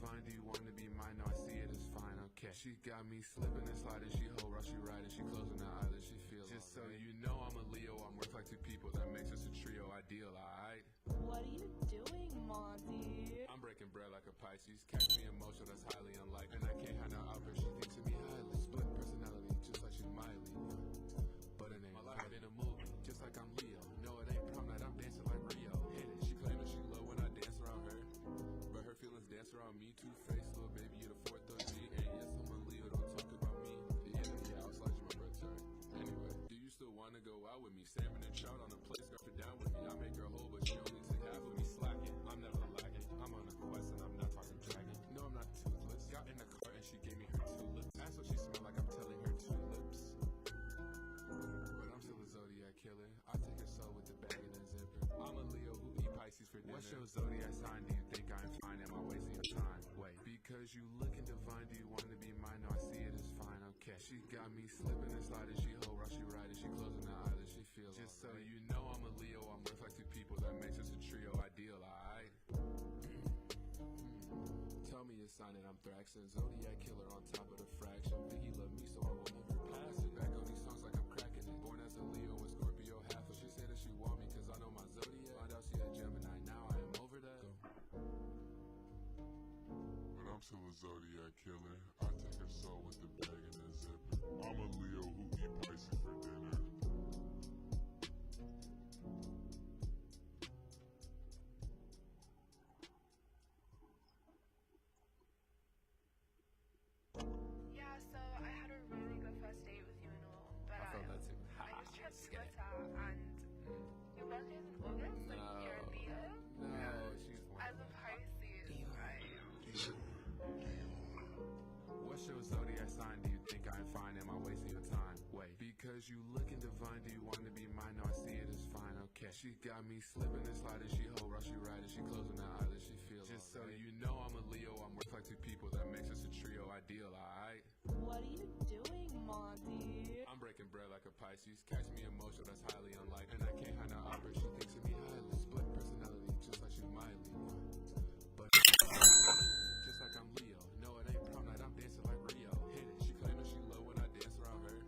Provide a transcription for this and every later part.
divine, do you wanna be mine? No, I see it as fine, okay. She got me slipping and sliding, she whole rush, she riding, she closing her eyelids, she feels just so you know I'm a Leo, I'm worth like two people, that makes us a trio ideal, alright? What are you doing, Monty? I'm breaking bread like a Pisces, catch me emotional, that's highly unlikely, and I can't have no outburst, she thinks of me highly, split personality, just like she's Miley, but it ain't my life in a movie, just like I'm Leo, no it ain't prom night, I'm dancing like Rio, hit it, she claiming she low when I dance around her, but her feelings dance around me, two-faced little baby, you're the fourth OG, and yes, I'm a Leo, don't talk about me, yeah, I'll slide you my breath, sorry. Anyway, do you still wanna go out with me, salmon and trout on a plate, scarf it down with me, I make her whole, but she only took half of me, slacking, I'm never lacking, I'm on a quest and I'm not talking dragon, no I'm not toothless, got in the car and she gave me her tulips, that's what she smelled like, I'm telling her tulips, but I'm still a zodiac killer, I take her soul with the bag and the zipper, I'm a Leo who eat Pisces for dinner, what's your zodiac sign, do you think I'm fine, am I wasting your time, wait, because you looking divine, do you wanna be mine, no I see it as fine, okay, she got me slipping and sliding, she whole rush, she riding, she closing her eyelids, she feels just so you know I'm a Leo, I'm worth like two people, that makes us a trio ideal, alright? Tell me your sign and I'm Thraxin, zodiac killer on top of the fraction, Vicky love me so I will never pass it, back on these songs like I'm cracking it, born as a Leo with Scorpio half of, she said that she want me cause I know my zodiac, find out she a Gemini, now I am over that, but I'm still a zodiac killer, I take her soul with the bag and the zipper, I'm a Leo who eat Pisces for dinner. Yeah, so I had a really good first date with you and all, but I felt that too. I just checked Twitter and your birthday is in August, like you're a Leo. No, she's one. As a Pisces, right? What's your zodiac sign? Do you think I'm fine? Am I wasting your time? Wait, because you looking divine, do you wanna be mine? No, I see it as fine, okay. She got me slipping and sliding, she whole rush, she riding, she closing her eyelids, she feels just so you know I'm a Leo, I'm worth like two people, that makes us a trio ideal, alright? What are you doing, Monty? I'm breaking bread like a Pisces, catch me emotional, that's highly unlikely, and I can't have no outburst, she thinks of me highly, split personality, just like she's Miley, but just like I'm Leo, no it ain't prom night, I'm dancing like Rio, hit it, she claiming she low when I dance around her,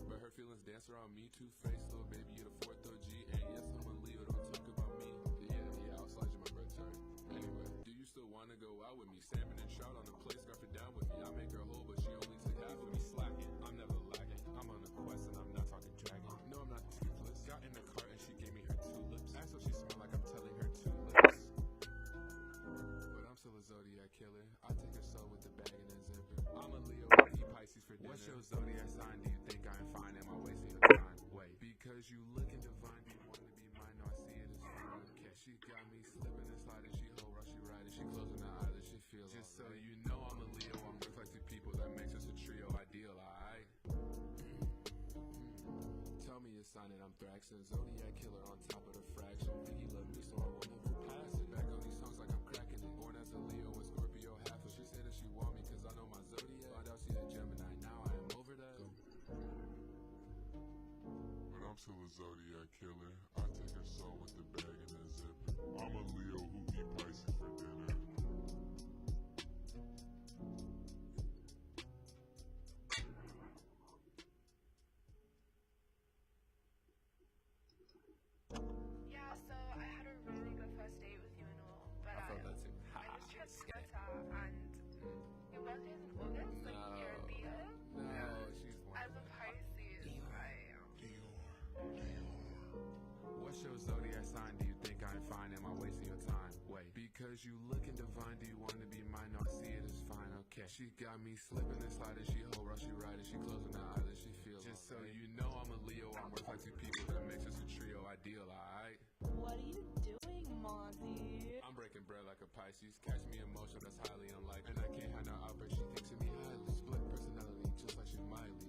but her feelings dance around me, two-faced little baby, you're the fourth OG, and yes I'm a Leo, don't talk about me, yeah, I'll slide you my breath, sorry. Anyway, do you still wanna go out with me, salmon and trout on a plate, scarf it down with me, I make her whole, but she only took half of me, slacking, I'm never lacking, I'm on a quest and I'm not talking dragon, no I'm not toothless, got in the car and she gave me her tulips, that's what she smelled like, I'm telling her tulips, but I'm still a zodiac killer, I take her soul with the bag and the zipper, I'm a Leo who eat Pisces for dinner, what's your zodiac sign, do you think I'm fine, am I wasting your time, wait, because you looking divine, do you wanna be mine, no I see it as fine, okay, she got me slipping and sliding, she whole rush, she riding, she closing her eyelids, she feels just so you know I'm a Leo, I'm worth like two people, that makes us a trio ideal, alright? Tell me your sign and I'm Thraxin, zodiac killer on top of the fraction, Vicky love me so I will never pass it, back on these songs like I'm cracking it, born as a Leo with Scorpio half of, she said that she want me cause I know my zodiac, find out she a Gemini, now I am over that, but I'm still a zodiac killer, I take her soul with the bag and the zipper, I'm a Leo who eat Pisces for dinner. Yeah, so I had a really good first date with you and all, but I felt that too. I just checked Twitter and your birthday is in August, like you're a Leo. No, she's one. As a Pisces, right? What's your zodiac sign? Do you think I'm fine? Am I wasting your time? Wait, because you looking divine, do you wanna be mine? No, I see it as fine, okay. She got me slipping and sliding, she whole rush, she riding, she closing her eyelids, she feels just so you know I'm a Leo, I'm worth like two people, that makes us a trio ideal, alright? What are you doing, Monty? I'm breaking bread like a Pisces, catch me emotional, that's highly unlikely, and I can't have no outburst, she thinks of me highly, split personality, just like she's Miley,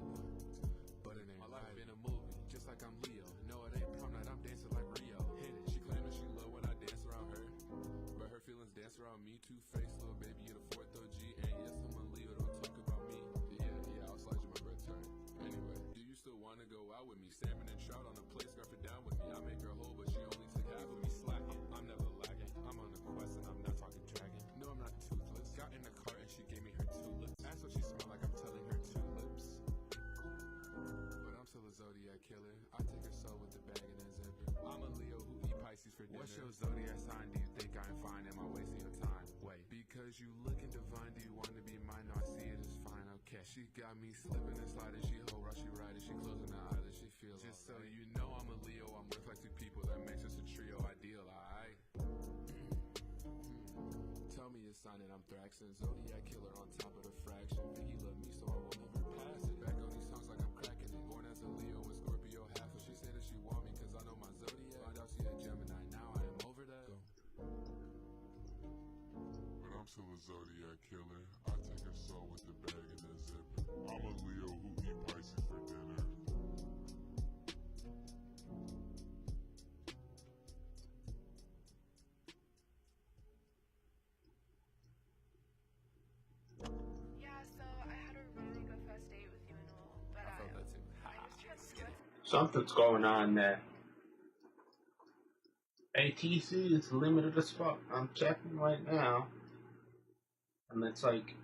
but it ain't my life in a movie, just like I'm Leo, no it ain't prom night, I'm dancing like Rio, hit it, she claiming she low when I dance around her, but her feelings dance around me, two-faced little baby, you're the fourth OG, and yes I'm a Leo, don't talk about me, yeah, I'll slide you my breath, sorry. Anyway, do you still wanna go out with me, salmon and trout on a plate, scarf it down with me, I make her whole, but she only took half of me, slacking, I'm never lacking, I'm on a quest and I'm not talking dragon, no I'm not too What's your zodiac sign? Do you think I'm fine? Am I wasting your time? Wait, because you looking divine, do you want to be mine? No, I see it as fine, okay. She got me slipping and sliding, she whole rush, she riding, she closing her eyelids, she feels just so you know I'm a Leo, I'm worth like two people, that makes us a trio ideal, alright? Tell me your sign and I'm Thraxin, zodiac killer on top of the fraction. Biggie love me so I will never pass it. Back on these songs like I'm cracking it. Born as a Leo with Scorpio half, so she said that she want me cause I know my zodiac. Find out she a Gemini, now I am over that. But I'm still a zodiac killer. I take her soul with the bag and the zip. I'm a Leo who eat Pisces for dinner. Something's going on there. ATC is limited as fuck. I'm checking right now. And it's like,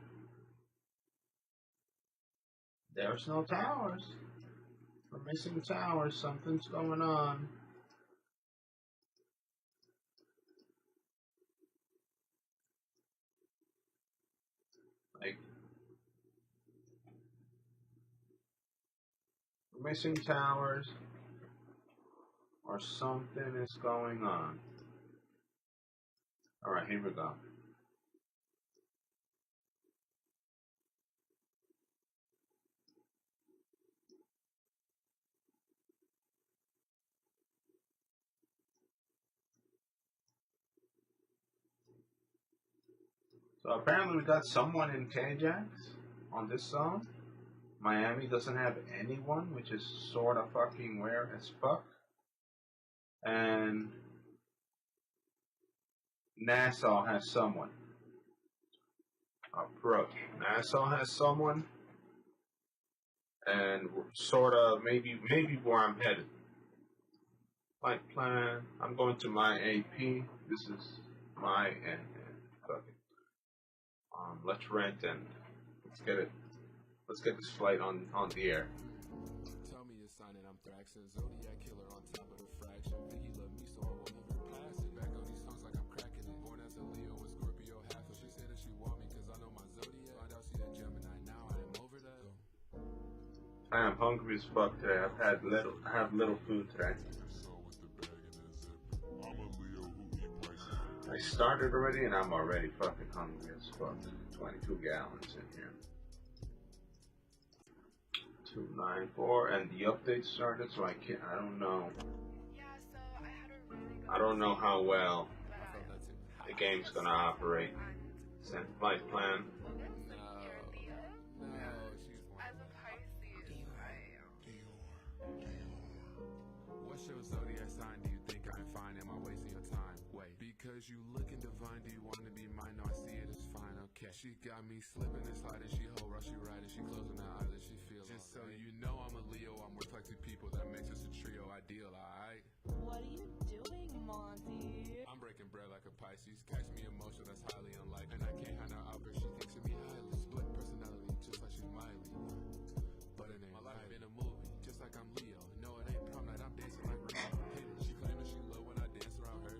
there's no towers. We're missing towers. Something's going on. Like, we're missing towers. Or something is going on. Alright, here we go. So apparently we got someone in KJax on this song. Miami doesn't have anyone, which is sort of fucking weird as fuck. And Nassau has someone. Approach. Nassau has someone. And sort of maybe where I'm headed. Flight plan. I'm going to my AP. This is my and fuck it. Let's rent and let's get it. Let's get this flight on the air. Tell me your sign and I'm Thraxin, zodiac killer on top of the fraction. Biggie love me so I will never pass it. Back on these songs like I'm cracking it. Born as a Leo with Scorpio half, so she said that she want me cause I know my zodiac. Find out she a Gemini, now I am over that. I am hungry as fuck today. I have little food today. I started already and I'm already fucking hungry as fuck. 22 gallons in here. 294 and the update started, so I don't know. I don't know how well the game's gonna operate. Send flight plan. What's your zodiac sign? Do you think I'm fine? Am I wasting your time? Wait, because you looking divine, do you want to be mine? No, I see it as fine, okay. She got me slipping and sliding, she whole rush, she riding, she closing her eyelids, she feels just so you know I'm a Leo, I'm worth like two people, that makes us a trio ideal, alright? What are you doing, Monty? I'm breaking bread like a Pisces, catch me emotional, that's highly unlikely, and I can't hide her out, but she thinks of me highly, split personality, just like she's Miley, but it ain't my life in a movie, just like I'm Leo, no it ain't prom night, I'm dancing like Ronaldo. She claiming she love when I dance around her,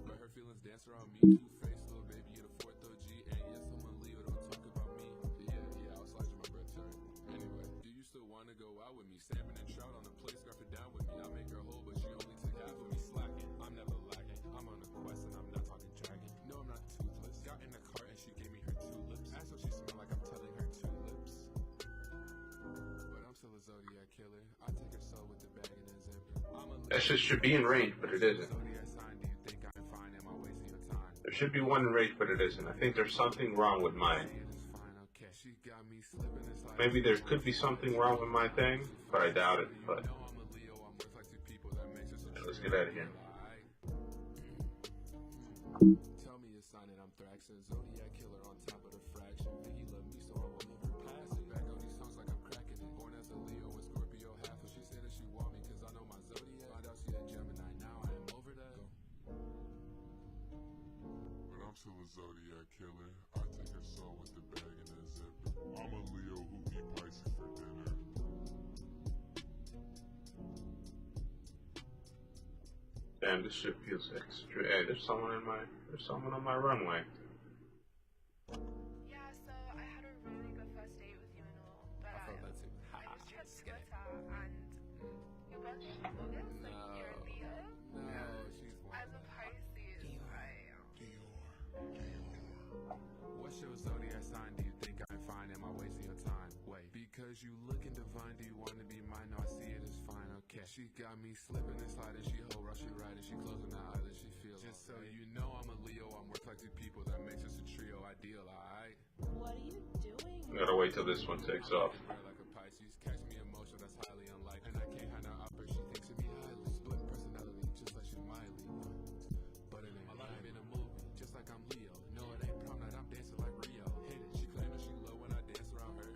but her feelings dance around me. Two-faced little baby in a fourth OG, and yes, I'm a Leo. Don't talk about me. Yeah, I was sliding my breath turn. Anyway, do you still want to go out with me? Salmon and trout on the plate, scarf it down with me. I make her whole, but she only took half of me slacking. I'm never lacking. I'm on a quest and I'm not talking dragon. No, I'm not toothless. Got in the car and she gave me her tulips. Asked what she smelled like, I'm telling her tulips. But I'm still a zodiac killer. I take her soul with the bag and the zip. That shit should be in range, but it isn't. There should be one in range, but it isn't. I think there's something wrong with mine. Maybe there could be something wrong with my thing, but I doubt it. But let's get out of here. Tell me your sign and I'm Thraxin, zodiac killer on top of the fraction. Biggie love me so I will never pass it. Back on these songs like I'm cracking it. Born as a Leo with Scorpio half, so she said that she want me cause I know my zodiac. Find out she a Gemini, now I am over that. But I'm still a zodiac killer. I take her soul with the bag and the zip. I'm a Leo who eat Pisces for dinner. Damn. Damn, this shit feels extra. Hey, there's someone on my runway. Yeah, so I had a really good first date with you and all, but I felt that too. I just checked Twitter and your birthday is in August, like you're a Leo. No, she's As a Pisces, What's your zodiac sign? Do you think I'm fine? Am I wasting your time? Wait, because you looking divine, do you want to be mine? No, I see it as fine, okay. She got me slipping and sliding, she whole rush, she riding, she closing her eyelids, she feels. Just so you know, I'm a Leo, I'm worth like two people, that makes us a trio ideal, alright? What are you doing? I gotta wait till this one takes off. Like a Pisces, catch me emotional, that's highly unlikely. And I can't hide her upper, she thinks of me highly. Split personality, just like she Miley. But it ain't my life in a movie, just like I'm Leo. No, it ain't prom night, I'm dancing like Rio. Hit it, she claimed that she low when I dance around her.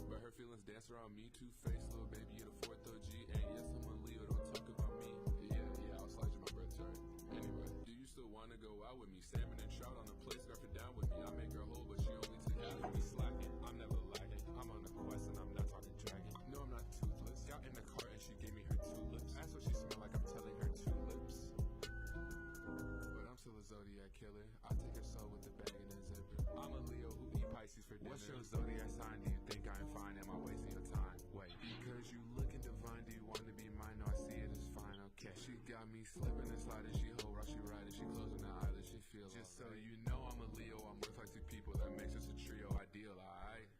But her feelings dance around me, two-faced little baby, you're the fourth OG. And yes, I'm a Leo, don't talk about me. Yeah, I'll slide you my birth chart. Anyway, do you still wanna go out with me? Salmon and trout on the plate, scarf it down with me. I make her whole, but she only took half of me slacking. I'm never lacking, I'm on a quest and I'm not talking dragon. No, I'm not toothless. Got in the car and she gave me her tulips. Asked what she smelled like, I'm telling her tulips. But I'm still a zodiac killer. I take her soul with the bag and the zipper. I'm a Leo who eat Pisces for dinner. What's your zodiac sign? Do you think I'm fine? Am I wasting your time? Wait, because you looking divine, do you want to be mine? No, I see it as fine, okay. She got me slipping and sliding, she whole rush, she riding, she closing her eyelids, she feels. Just so you know, I'm a Leo, I'm worth like two people, that makes us a trio ideal, alright?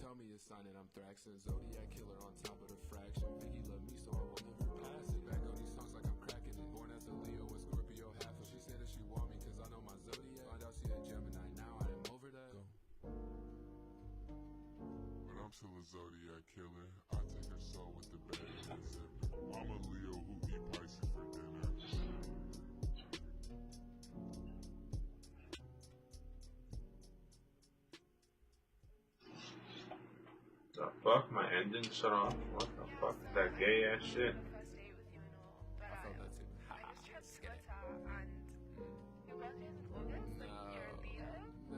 Tell me your sign and I'm Thraxin, zodiac killer on top of the fraction. Vicky love me, so I will never pass it. Back on these songs like I'm cracking it. Born as a Leo with Scorpio half, and she said that she want me cause I know my zodiac. Find out she a Gemini, now I am over that. But I'm still a zodiac killer. I take her soul with the bag and the zipper. I'm a Leo who eat Pisces for dinner. The fuck? My engine shut off? What the fuck? Is that gay ass shit? first date with you and all, but I felt that too. I just checked Twitter and your birthday is in August, like you're a Leo.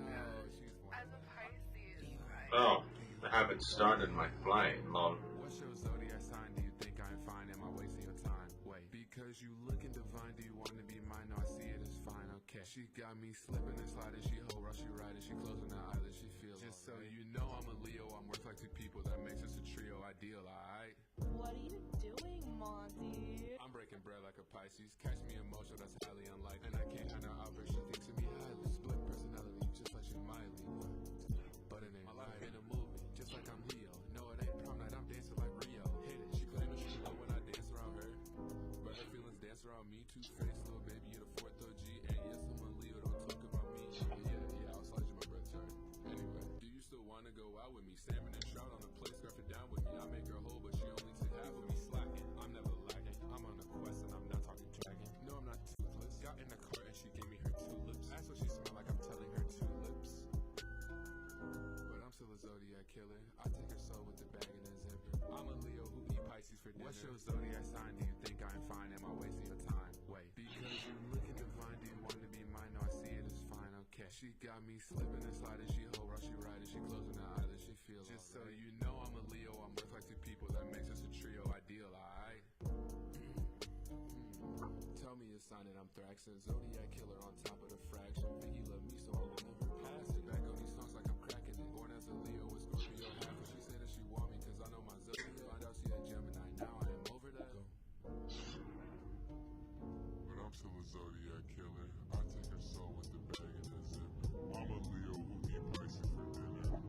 No, she's As a Pisces, Oh, I haven't started my flight, lol. What's your zodiac sign? Do you think I'm fine? Am I wasting your time? Wait, because you looking divine, do you want to be mine? No, I see it as fine, okay. She got me slipping and sliding, she whole rush, she riding, she closing her eyelids, she feels. Just so you know, I'm a Leo, I'm worth like two people, that makes us a trio ideal, alright? What are you doing, Monty? I'm breaking bread like a Pisces, catch me emotional, that's highly unlikely. And I can't hide her upper, she thinks of me highly. Split personality, just like she Miley. But it ain't my life in a movie, just like I'm Leo. No, it ain't prom night, I'm dancing like Rio. Hit it, she claimed that she low when I dance around her. But her feelings dance around me, two-faced little baby, you're the fourth OG. And yes, I'm a Leo, don't talk about me. Yeah, I'll slide you my birth chart. Anyway, do you still wanna go out with me? Salmon and trout on the plate, scarf it down with me. I make her whole, but she only took half of me slacking. I'm never lacking, I'm on a quest and I'm not talking dragon. No, I'm not toothless. Got in the car and she gave me her tulips. Asked what she smelled like, I'm telling her tulips. But I'm still a zodiac killer. I take her soul with the bag and the zipper. I'm a Leo who eat Pisces for dinner. What's your zodiac sign? Do you think I'm fine? Am I wasting your time? Wait, because you looking divine, do you want to be mine? No, I see it as fine, okay. She got me slipping and sliding, she whole rush, she riding, she closing her eyelids, she feels. Just so you know, I'm a Leo, I'm worth like two people, that makes us a trio ideal, alright? Tell me your sign and I'm Thraxin, zodiac killer on top of the fraction. Vicky love me, so I will never pass it. Back on these songs like I'm cracking it. Born as a Leo with Scorpio half, and she said that she want me cause I know my zodiac. Find out she a Gemini, now I am over that. But I'm still a zodiac killer. I take her soul with the bag and the zipper. I'm a Leo who eat Pisces for dinner.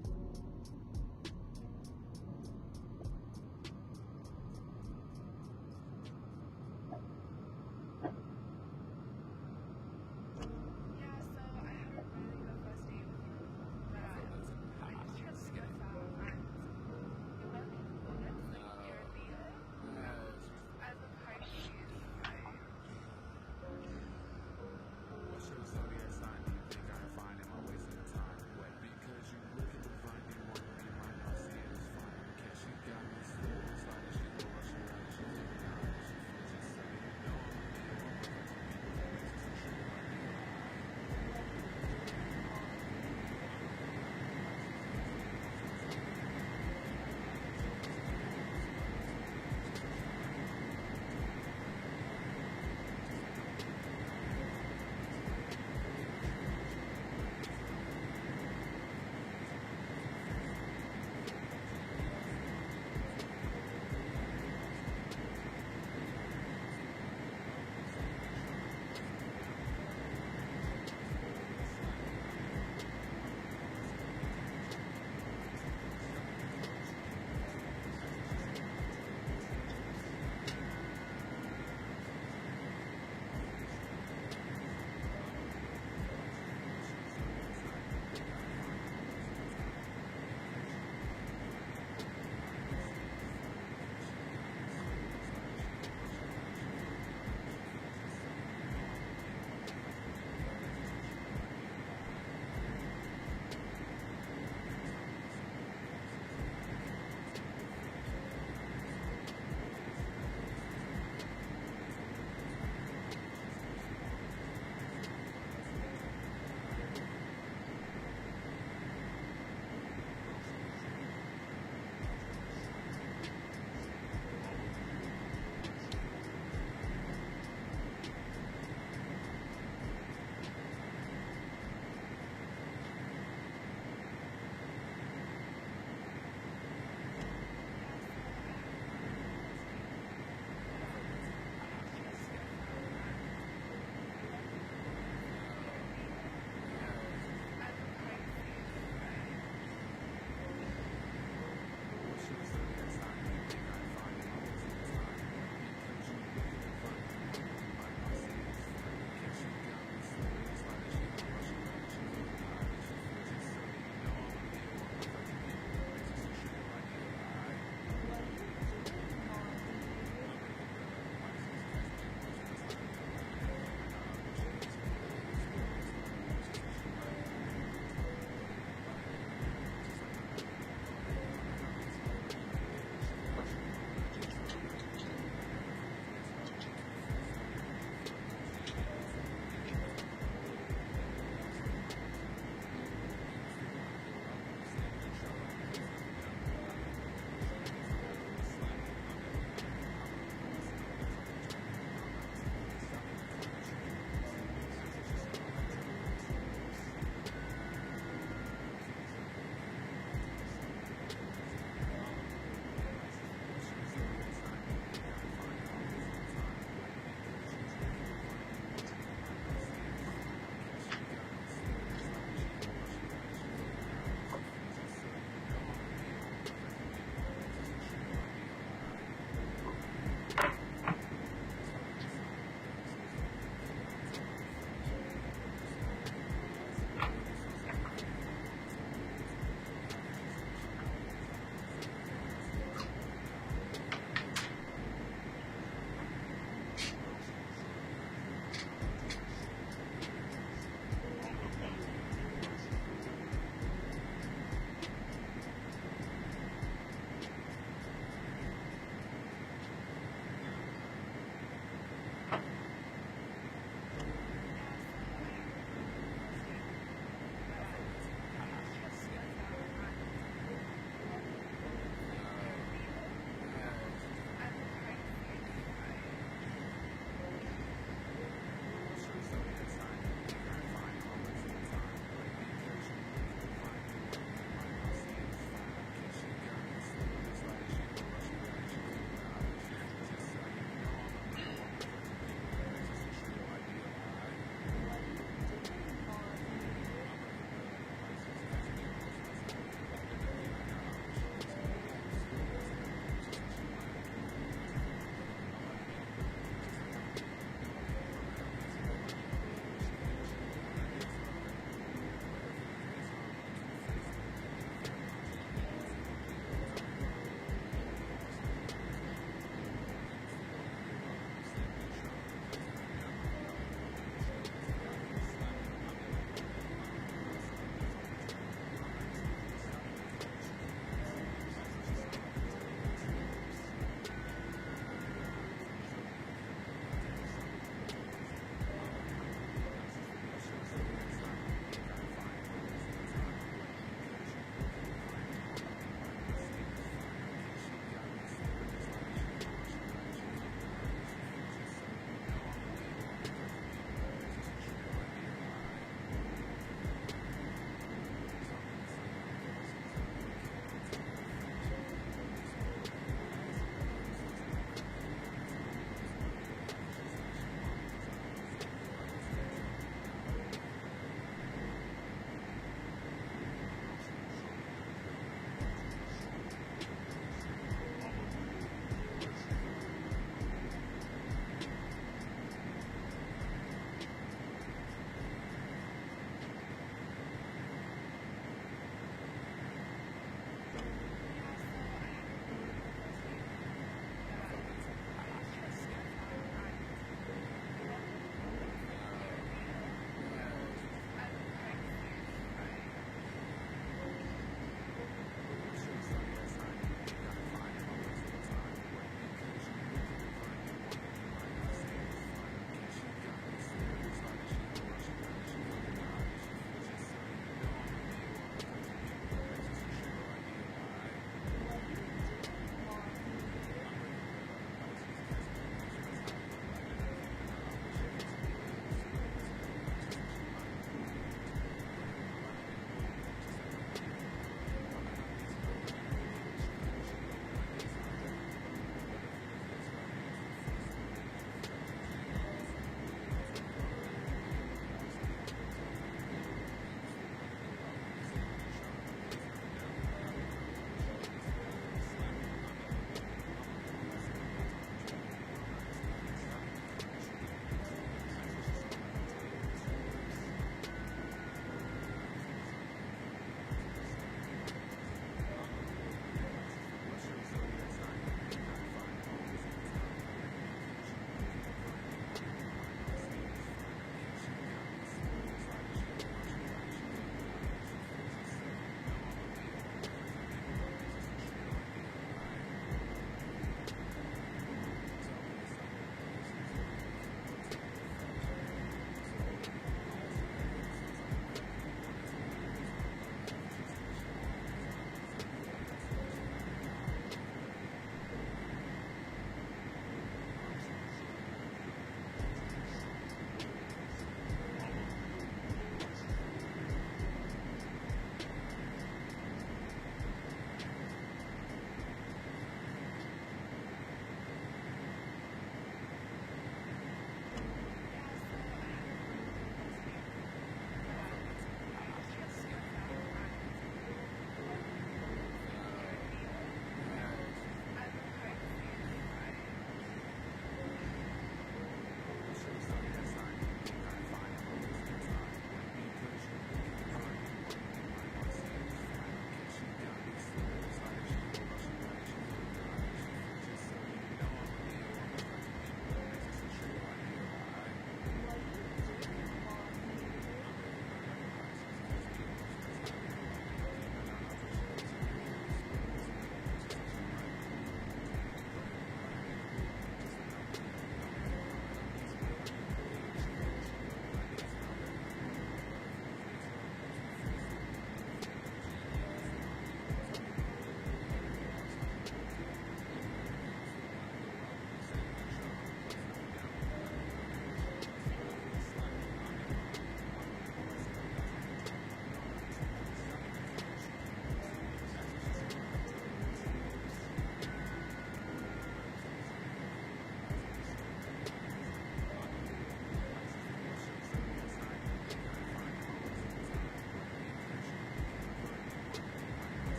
Yeah, so I had a really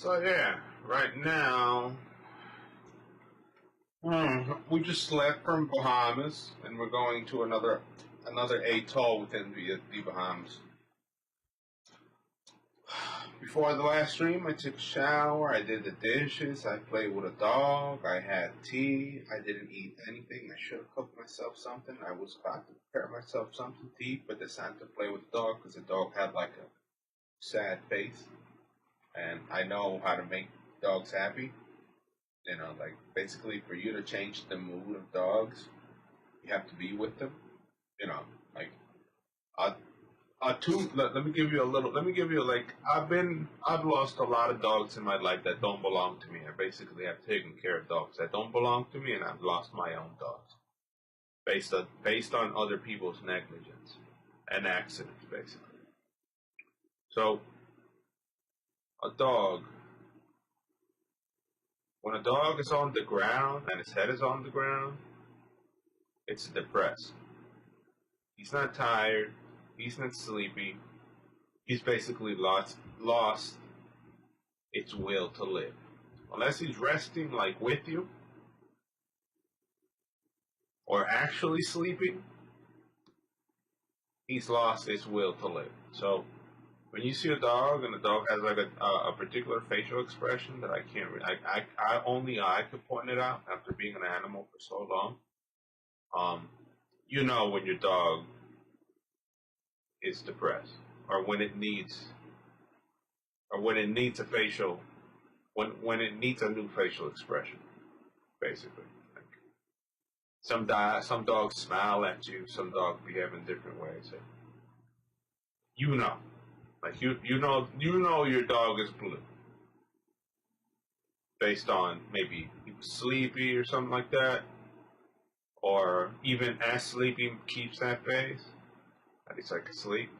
So yeah, right now, we just left from Bahamas, and we're going to another atoll within the Bahamas. Before the last stream, I took a shower, I did the dishes, I played with a dog, I had tea, I didn't eat anything. I should have cooked myself something. I was about to prepare myself something to eat, but decided to play with the dog because the dog had like a sad face. And I know how to make dogs happy. You know, like basically for you to change the mood of dogs, you have to be with them. You know, like let me give you a little. Let me give you like I've lost a lot of dogs in my life that don't belong to me. I basically have taken care of dogs that don't belong to me, and I've lost my own dogs based on other people's negligence and accidents, basically. So a dog. When a dog is on the ground and his head is on the ground, it's depressed. He's not tired. He's not sleepy. He's basically lost its will to live. Unless he's resting like with you or actually sleeping, he's lost its will to live. So when you see a dog and the dog has like a particular facial expression that I can't really, only I could point it out after being an animal for so long, you know when your dog is depressed, or when it needs a facial, when it needs a new facial expression, basically. Like some dogs smile at you, some dogs behave in different ways. So you know, like you know your dog is blue, based on maybe he was sleepy or something like that, or even as sleepy keeps that face. That he's like asleep,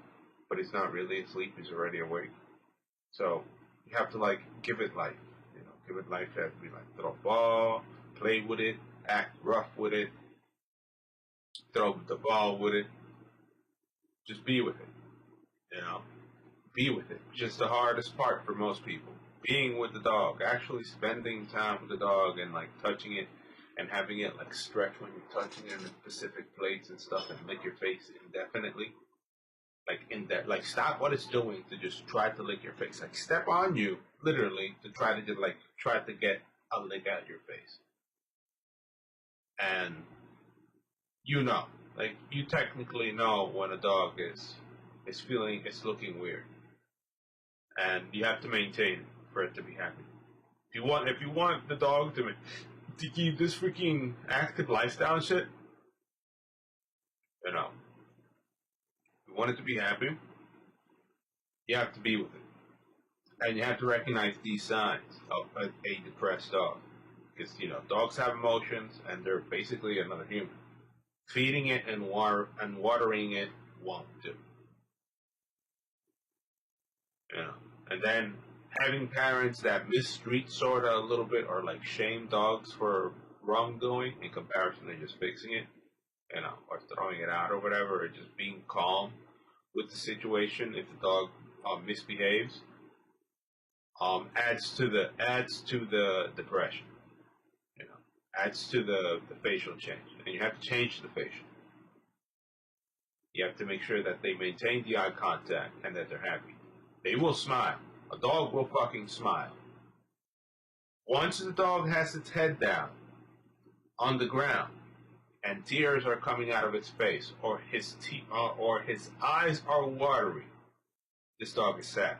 but he's not really asleep, he's already awake. So you have to like give it life, you know, give it life. You have to be like throw a ball, play with it, act rough with it, throw the ball with it, just be with it, you know, be with it. Just the hardest part for most people, being with the dog, actually spending time with the dog and like touching it and having it like stretch when you're touching it in specific places and stuff and lick your face indefinitely. Like stop what it's doing to just try to lick your face. Like step on you, literally, to try to get a lick out your face. And you know, like you technically know when a dog is looking weird. And you have to maintain it for it to be happy. If you want the dog to keep this freaking active lifestyle and shit, you know, if you want it to be happy, you have to be with it. And you have to recognize these signs of a depressed dog. Because, you know, dogs have emotions and they're basically another human. Feeding it and watering it won't do. You know, and then having parents that mistreat sorta a little bit or like shame dogs for wrongdoing in comparison to just fixing it, you know, or throwing it out or whatever, or just being calm with the situation if the dog misbehaves, adds to the depression, you know, adds to the facial change, and you have to change the facial. You have to make sure that they maintain the eye contact and that they're happy. They will smile. A dog will fucking smile. Once the dog has its head down on the ground and tears are coming out of its face or his eyes are watery, this dog is sad.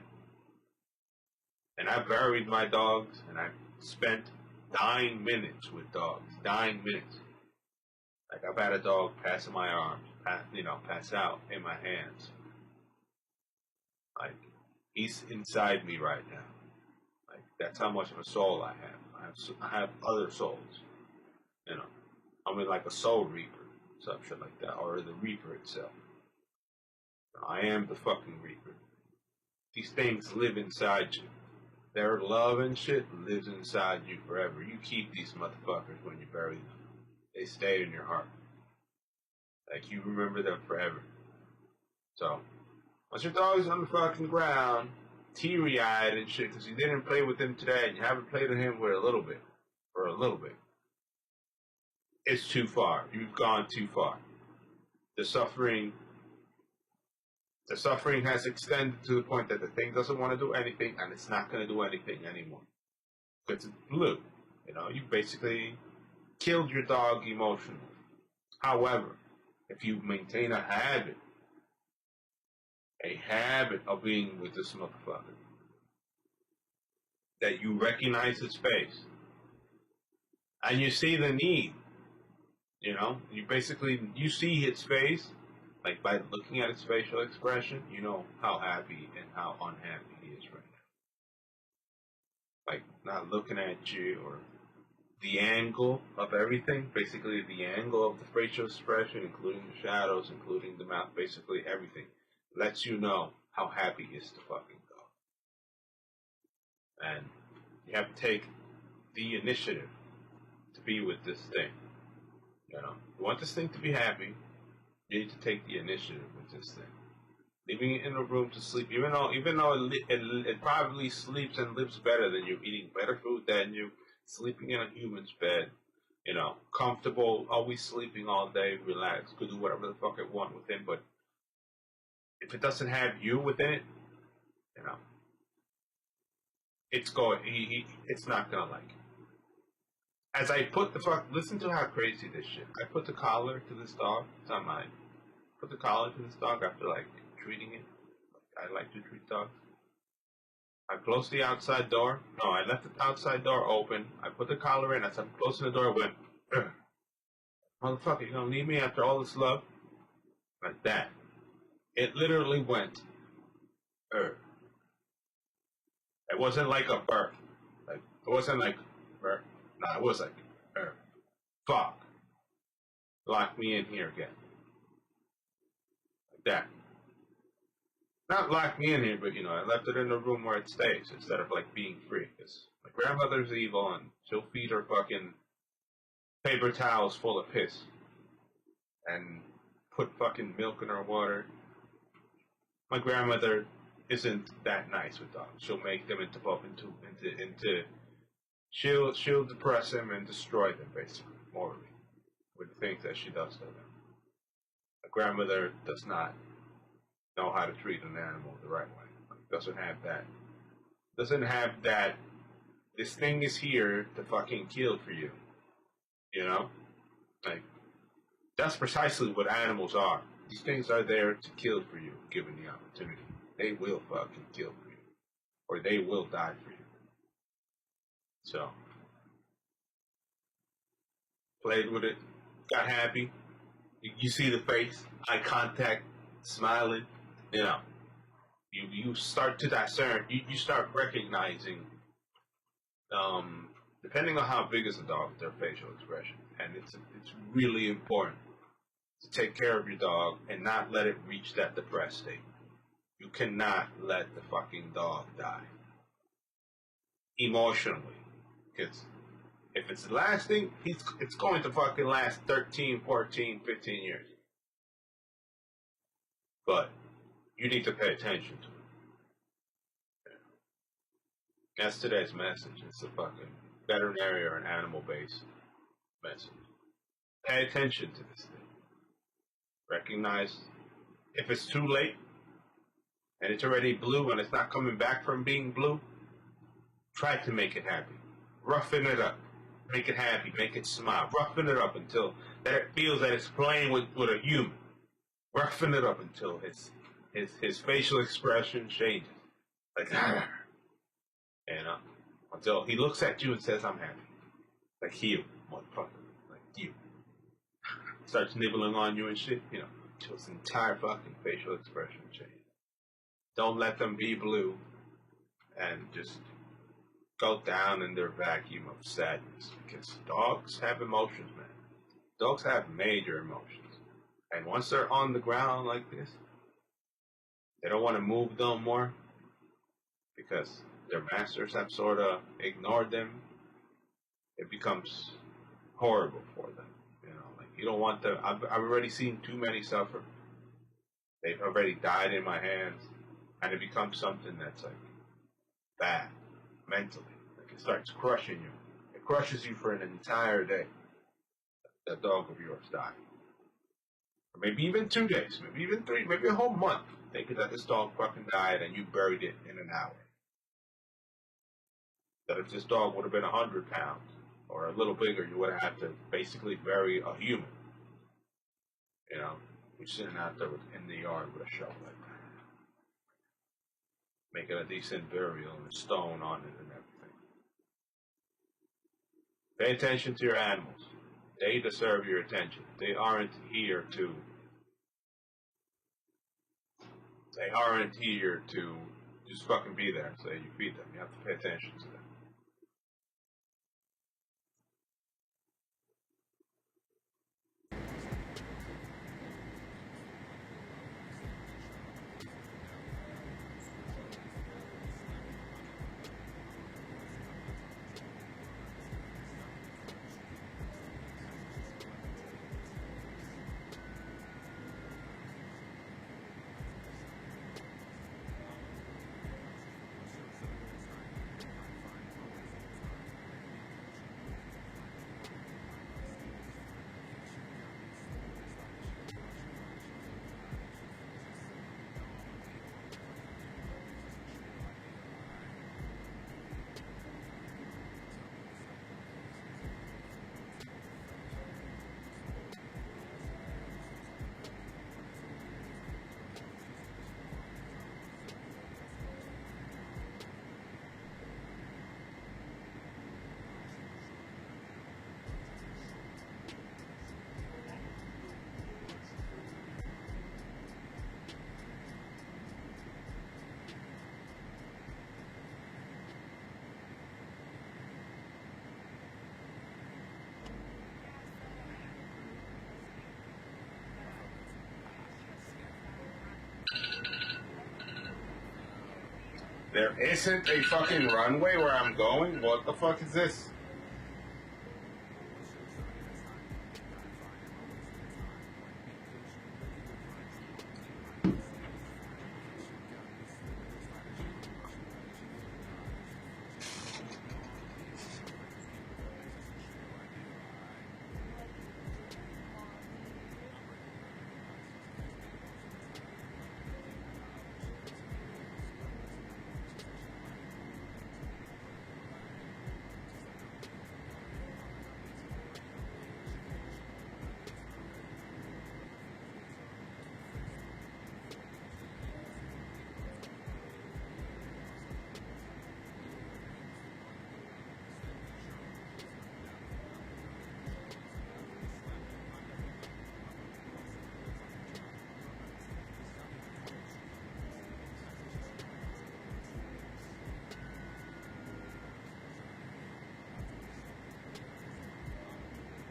And I've buried my dogs and I've spent dying minutes with dogs. Dying minutes. Like I've had a dog pass in my arms, pass out in my hands. Like he's inside me right now. Like that's how much of a soul I have. I have other souls. You know, I'm like a soul reaper, some shit like that, or the reaper itself. I am the fucking reaper. These things live inside you. Their love and shit lives inside you forever. You keep these motherfuckers when you bury them. They stay in your heart. Like you remember them forever. So once your dog's on the fucking ground teary-eyed and shit because you didn't play with him today and you haven't played with him for a little bit, it's too far. You've gone too far. The suffering has extended to the point that the thing doesn't want to do anything, and it's not going to do anything anymore because it's blue. You know, you basically killed your dog emotionally. However, if you maintain a habit of being with this motherfucker, that you recognize its face, and you see the need, you know, you see its face, like by looking at its facial expression, you know how happy and how unhappy he is right now. Like, not looking at you or the angle of everything, basically the angle of the facial expression, including the shadows, including the mouth, basically everything, lets you know how happy he is to fucking go. And you have to take the initiative to be with this thing. You know, you want this thing to be happy, you need to take the initiative with this thing. Leaving it in a room to sleep, even though it probably sleeps and lives better than you, eating better food than you, sleeping in a human's bed, you know, comfortable, always sleeping all day, relaxed, could do whatever the fuck it want with him, but if it doesn't have you within it, you know, it's not gonna like it. As I listen to how crazy this shit. I put the collar to this dog. It's on mine. Put the collar to this dog after like treating it. I like to treat dogs. I closed the outside door. No, I left the outside door open. I put the collar in. As I'm closing the door, I went, ugh. Motherfucker, you gonna leave me after all this love? Like that. It literally went, ugh. It wasn't like a birth. Like, it wasn't like, birth. No, it was like, fuck. Lock me in here again. Like that. Not lock me in here, but, you know, I left it in the room where it stays instead of, like, being free. Because my grandmother's evil and she'll feed her fucking paper towels full of piss. And put fucking milk in her water. My grandmother isn't that nice with dogs. She'll make them She'll depress them and destroy them, basically, morally, with the things that she does to them. A grandmother does not know how to treat an animal the right way. Doesn't have that, this thing is here to fucking kill for you. You know? Like, that's precisely what animals are. These things are there to kill for you, given the opportunity. They will fucking kill for you. Or they will die for you. So, played with it, got happy. You see the face, eye contact, smiling. You know, you start to discern. You start recognizing, depending on how big is the dog, their facial expression, and it's really important to take care of your dog and not let it reach that depressed state. You cannot let the fucking dog die emotionally. Because if it's lasting, it's going to fucking last 13, 14, 15 years. But you need to pay attention to it. That's today's message. It's a fucking veterinary or an animal-based message. Pay attention to this thing. Recognize if it's too late and it's already blue and it's not coming back from being blue, try to make it happy. Roughen it up. Make it happy. Make it smile. Roughen it up until that it feels that it's playing with a human. Roughen it up until his facial expression changes. Like, you know, until he looks at you and says, I'm happy. Like you, motherfucker. Like you. Starts nibbling on you and shit, you know, until his entire fucking facial expression changes. Don't let them be blue and just go down in their vacuum of sadness, because dogs have emotions, man. Dogs have major emotions. And once they're on the ground like this, they don't want to move no more because their masters have sort of ignored them. It becomes horrible for them. You know, like, you don't want them. I've already seen too many suffer. They've already died in my hands, and it becomes something that's like bad mentally. Like it starts crushing you. It crushes you for an entire day. That dog of yours died. Or maybe even 2 days, maybe even 3, maybe a whole month. Thinking that this dog fucking died and you buried it in an hour. That if this dog would have been 100 pounds or a little bigger, you would have had to basically bury a human. You know, you're sitting out there in the yard with a shovel like that. Making a decent burial and a stone on it and everything. Pay attention to your animals. They deserve your attention. They aren't here to just fucking be there so you feed them. You have to pay attention to them. There isn't a fucking runway where I'm going? What the fuck is this?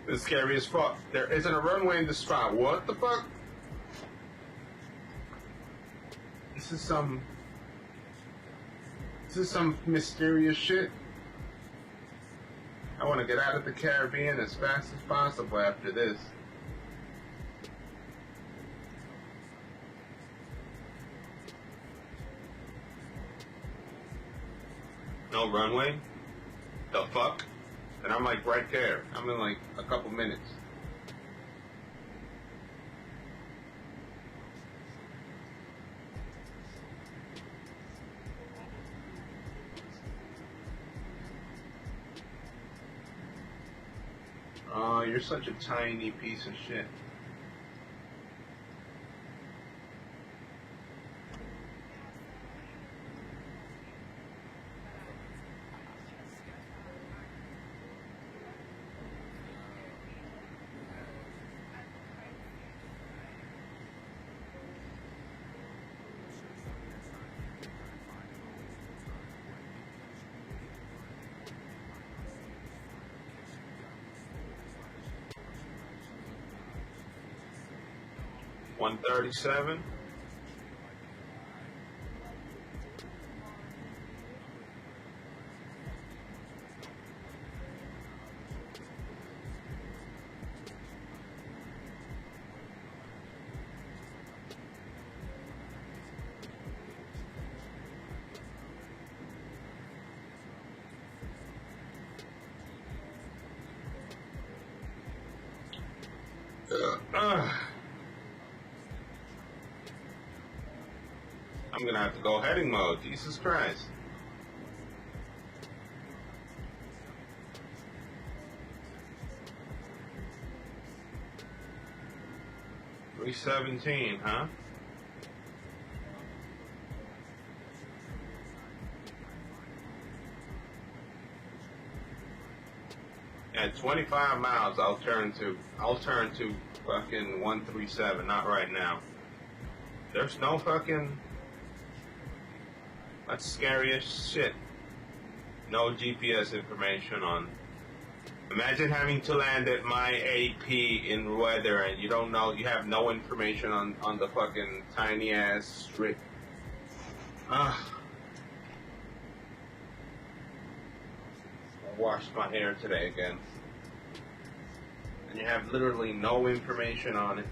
This is scary as fuck. There isn't a runway in the spot. What the fuck? This is some mysterious shit. I want to get out of the Caribbean as fast as possible after this. No runway? The fuck? And I'm like right there. I'm in like a couple minutes. Oh, you're such a tiny piece of shit. $137. I'm gonna have to go heading mode. Jesus Christ. $317, huh? At 25 miles, I'll turn to fucking 137. Not right now. There's no fucking. That's scary as shit. No GPS information on. Imagine having to land at my AP in weather and you don't know, you have no information on the fucking tiny ass strip. I washed my hair today again. And you have literally no information on it.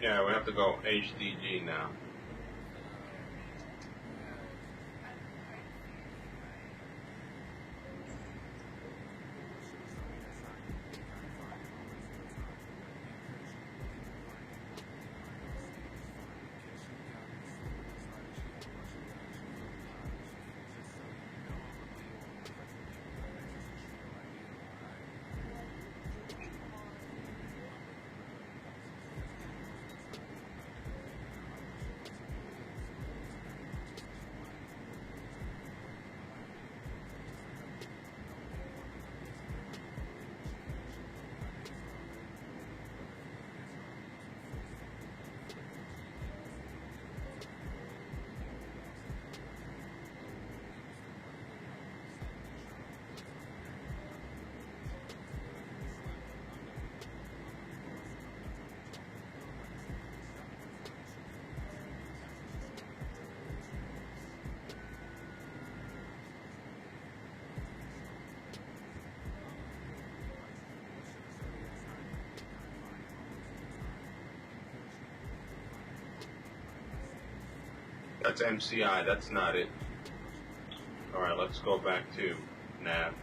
Yeah, we have to go HDG now. That's MCI, that's not it. Alright, let's go back to nav.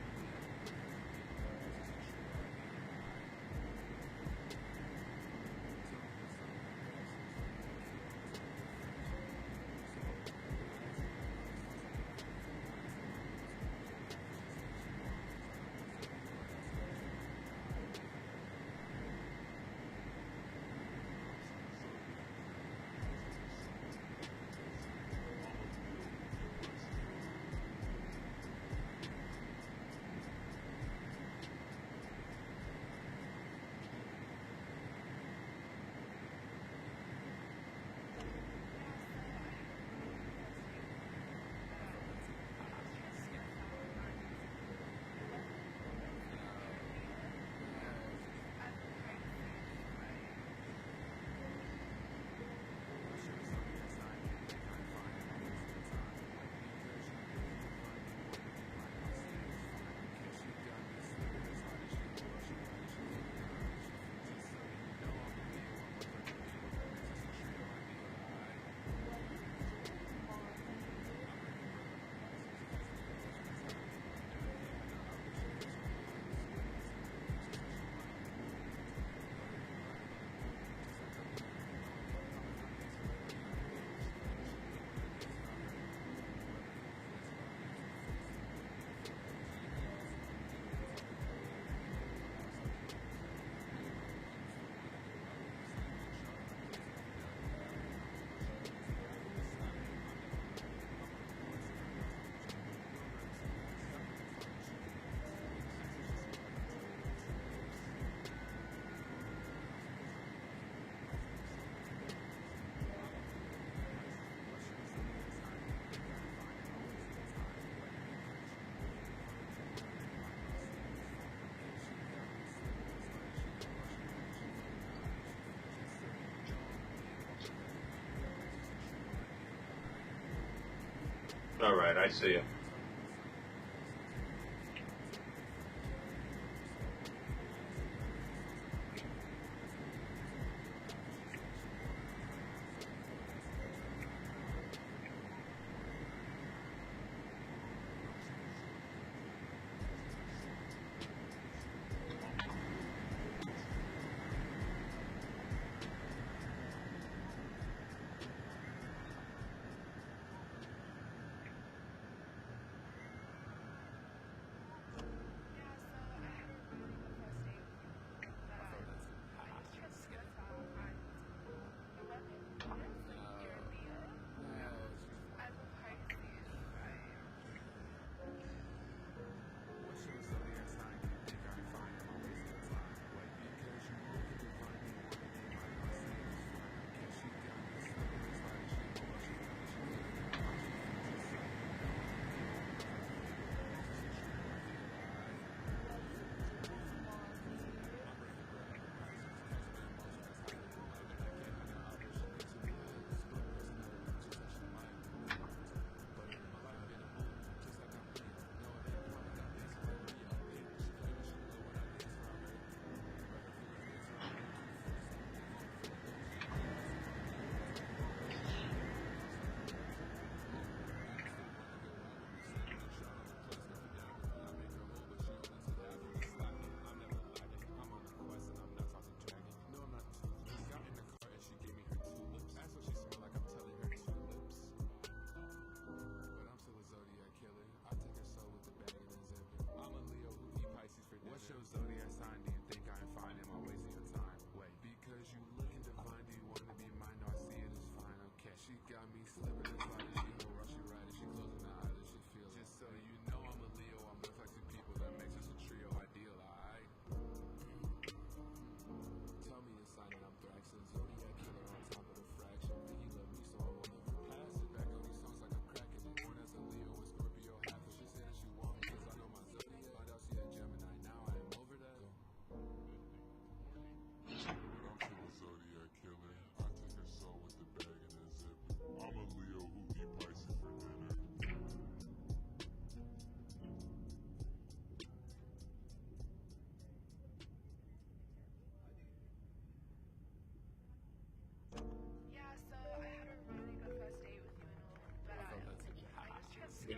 Alright, I see you.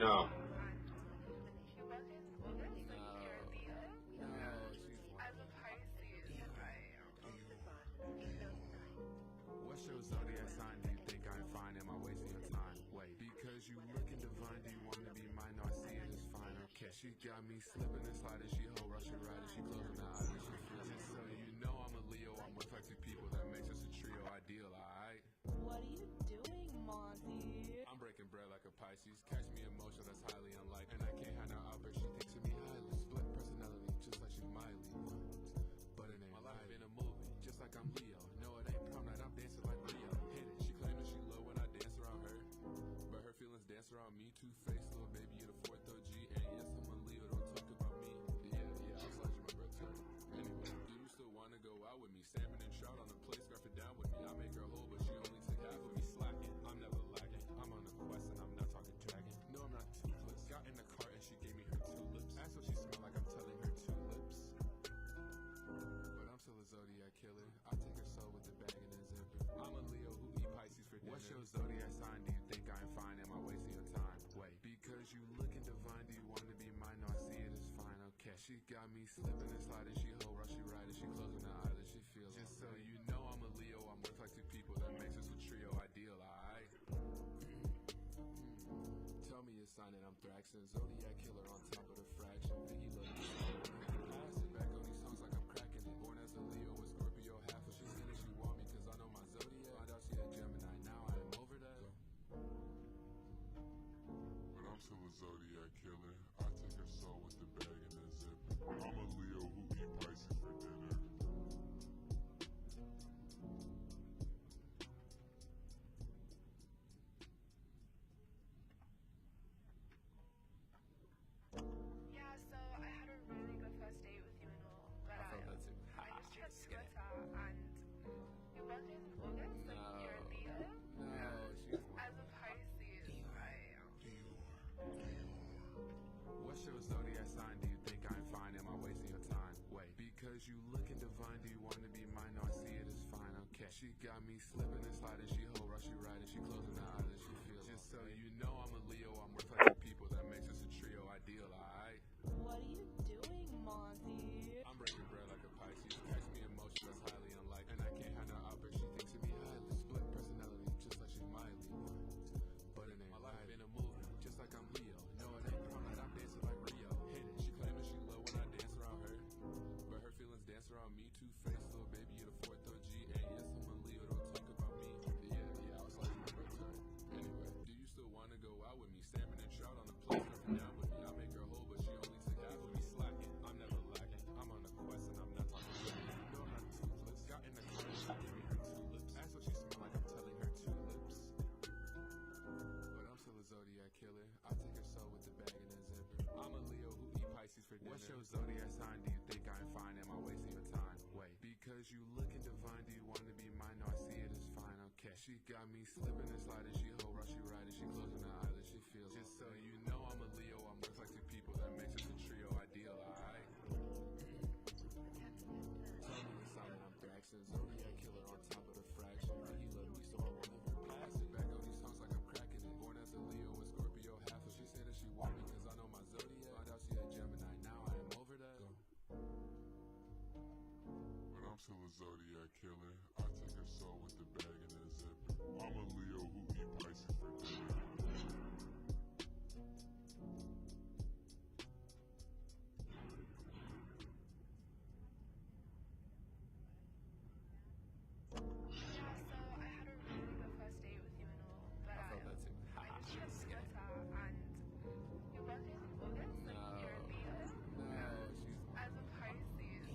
No. Your birthday is in August, so you're a Leo. As a Pisces, What's your zodiac sign? Do you think I'm fine? Am I wasting your time? Wait, because you looking divine, do you want to be mine? No, I see it as fine. Okay, she got me slipping and sliding. She whole rushing right and she closing her eyes and she feels it. So you know I'm a Leo. I'm with like two people. That makes us a trio ideal, alright? What are you doing, Monty? I'm breaking bread like a Pisces. Catch me emotional, that's highly unlikely. And I can't have no outburst. She thinks of me highly. Split personality, just like she's Miley. But it ain't my life in a movie, just like I'm Leo. No, it ain't prom night. I'm dancing like Rio. Hit it. She claimed that she low when I dance around her, but her feelings dance around me. Two-faced little baby in a fourth OG. And yes, I'm a Leo. Don't talk about me. Yeah, I'll slide you my birthday. Anyway, do you still wanna go out with me? Salmon and trout on the plate, scarf it down with me. I make her whole, but she only take half of me. Slacking, I'm never lacking. I'm on a quest and I'm not talking dragon. No, I'm not toothless. Got in the car and she gave me her tulips. Asked what she smelled like, I'm telling her tulips. But I'm still a zodiac killer. I take her soul with the bag and the zipper. I'm a Leo who eat Pisces for dinner. What's your zodiac sign? Do you think I'm fine? Am I wasting your time? Wait, because you looking divine, do you want to be mine? No, I see it as fine. Okay, she got me slipping and sliding. She whole rush, she riding, she closing her eyes and she feels it. Just so you know I'm a Leo. I'm with like two people. That makes us a trio ideal, alright? Tell me your sign and I'm Thraxin. Zodiac killer on top of the fraction. Biggie look pass it back on these songs like I'm cracking it. Born as a Leo with Scorpio half. But she said that she want me cause I know my zodiac. Find out she a Gemini. Now I am over that. But I'm still a zodiac killer. I take her soul with the bag and the zipper. I'm a Leo who eat Pisces for dinner. yeah. So I had a really good first date with you and all, but I felt that too. I just checked Twitter and your birthday is in August, so you're a Leo. No, she's As a Pisces, What's your zodiac sign? Do you think I'm fine? Am I wasting your time? Wait, because you looking divine, do you want to be mine? No, I see it as fine. Okay, she got me slipping and sliding. She whole rush, she riding, she closing her eyes and she feels. Just so you know I'm a Leo. I'm with like two people. That makes us a trio ideal, alright? What are you doing, Monty? I'm breaking bread like a Pisces. Catch me emotional, that's highly unlikely. And I can't have no outburst. She thinks of me highly. Split personality, just like she's Miley. But it ain't my life in a movie, just like I'm Leo. No, it ain't prom night. I'm dancing like Rio. Hit it. She claimed that she low when I dance around her, but her feelings dance around me. Two-faced little baby in a fourth OG. And yes, I'm a Leo. Don't talk about me. Yeah, I'll slide you my birthday. Anyway, do you still wanna go out with me? Salmon and trout on the plate, scarf it down with me. I make her whole, but she only take half of me. Slacking, I'm never lacking. I'm on a quest and I'm not talking dragon. No, I'm not toothless. Got in the car and she gave me her tulips. Asked what she smelled like, I'm telling her tulips. But I'm still a zodiac killer. I take her soul with the bag and the zipper. I'm a Leo who eat Pisces for dinner. What's your zodiac sign? Do you think I'm fine? Am I wasting your time? Wait, because you looking divine, do you want to be mine? No, I see it as fine. Okay, she got me slipping and sliding. She whole rush, she riding, she closing her eyes and she feels. Just so you know I'm a Leo. I'm with like two people. That makes us a trio ideal, alright? Tell me the sign and I'm Thraxin. Zodiac killer on top of the fraction. Biggie love me, so I won't ever pass it back on these songs like I'm cracking it. Born as a Leo with Scorpio half. But she said that she want me cause I know my zodiac. Find out she a Gemini. Now I am over that. But I'm still a zodiac killer. I take her soul with the bag and the zipper. I'm a Leo who eat Pisces for dinner. yeah. So I had a really good first date with you and all, but I felt that too. I just checked Twitter and your birthday is in August, so you're a Leo. No, she's As a Pisces,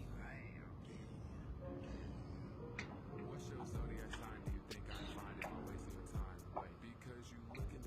What's your zodiac sign? Do you think I'm fine? Am I wasting your time? Wait, because you looking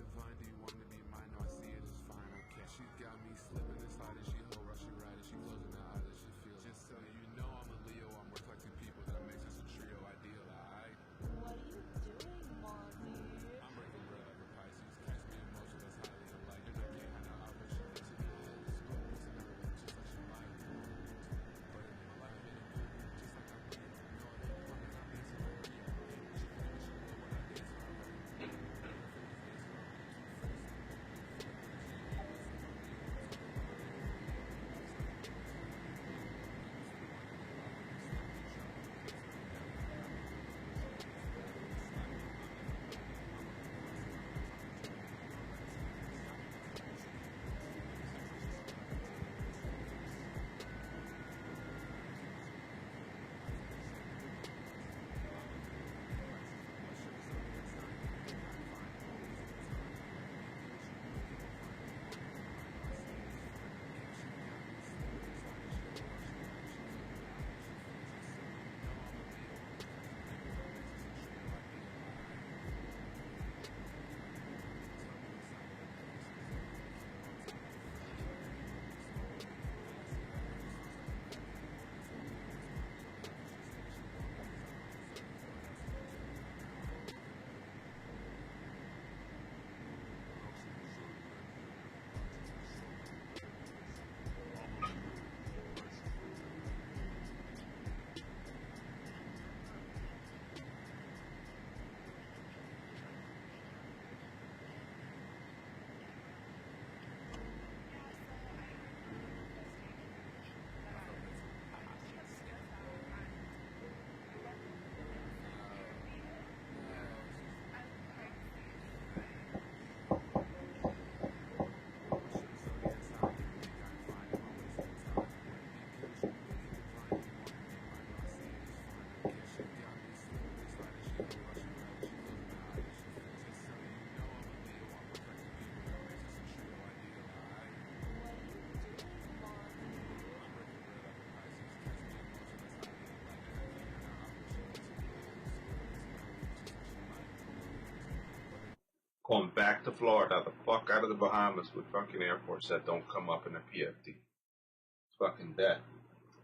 going back to Florida, the fuck out of the Bahamas with fucking airports that don't come up in the PFD. It's fucking dead.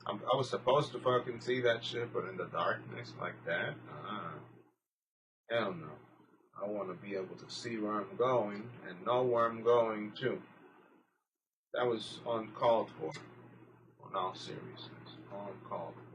I was supposed to fucking see that shit, but in the darkness like that, hell no. I want to be able to see where I'm going and know where I'm going to. That was uncalled for. In all seriousness, uncalled for.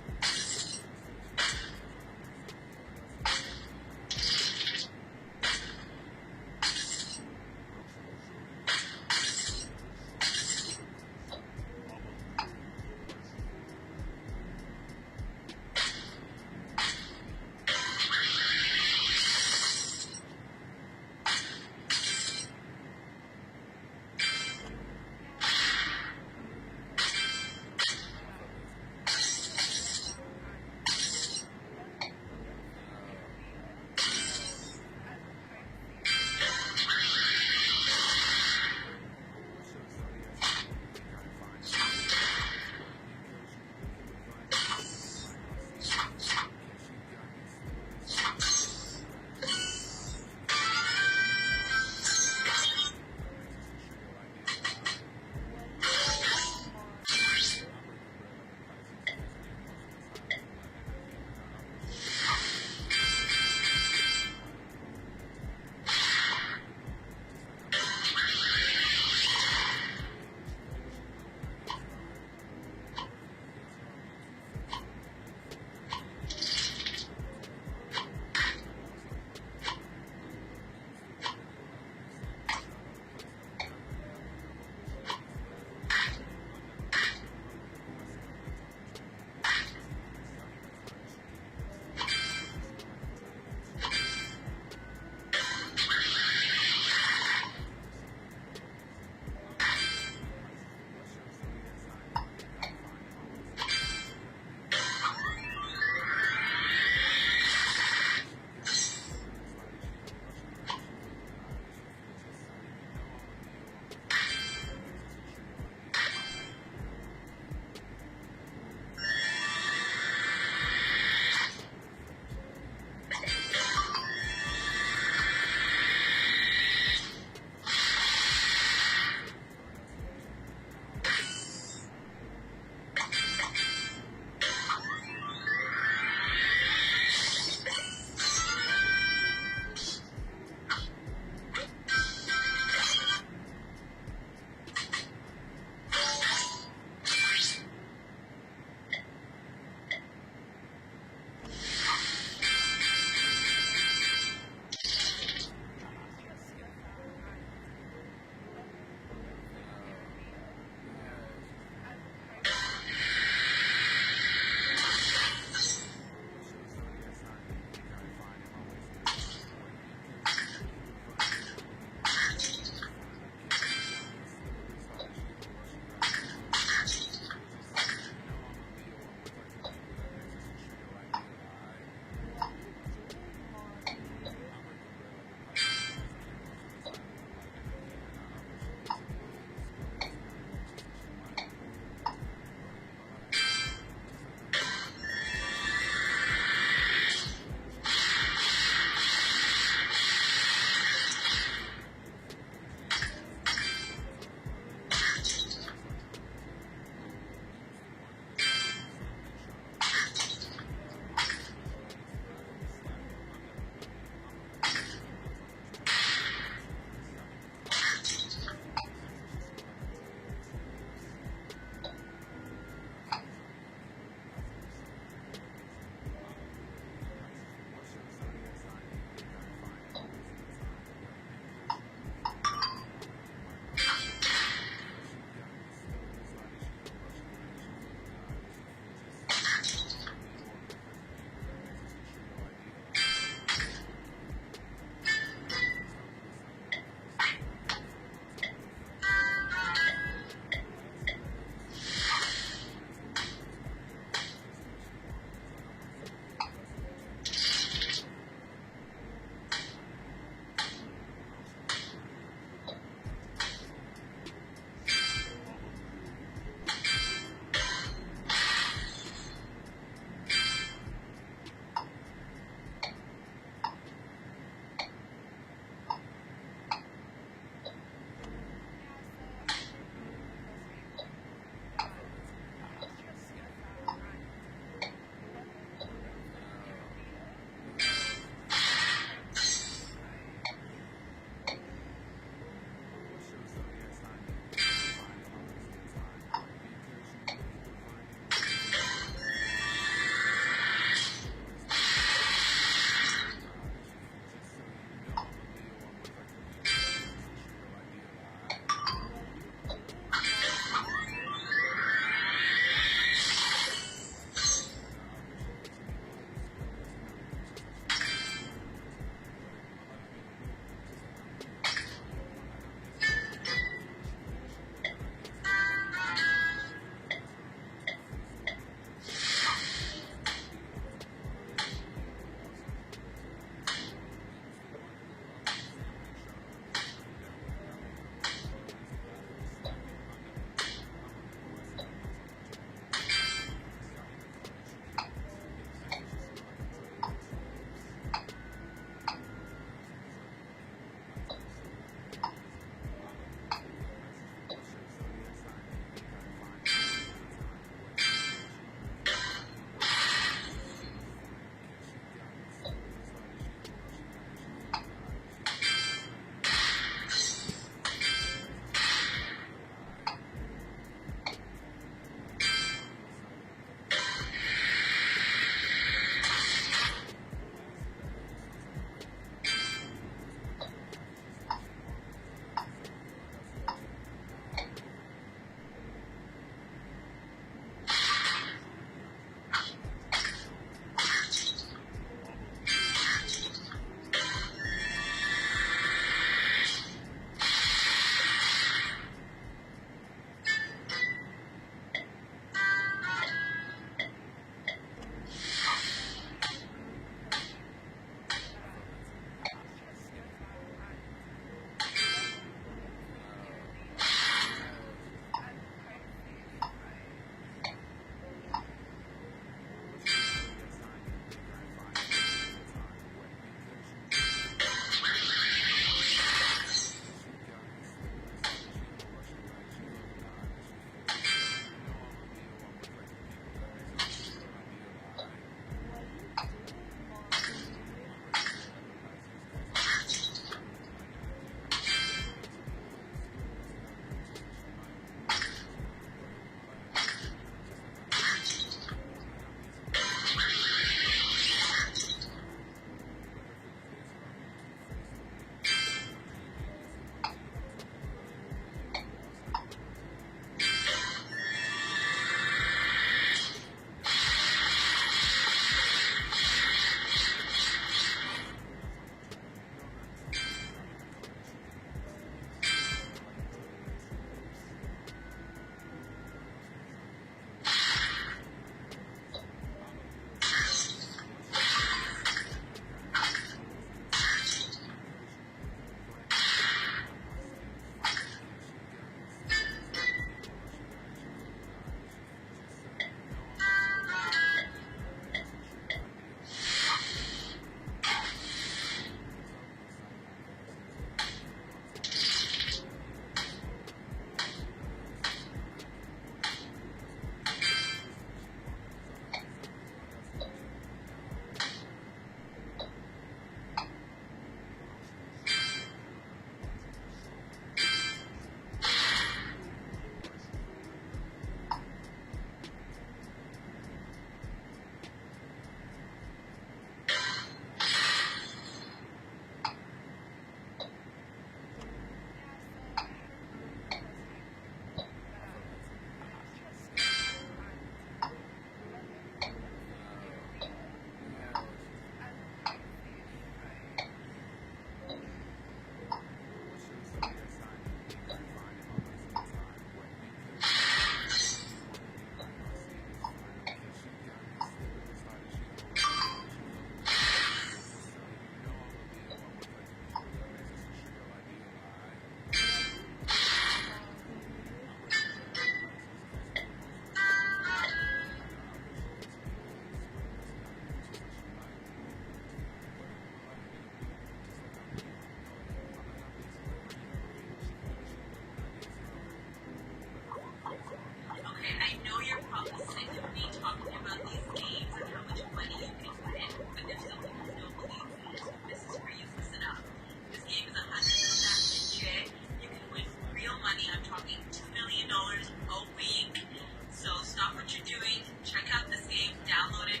sick of me talking about these games and how much money you can win, but there's still people who don't believe me. So this is for you. Listen up. This game is 100% legit. You can win real money. I'm talking $2 million a week. So stop what you're doing. Check out this game. Download it.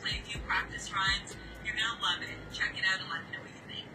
Play a few practice runs. You're gonna love it. Check it out and let me know what you think.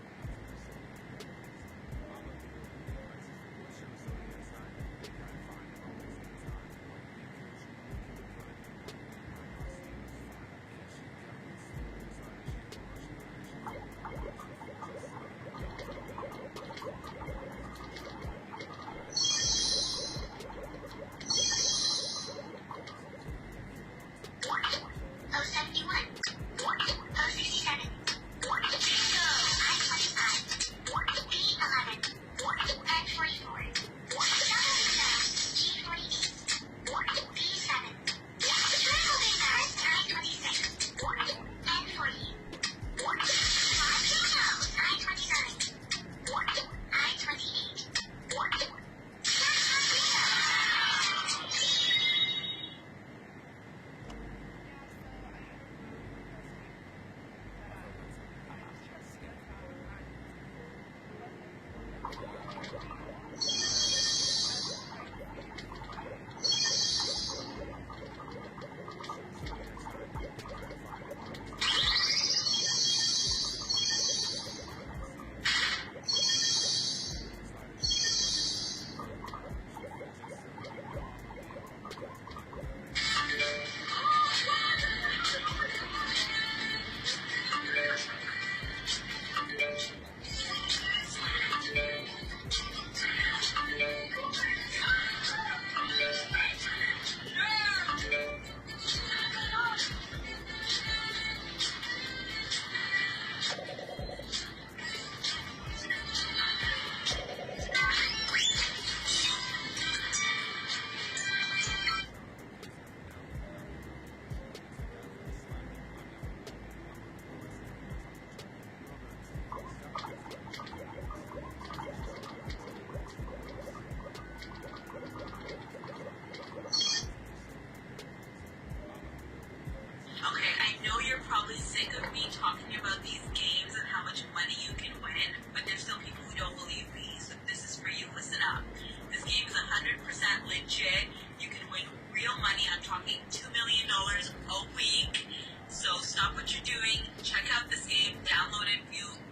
Okay, I know you're probably sick of me talking about these games and how much money you can win, but there's still people who don't believe me, so this is for you. Listen up. This game is 100% legit. You can win real money. I'm talking $2 million a week. So stop what you're doing. Check out this game. Download it.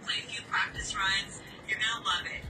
Play a few practice runs. You're going to love it.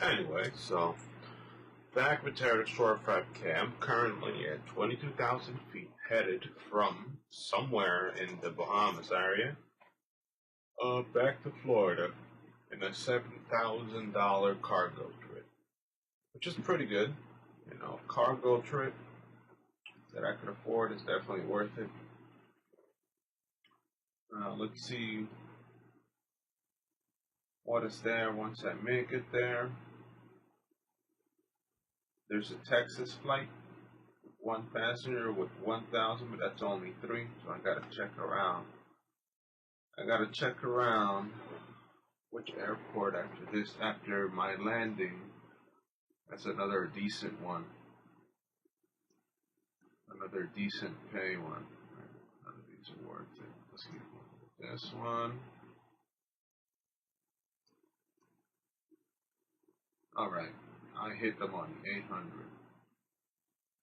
Anyway, so back with Territory 5K. I'm currently at 22,000 feet, headed from somewhere in the Bahamas area, back to Florida in a $7,000 cargo trip, which is pretty good. You know, cargo trip that I could afford is definitely worth it. Let's see what is there once I make it there. There's a Texas flight, one passenger with 1,000, but that's only 3, so I gotta check around. Which airport after my landing. That's another decent one. Another decent pay one. Another decent It's worth it. Let's see this one. Alright, I hit the money, 800.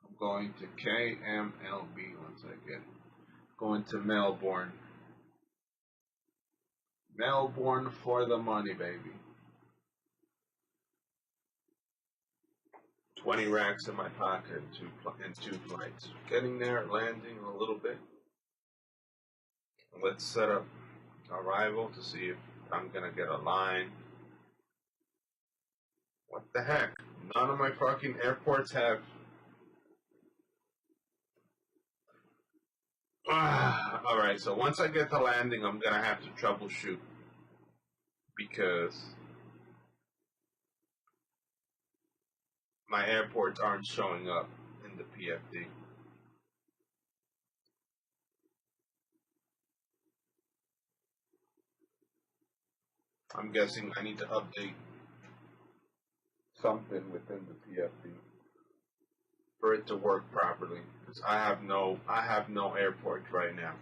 I'm going to KMLB once I get it. Going to Melbourne. Melbourne for the money, baby. 20 racks in my pocket in two flights. Getting there, landing a little bit. Let's set up arrival to see if I'm gonna get a line. What the heck? None of my fucking airports have. Alright, so once I get to landing, I'm gonna have to troubleshoot. Because my airports aren't showing up in the PFD. I'm guessing I need to update something within the PFD for it to work properly. Because I have no airport right now.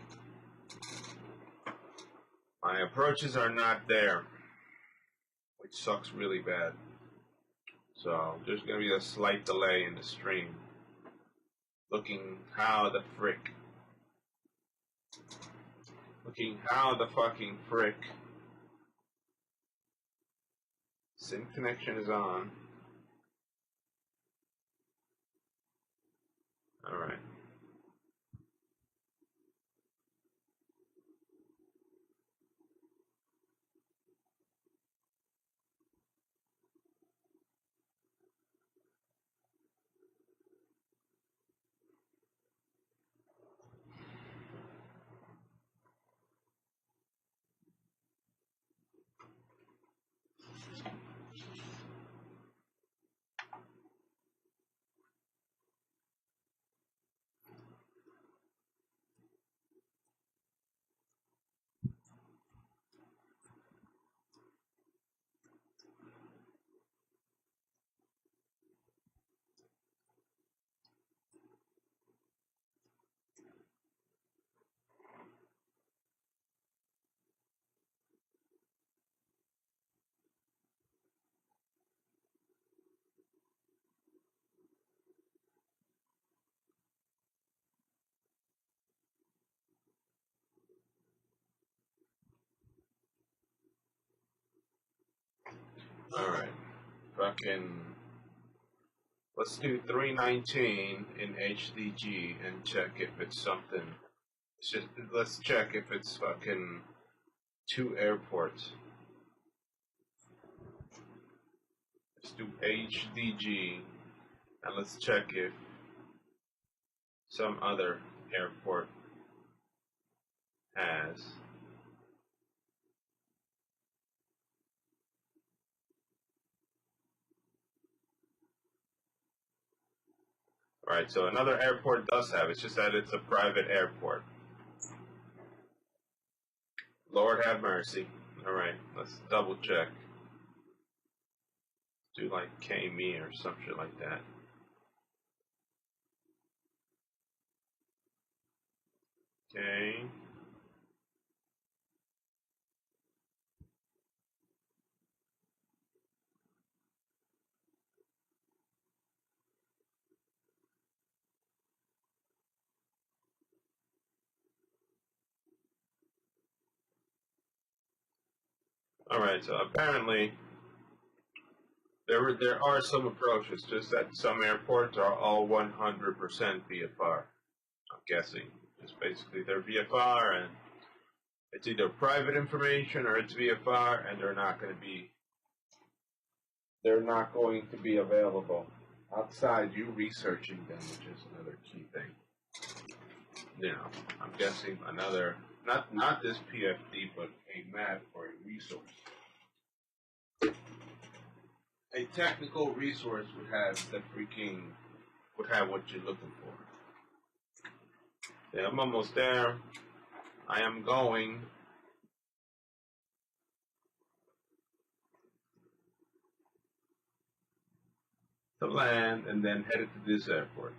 My approaches are not there, which sucks really bad. So there's gonna be a slight delay in the stream. Looking how the fucking frick. SIM connection is on. Alright. Alright. Fucking. Let's do 319 in HDG and check if it's something. Let's check if it's fucking 2 airports. Let's do HDG and let's check if some other airport has. Alright, so another airport does have, it's just that it's a private airport. Lord have mercy. Alright, let's double check. Do like K-Me or some shit like that. Okay. Alright, so apparently there are some approaches, just that some airports are all 100% VFR. I'm guessing. Just basically they're VFR and it's either private information or it's VFR and they're not going to be available outside you researching them, which is another key thing. You know, I'm guessing another, not this PFD, but a map or a resource. A technical resource would have what you're looking for. Yeah, I'm almost there. I am going. To land and then headed to this airport.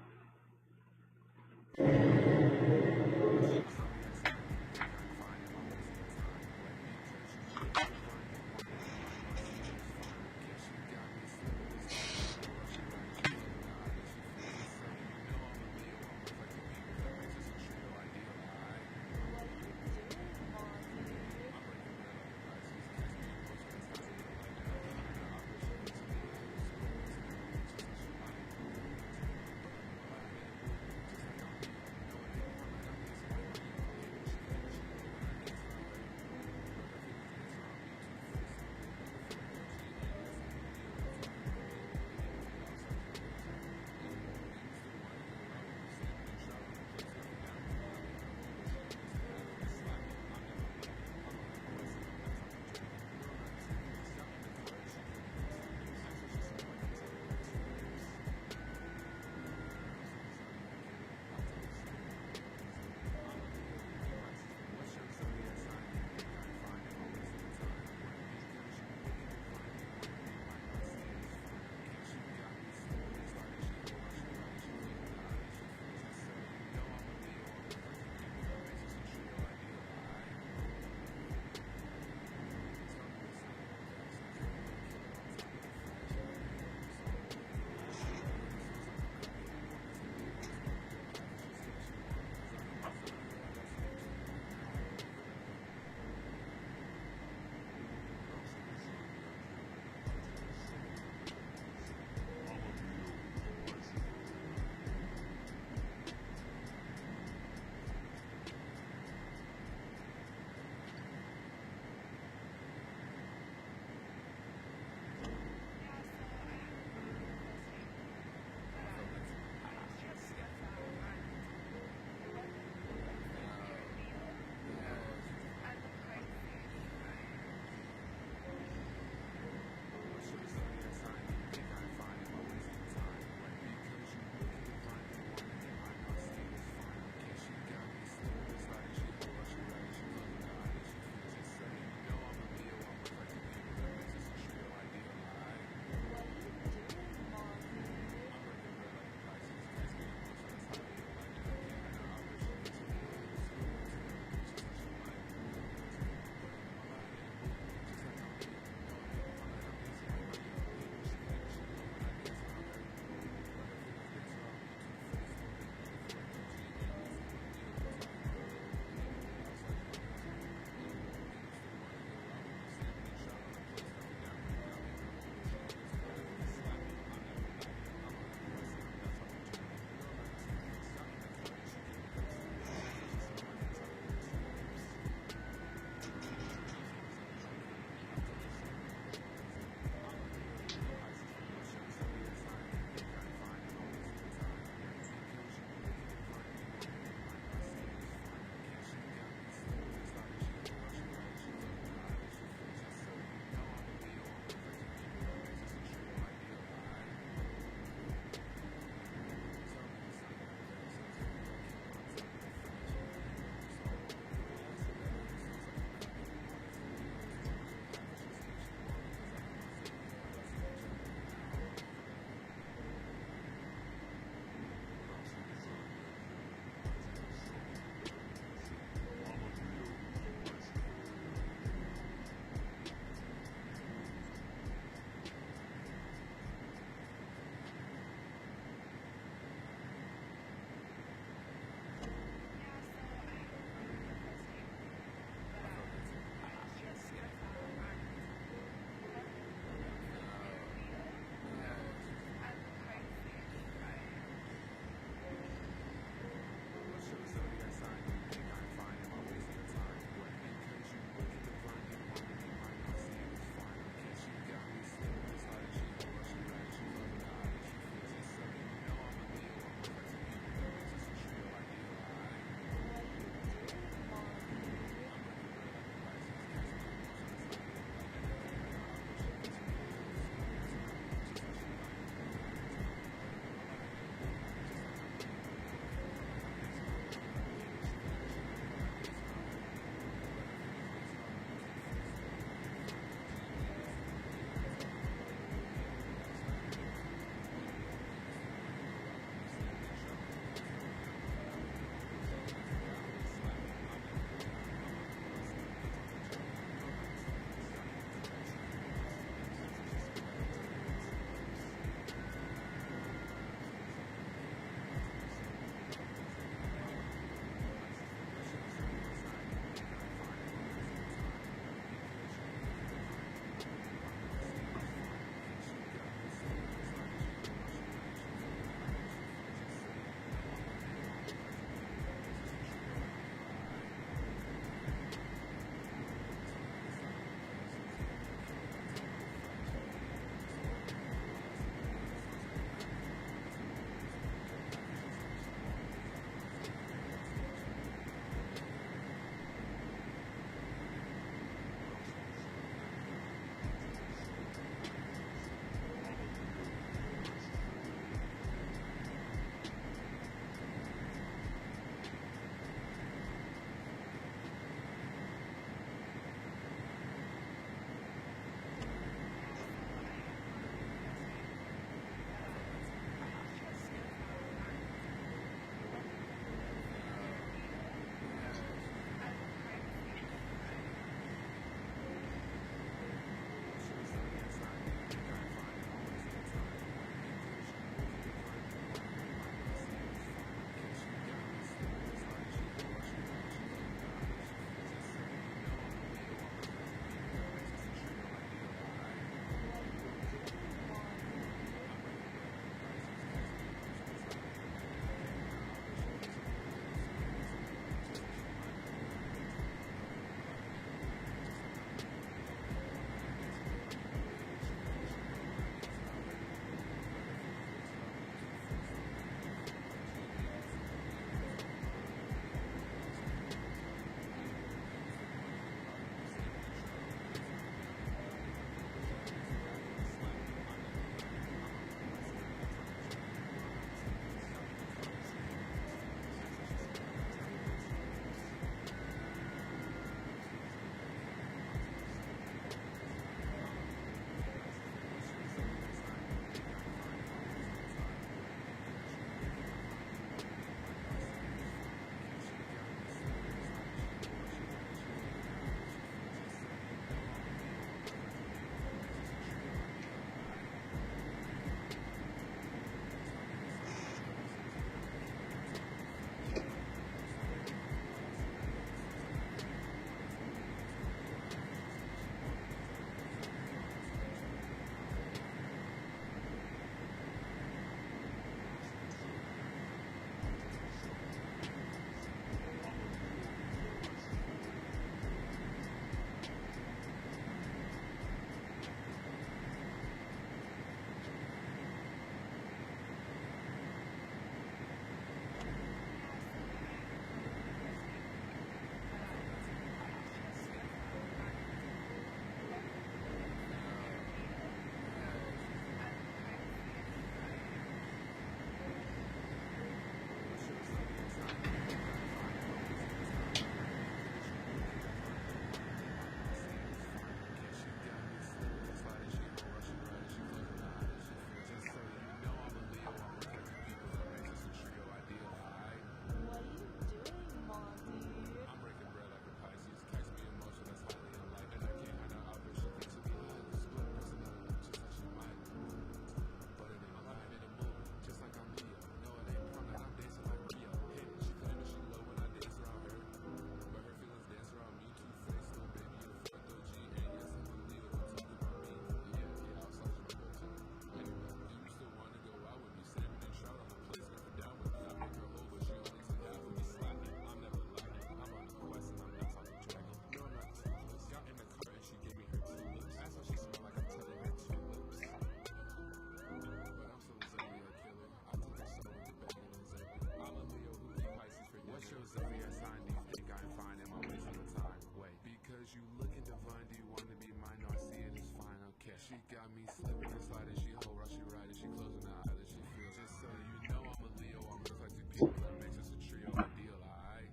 She got me slipping and sliding. She whole rush, she riding. She closing her eyelids. She feels. Just so you know, I'm a Leo. I'm just like two people that makes us a trio ideal. Alright.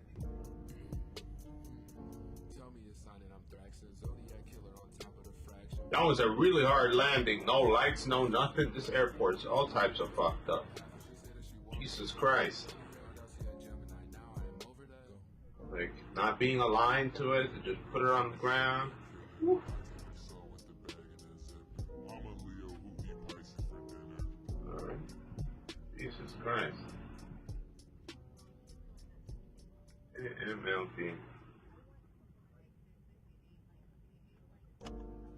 Tell me your sign and I'm Thraxon, Zodiac killer on top of the fraction. That was a really hard landing. No lights, no nothing. This airport's all types of fucked up. Jesus Christ. Like, not being aligned to it, just put her on the ground. Woo. Alright. Jesus Christ. MLD.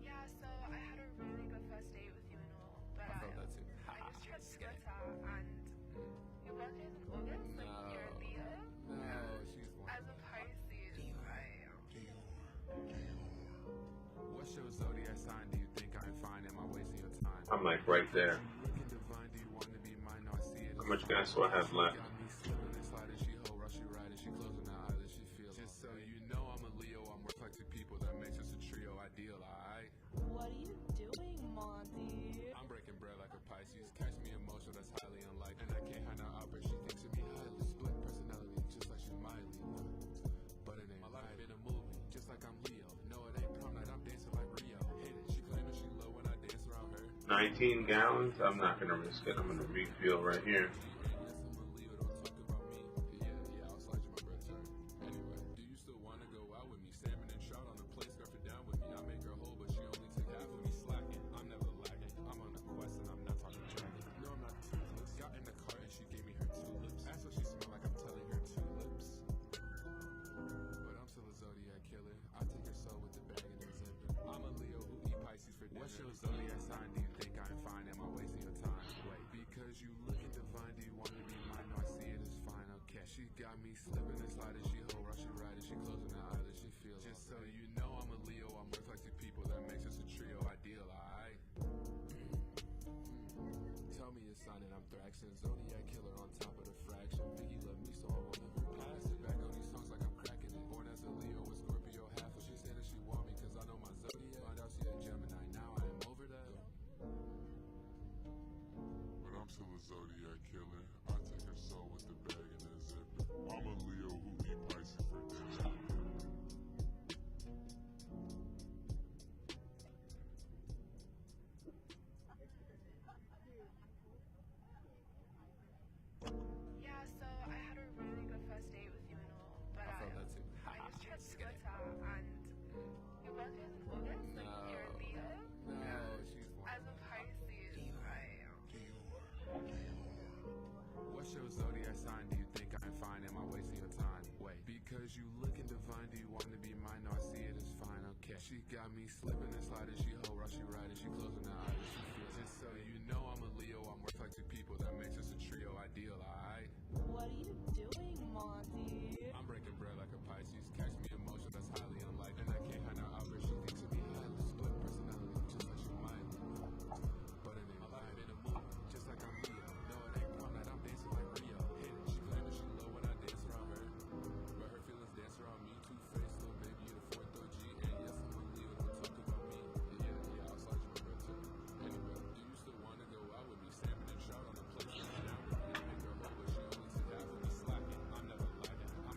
Yeah, so I had a really good first date with you and all, but I just checked Twitter and your birthday is in August, like you're a Leo. As a Pisces, right? What's your zodiac sign? Do you think I'm fine? Am I wasting your time? I'm like right there. Looking divine, do you want to be mine? No, I see it. How much gas do I have left? Got me slipping and sliding. She whole rush, she riding. She closing her eyelids. She feels. Just so you know, I'm a Leo. I'm worth like two people. That makes us a trio ideal. Alright. What are you doing, Monty? I'm breaking bread like a Pisces. Catch me emotional, that's highly unlikely. And I can't hide no outburst. She thinks of me highly. Split personality, just like she's Miley. But it ain't my life in a movie, just like I'm Leo. No, it ain't prom night. I'm dancing like Rio. Hit it. She claiming she low when I dance around her. 19 gallons? I'm not gonna risk it. I'm gonna refill right here. What's your zodiac sign? Do you think I'm fine? Am I wasting your time? Wait, because you looking divine, do you want to be mine? No, I see it as fine, okay. She got me slipping and sliding. She whole rush, she riding. She closing her eyelids. She feels. Just so you know, I'm a Leo. I'm worth like two people. That makes us a trio ideal, alright? Tell me your sign and I'm Thraxon, Zodiac killer on top of the fraction. Biggie love me, so I won't ever pass it. Back on these songs like I'm cracking it. Born as a Leo with Scorpio half. She said that she want me cause I know my zodiac. Find out she a Gemini. Now I am over that. But I'm still a zodiac killer. I take her soul with the bag and the zipper. I'm a Leo who eat Pisces for dinner. Yeah, so I had a really good first date with you and all, but I just checked Twitter and your birthday is in August, like you're a Leo. As a Pisces, right? What's your zodiac sign? Do you think I'm fine? Am I wasting your time? Wait, because you looking divine, do you want to be mine? No, I see it as fine, okay. She got me slipping and sliding. She whole rush, she riding. She closing her eyelids. She feels. Just so you know, I'm a Leo. I'm worth like two people. That makes us a trio ideal, alright? What are you doing, Monty? I'm breaking bread like a Pisces. Catch me emotional, that's highly unlikely. And I can't hide no outburst. She thinks of me highly. Split personality, just like she's Miley. But it ain't my life in a movie, just like I'm Leo. No, it ain't prom night. I'm dancing like Rio. Hit it. She claiming she low when I dance around her. But her feelings dance around me. Two-faced little baby in a fourth OG. And yes, I'm a Leo. Don't talk about me. Yeah, I'll slide you my bread too. Anyway, do you still want to go out with me? Salmon and trout on the plate. Down with me. I make her whole, but she only took half of me slacking. I'm never lagging. I'm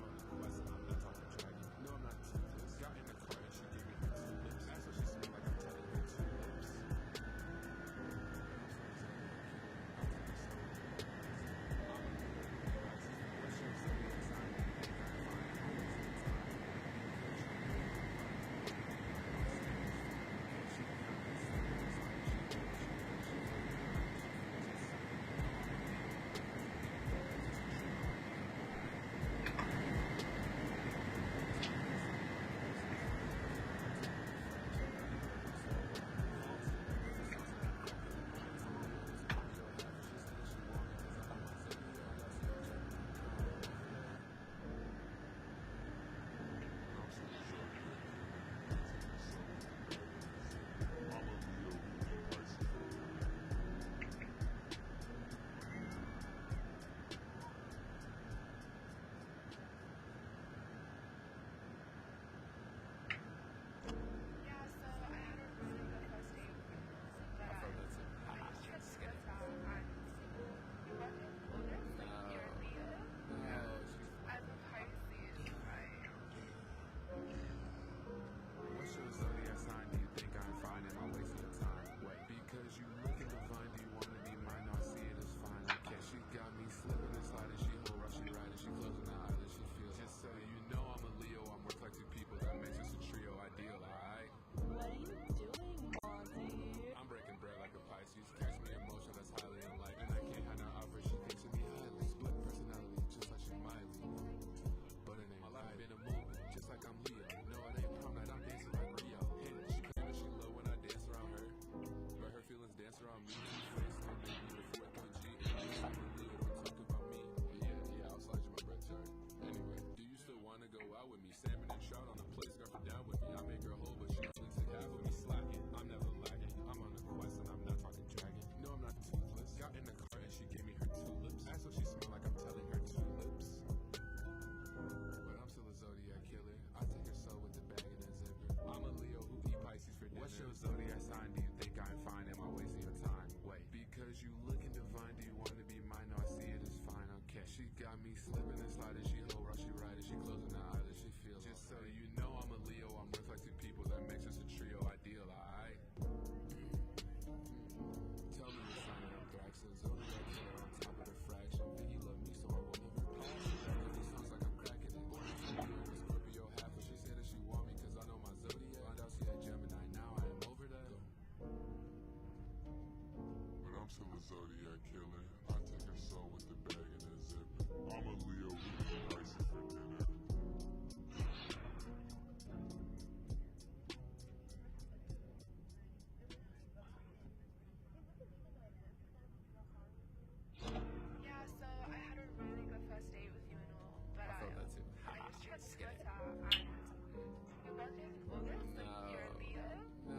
birthday is in August, like you're a Leo.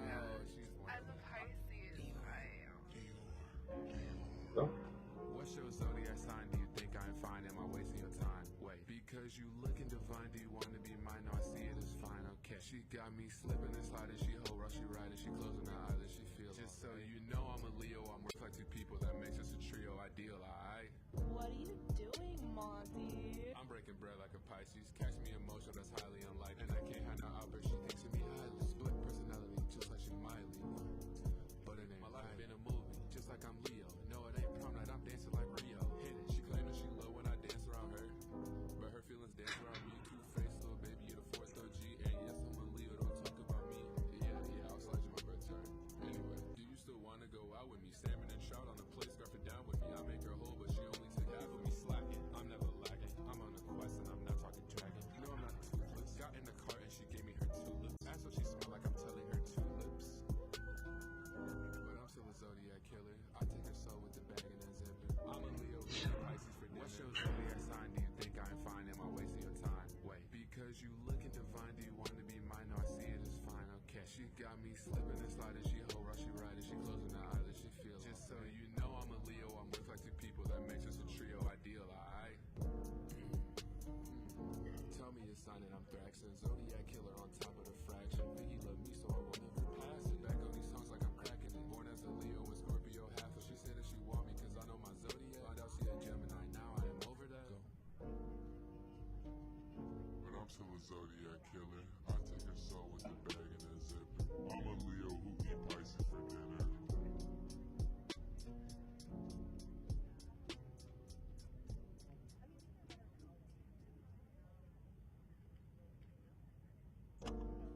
No, she's one As a Pisces, I am. Go. What's your zodiac sign? Do you think I'm fine? Am I wasting your time? Wait, because you looking divine, do you want to be mine? No, I see it as fine, okay. She got me slipping and sliding, she whole rush, she riding, she closing her eyelids, she feels. Just so you know, I'm a Leo, I'm worth like two people, that makes us a trio ideal, alright? What are you doing, Monty? I'm breaking bread like a Pisces, catch me emotional, that's highly unlikely, and I can't have no outburst, she thinks of me highly, split personality, just like she Miley. But it ain't my life been a movie, just like I'm Leo. No, it ain't prom night, I'm dancing like Rio. Hit it, she claimed that she low when I dance around her, but her feelings dance around me. Two-faced little baby, you're the fourth OG, and yes, I'm a Leo, don't talk about me. Yeah, I'll slide you my birth chart. Anyway, do you still wanna go out with me? Salmon and trout on the plate, scarf it down with me. I make her whole, but she only took half of me slacking. I'm never lacking, I'm on a quest and I'm not talking dragon. You know I'm not toothless. Got in the car and she gave me her tulips. Asked what she smelled like, I'm telling her tulips. But I'm still a zodiac killer. I take her soul with the bag and the zipper. I'm a Leo, with the Pisces for dinner. What's your zodiac sign? Do you think I'm fine? Am I wasting your time? Wait, because you looking divine, do you want to be mine? No, I see it as fine, okay. She got me slipping and sliding, she whole rush, she riding, she closing her eyelids, she feels. Just so you know, I'm a Leo, I'm worth like two people, that makes us a trio ideal, alright? Tell me your sign and I'm Thraxin, zodiac killer on top of the fraction. Biggie love me, so I won't ever pass it. Back on these songs like I'm cracking it. Born as a Leo with Scorpio half, but she said that she want me cause I know my zodiac. Find out she a Gemini, now I am over that. Go. But I'm still a zodiac killer. I take her soul with the bag and the zipper. I'm a Leo who eat Pisces for dinner.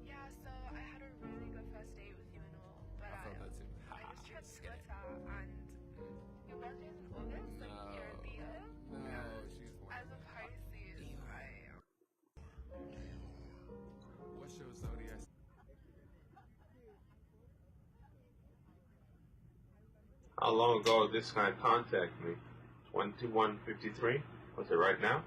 Yeah, so I had a really good first date with you and all, but I felt that too. I just tried Twitter and your birthday is in August, like you're a Leo. No, she's one As a Pisces, I am. What's your zodiac? How long ago did this guy contact me? 21:53? Was it right now?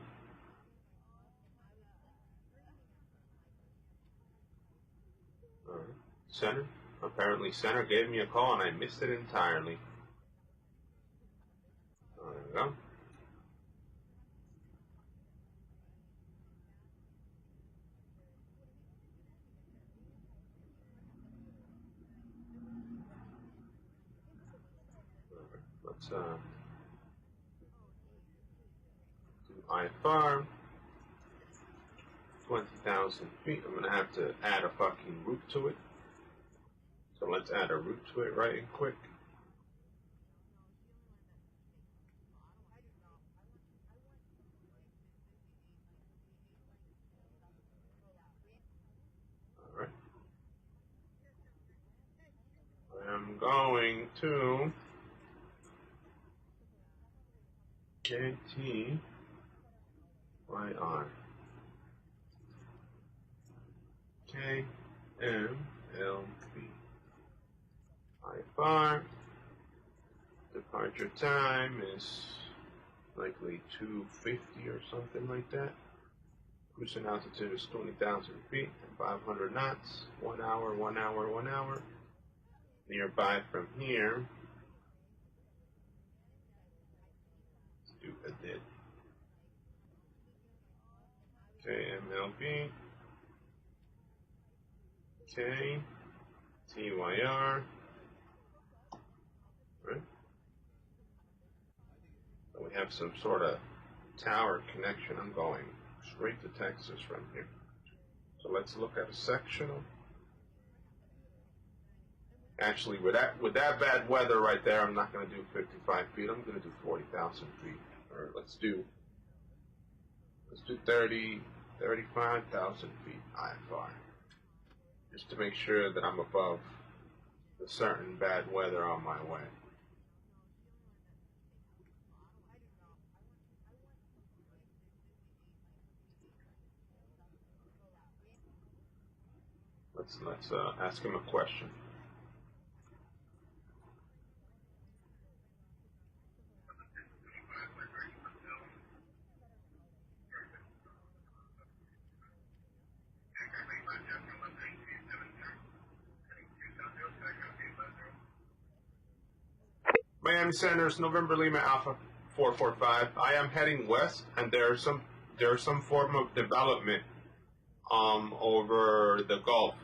Alright. Center? Apparently Center gave me a call and I missed it entirely. There we go. Let's do I-farm. 20,000 feet. I'm gonna have to add a fucking route to it. So let's add a route to it right and quick. Alright. I'm going to KT right on KMLB. I-farm. Departure time is likely 250 or something like that. Cruising altitude is 20,000 feet and 500 knots. 1 hour, 1 hour, 1 hour. Nearby from here. Let's do a did. KMLB. K. TYR. Right. So we have some sort of tower connection. I'm going straight to Texas from here. So let's look at a sectional. Actually, with that bad weather right there, I'm not going to do 55 feet. I'm going to do 40,000 feet. Or let's do 35,000 feet IFR. Just to make sure that I'm above the certain bad weather on my way. Let's ask him a question. Miami Centers, November Lima Alpha 445. I am heading west, and there's some form of development over the Gulf.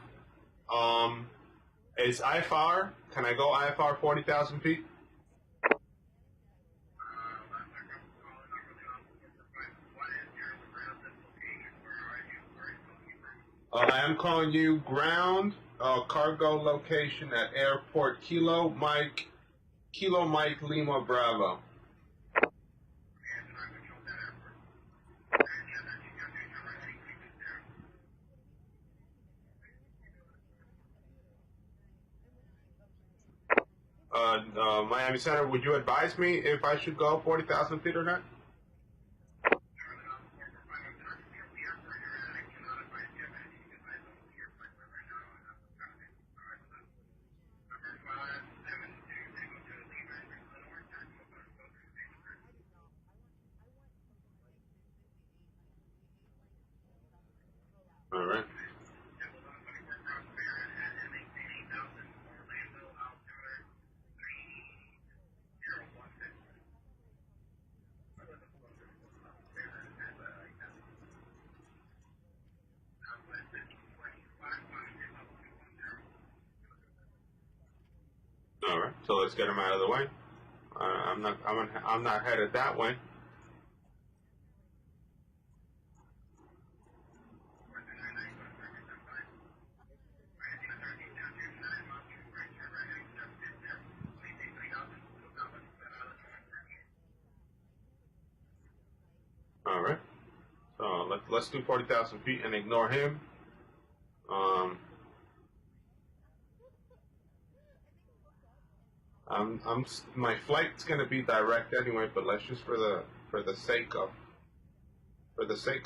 Is IFR? Can I go IFR 40,000 feet? I am calling you ground cargo location at airport Kilo Mike Lima Bravo. Miami Center, would you advise me if I should go 40,000 feet or not? All right. All right. So let's get him out of the way. I'm not headed that way. All right. So let's do 40,000 feet and ignore him. My flight's gonna be direct anyway, but let's just for the sake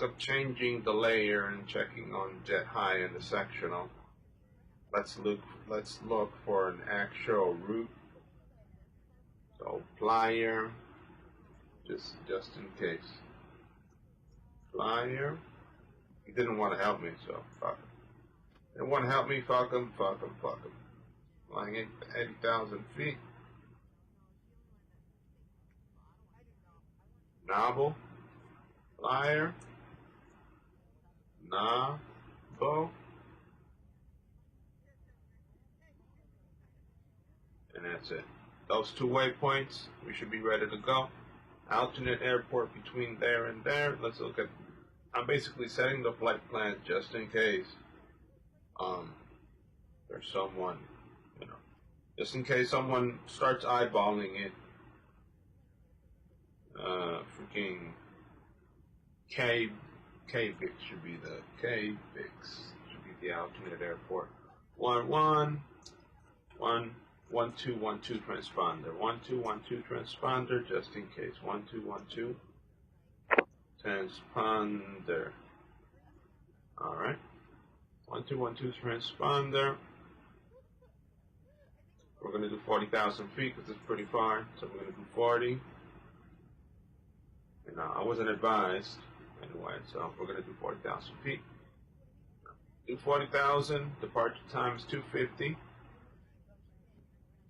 of changing the layer and checking on jet high and the sectional, let's look for an actual route. So flyer, just in case. Flyer. He didn't want to help me, so fuck him. Didn't want to help me, fuck him. Flying 80,000 feet. Novel. Flyer. Novel. And that's it. Those two waypoints, we should be ready to go. Alternate airport between there and there. Let's look at, I'm basically setting the flight plan just in case there's someone, just in case someone starts eyeballing it. Freaking K-Vix should be the alternate airport. 1-2-1-2 transponder. 1-2-1-2 transponder, just in case. 1-2-1-2 transponder. All right. 1-2-1-2 transponder. We're gonna do 40,000 feet because it's pretty far, so we're gonna do 40. And I wasn't advised anyway, so we're gonna do 40,000 feet. Do 40,000. Departure time is 2:50.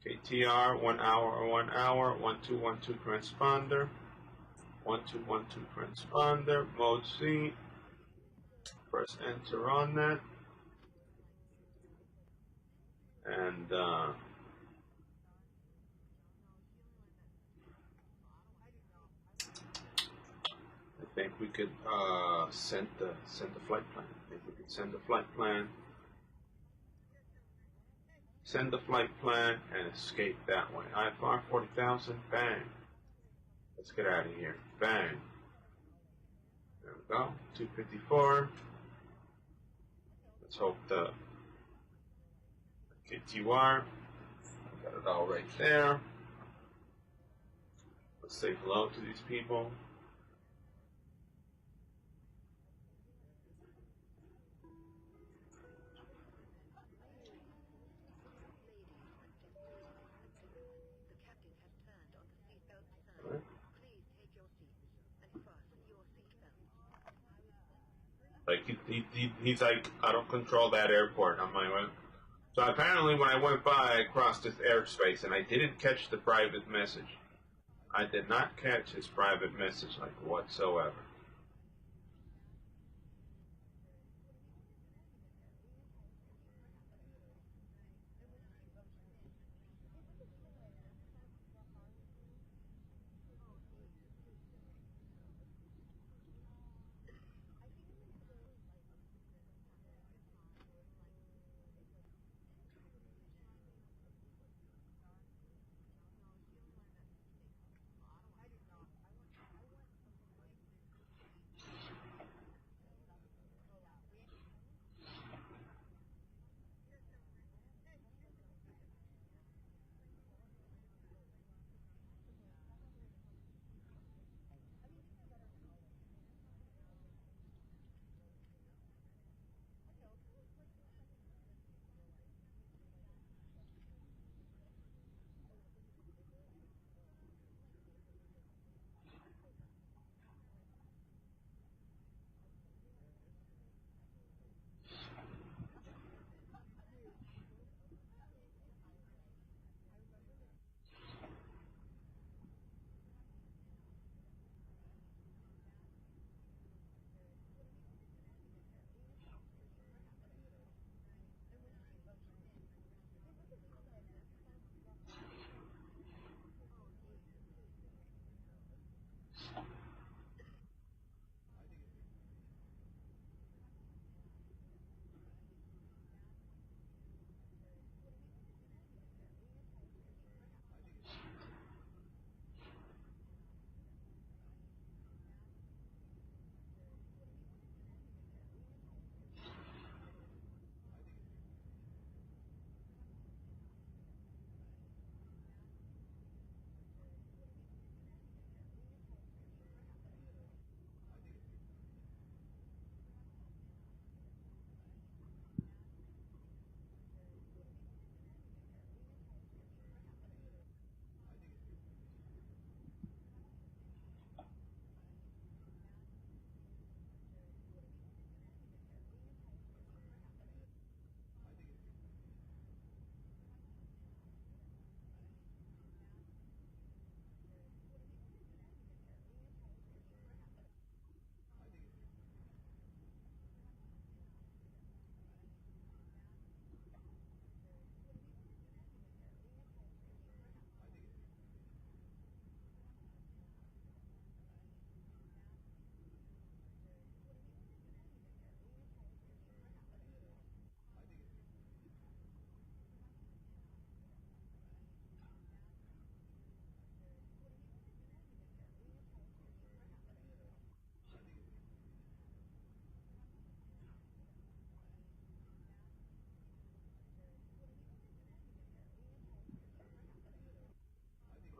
KTR 1 hour or 1 hour. 1-2-1-2 transponder. 1-2-1-2 transponder. Mode C. Press enter on that. And I think we could send the flight plan. I think we could send the flight plan. Send the flight plan and escape that way. IFR 40,000. Bang. Let's get out of here. Bang. There we go. 254. Let's hope the KTR. Got it all right there. Let's say hello to these people. Like he's like, I don't control that airport. I'm like, well, So apparently when I went by, I crossed this airspace, and I didn't catch the private message. I did not catch his private message, like, whatsoever.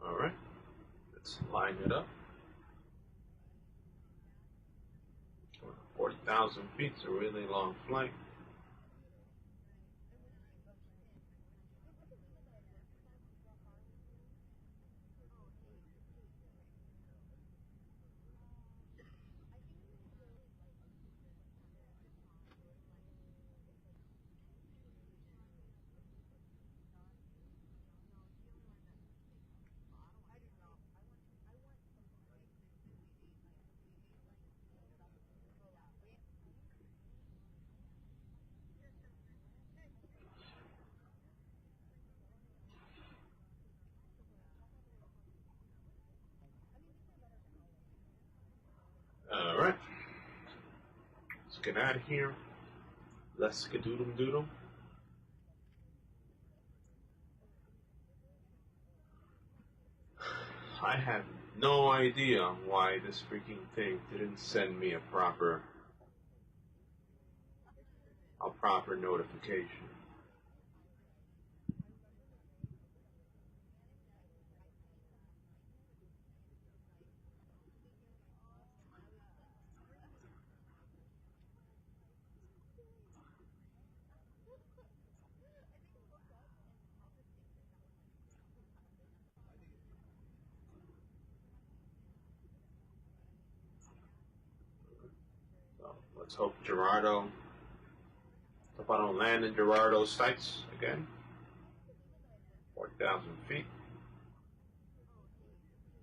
Alright, let's line it up. 40,000 feet is a really long flight. Alright, let's get out of here. Let's skadoodle doodle. I have no idea why this freaking thing didn't send me a proper notification. So let's hope Gerardo If I don't land in Gerardo's sights again. 40,000 feet.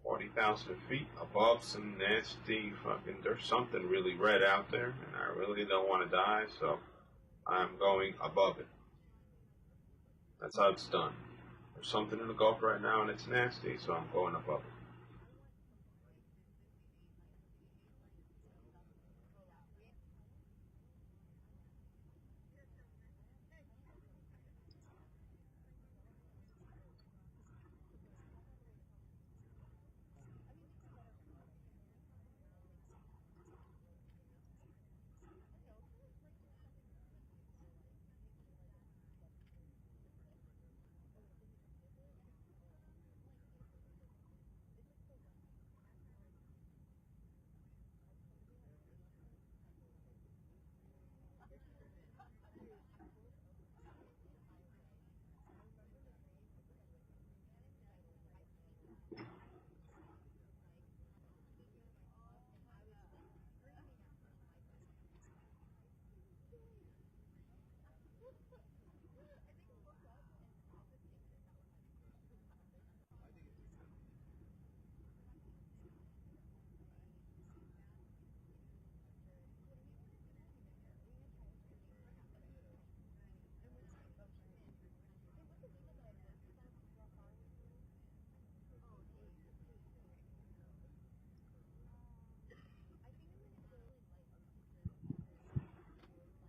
40,000 feet above some nasty fucking, there's something really red out there, and I really don't want to die, so I'm going above it. That's how it's done. There's something in the Gulf right now, and it's nasty, so I'm going above it.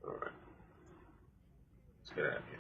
Alright. Let's get out of here.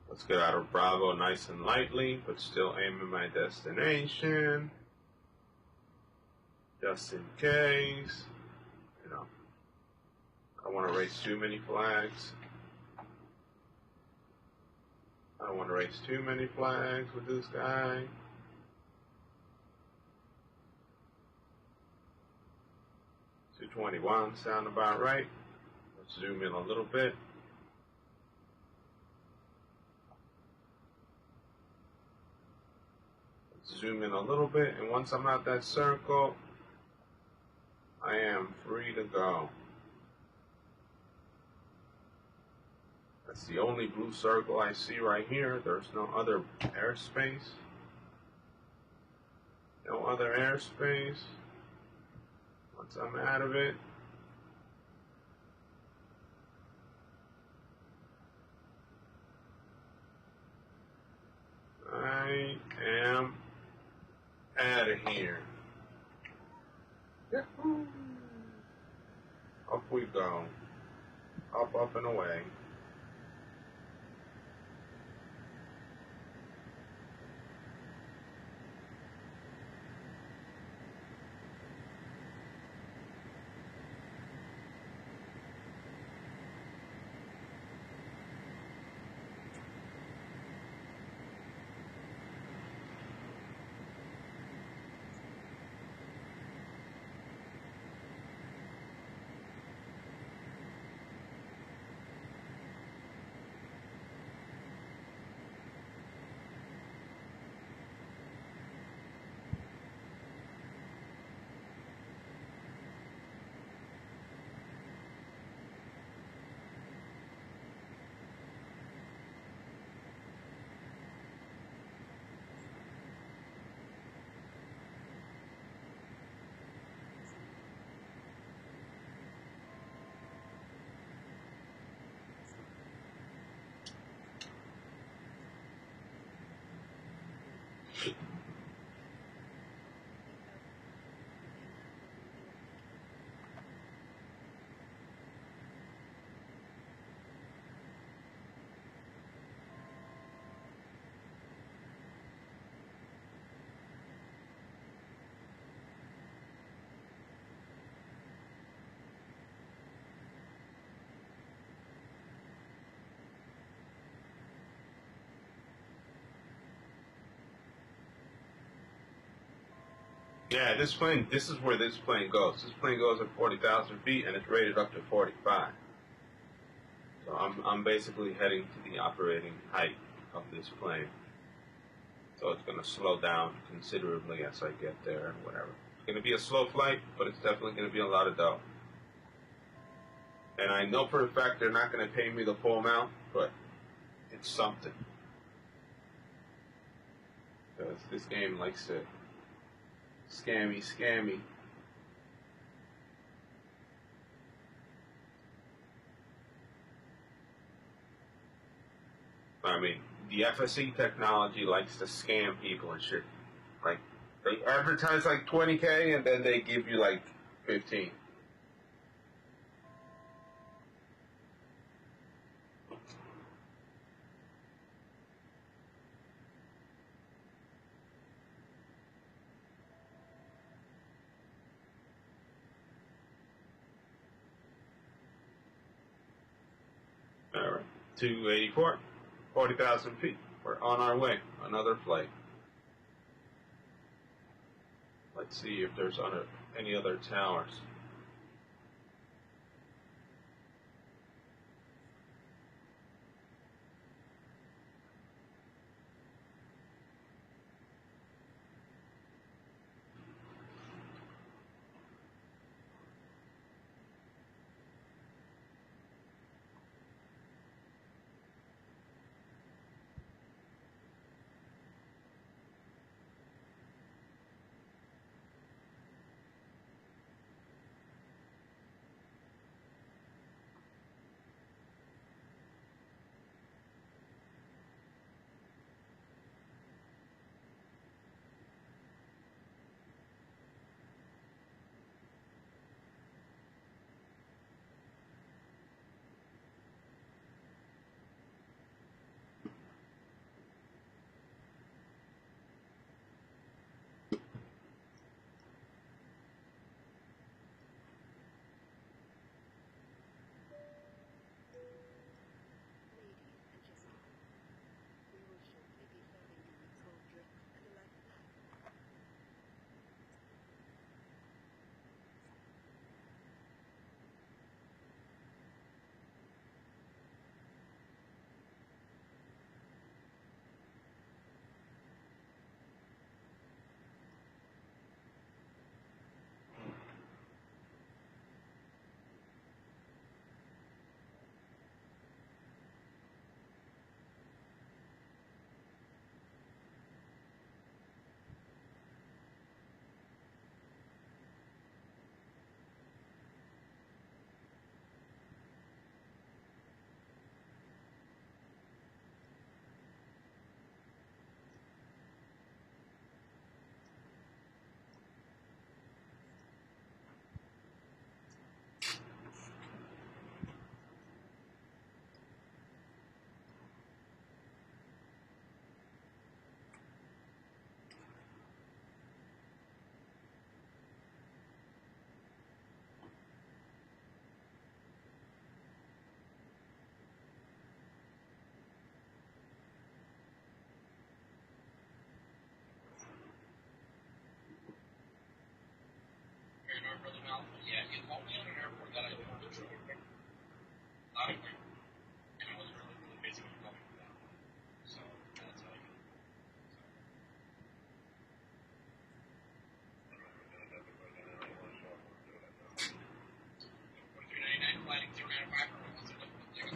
Let's get out of Bravo nice and lightly, but still aiming my destination. Just in case. You know, I don't want to raise too many flags. I don't want to raise too many flags with this guy. $221 sound about right. Let's zoom in a little bit. Zoom in a little bit, and once I'm out that circle, I am free to go. That's the only blue circle I see right here. There's no other airspace. No other airspace. Once I'm out of it, I am out of here. Yahoo! Up we go. Up, up, and away. Yeah, this is where this plane goes. This plane goes at 40,000 feet, and it's rated up to 45. So I'm basically heading to the operating height of this plane. So it's going to slow down considerably as I get there and whatever. It's going to be a slow flight, but it's definitely going to be a lot of dough. And I know for a fact they're not going to pay me the full amount, but it's something. Because this game likes to scammy. I mean, the FSE technology likes to scam people and shit. Like, they advertise like 20K and then they give you like 15. All right, 284, 40,000 feet. We're on our way. Another flight. Let's see if there's any other towers. Yeah, you told me at an airport that I didn't have to show you. Not a quick. And I was really busy with going for that. So that's how I get it. 4399 flighting 095 or what's it looking like?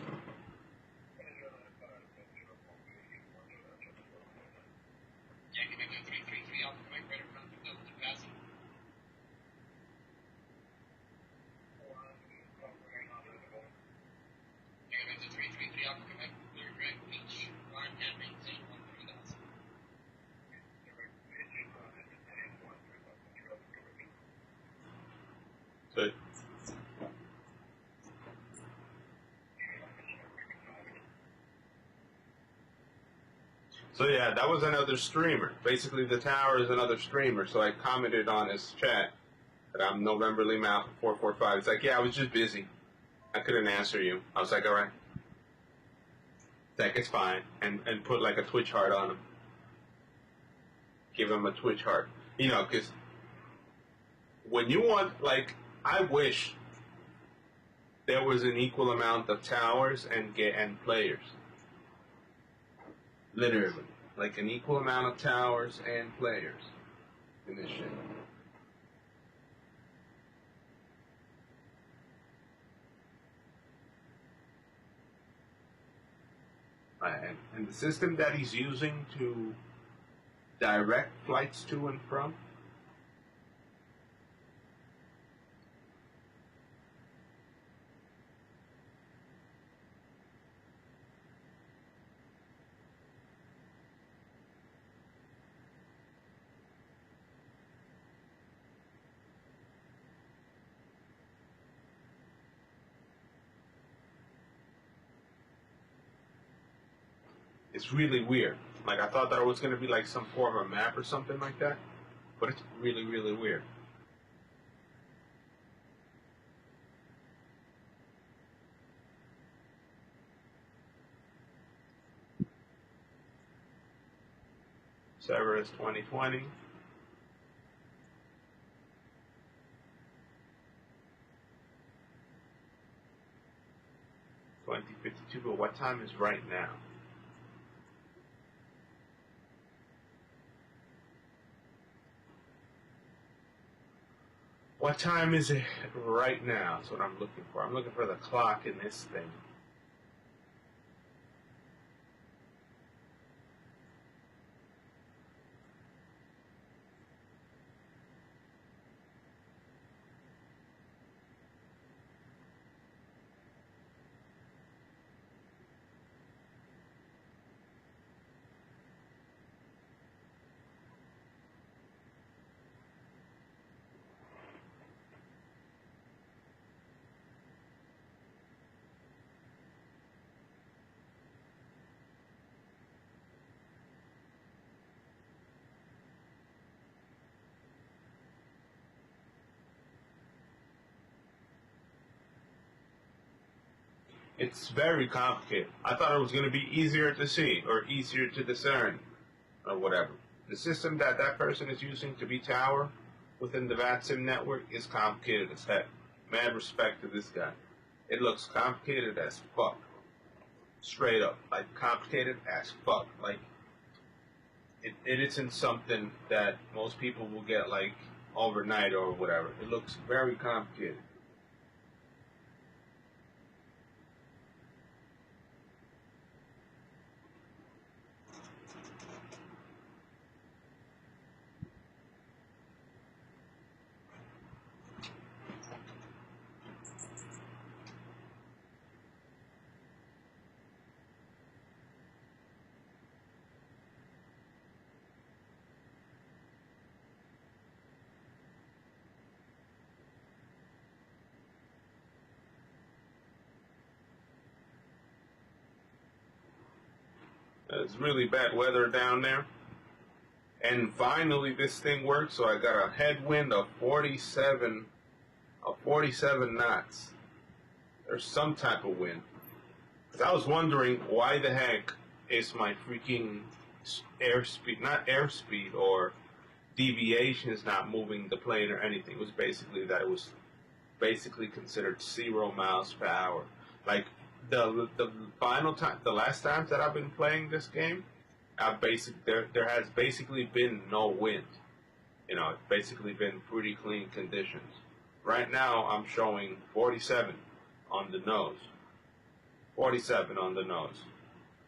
Yeah, can I do 333 Alpha Quebec right around 2000 passing? Negative 333 Alpha Quebec, clear direct beach, line and maintain 13000. Good. So yeah, that was another streamer. Basically, the tower is another streamer. So I commented on his chat that I'm November Lima Alpha 445. It's like, yeah, I was just busy. I couldn't answer you. I was like, all right. It's fine. And put like a Twitch heart on him. Give him a Twitch heart. You know, because when you want, like, I wish there was an equal amount of towers and players. Literally, like an equal amount of towers and players in this shit. And the system that he's using to direct flights to and from, it's really weird. Like, I thought that it was going to be like some form of map or something like that, but it's really, really weird. Cerberus 2020. 2052, but what time is right now? What time is it right now? That's what I'm looking for. I'm looking for the clock in this thing. It's very complicated. I thought it was going to be easier to see or easier to discern or whatever. The system that that person is using to be tower within the VATSIM network is complicated as heck. Mad respect to this guy. It looks complicated as fuck. Straight up. Like, complicated as fuck. Like, it isn't something that most people will get, like, overnight or whatever. It looks very complicated. It's really bad weather down there. And finally this thing worked, so I got a headwind of 47 knots. There's some type of wind. 'Cause I was wondering why the heck is my freaking airspeed, not airspeed or deviation is not moving the plane or anything. It was basically that it was basically considered 0 miles per hour. Like, the final time, the last times that I've been playing this game, there has basically been no wind. You know, it's basically been pretty clean conditions. Right now, I'm showing 47 on the nose. 47 on the nose.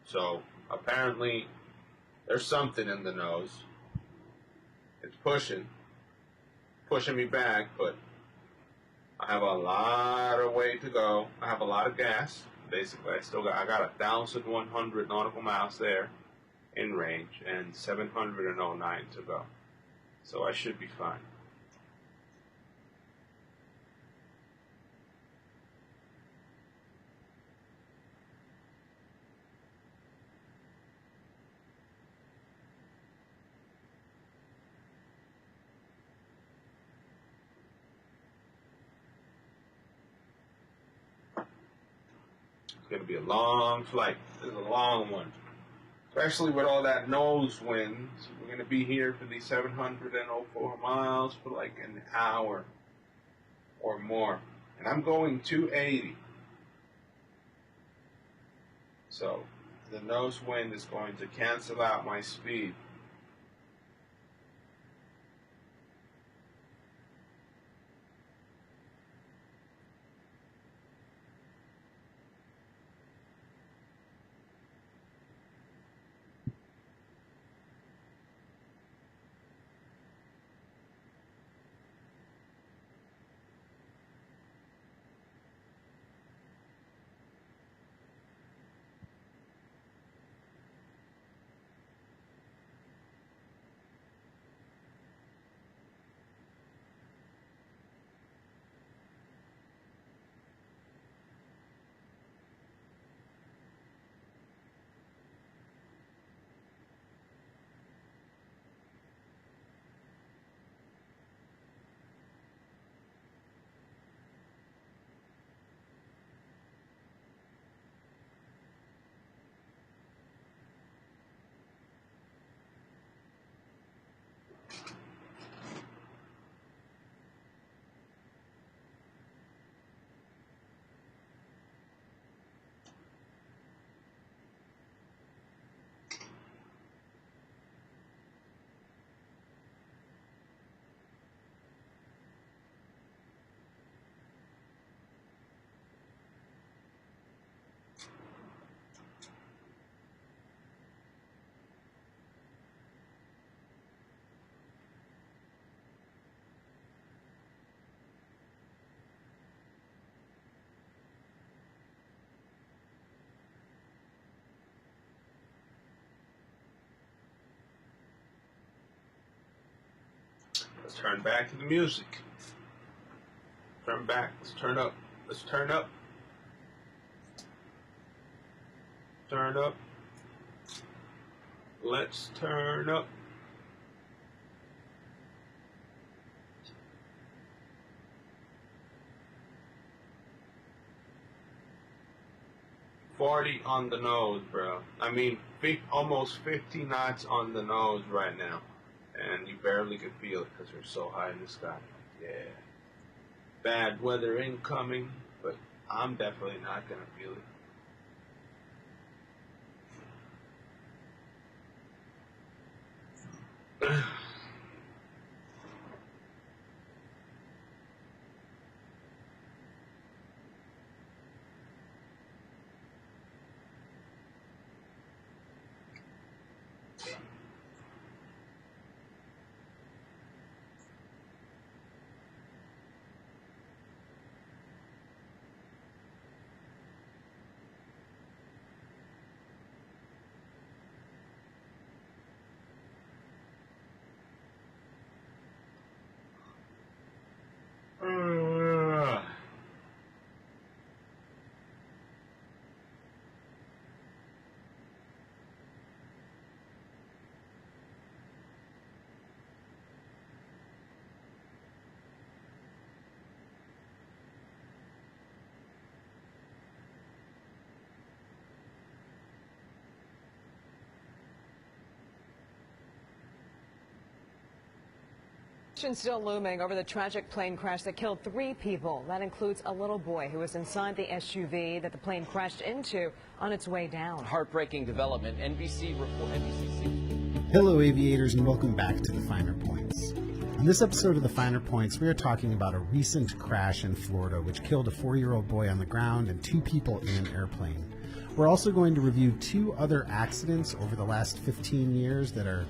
So, apparently, there's something in the nose. It's pushing me back, but I have a lot of way to go. I have a lot of gas. Basically, I got 1,100 nautical miles there in range and 709 to go. So I should be fine. It's going to be a long flight. This is a long one. especially with all that nose wind. We're going to be here for these 704 miles for like an hour or more. And I'm going 280. So the nose wind is going to cancel out my speed. Let's turn back to the music. Turn back. Let's turn up. Let's turn up. Turn up. Let's turn up. $40 on the nose, bro. I mean, almost 50 knots on the nose right now. And you barely can feel it because we're so high in the sky. Yeah. Bad weather incoming, but I'm definitely not going to feel it. Still looming over the tragic plane crash that killed 3 people. That includes a little boy who was inside the SUV that the plane crashed into on its way down. Heartbreaking development. NBC report. Hello, aviators, and welcome back to the Finer Points. On this episode of the Finer Points, we are talking about a recent crash in Florida which killed a 4-year-old boy on the ground and 2 people in an airplane. We're also going to review 2 other accidents over the last 15 years that are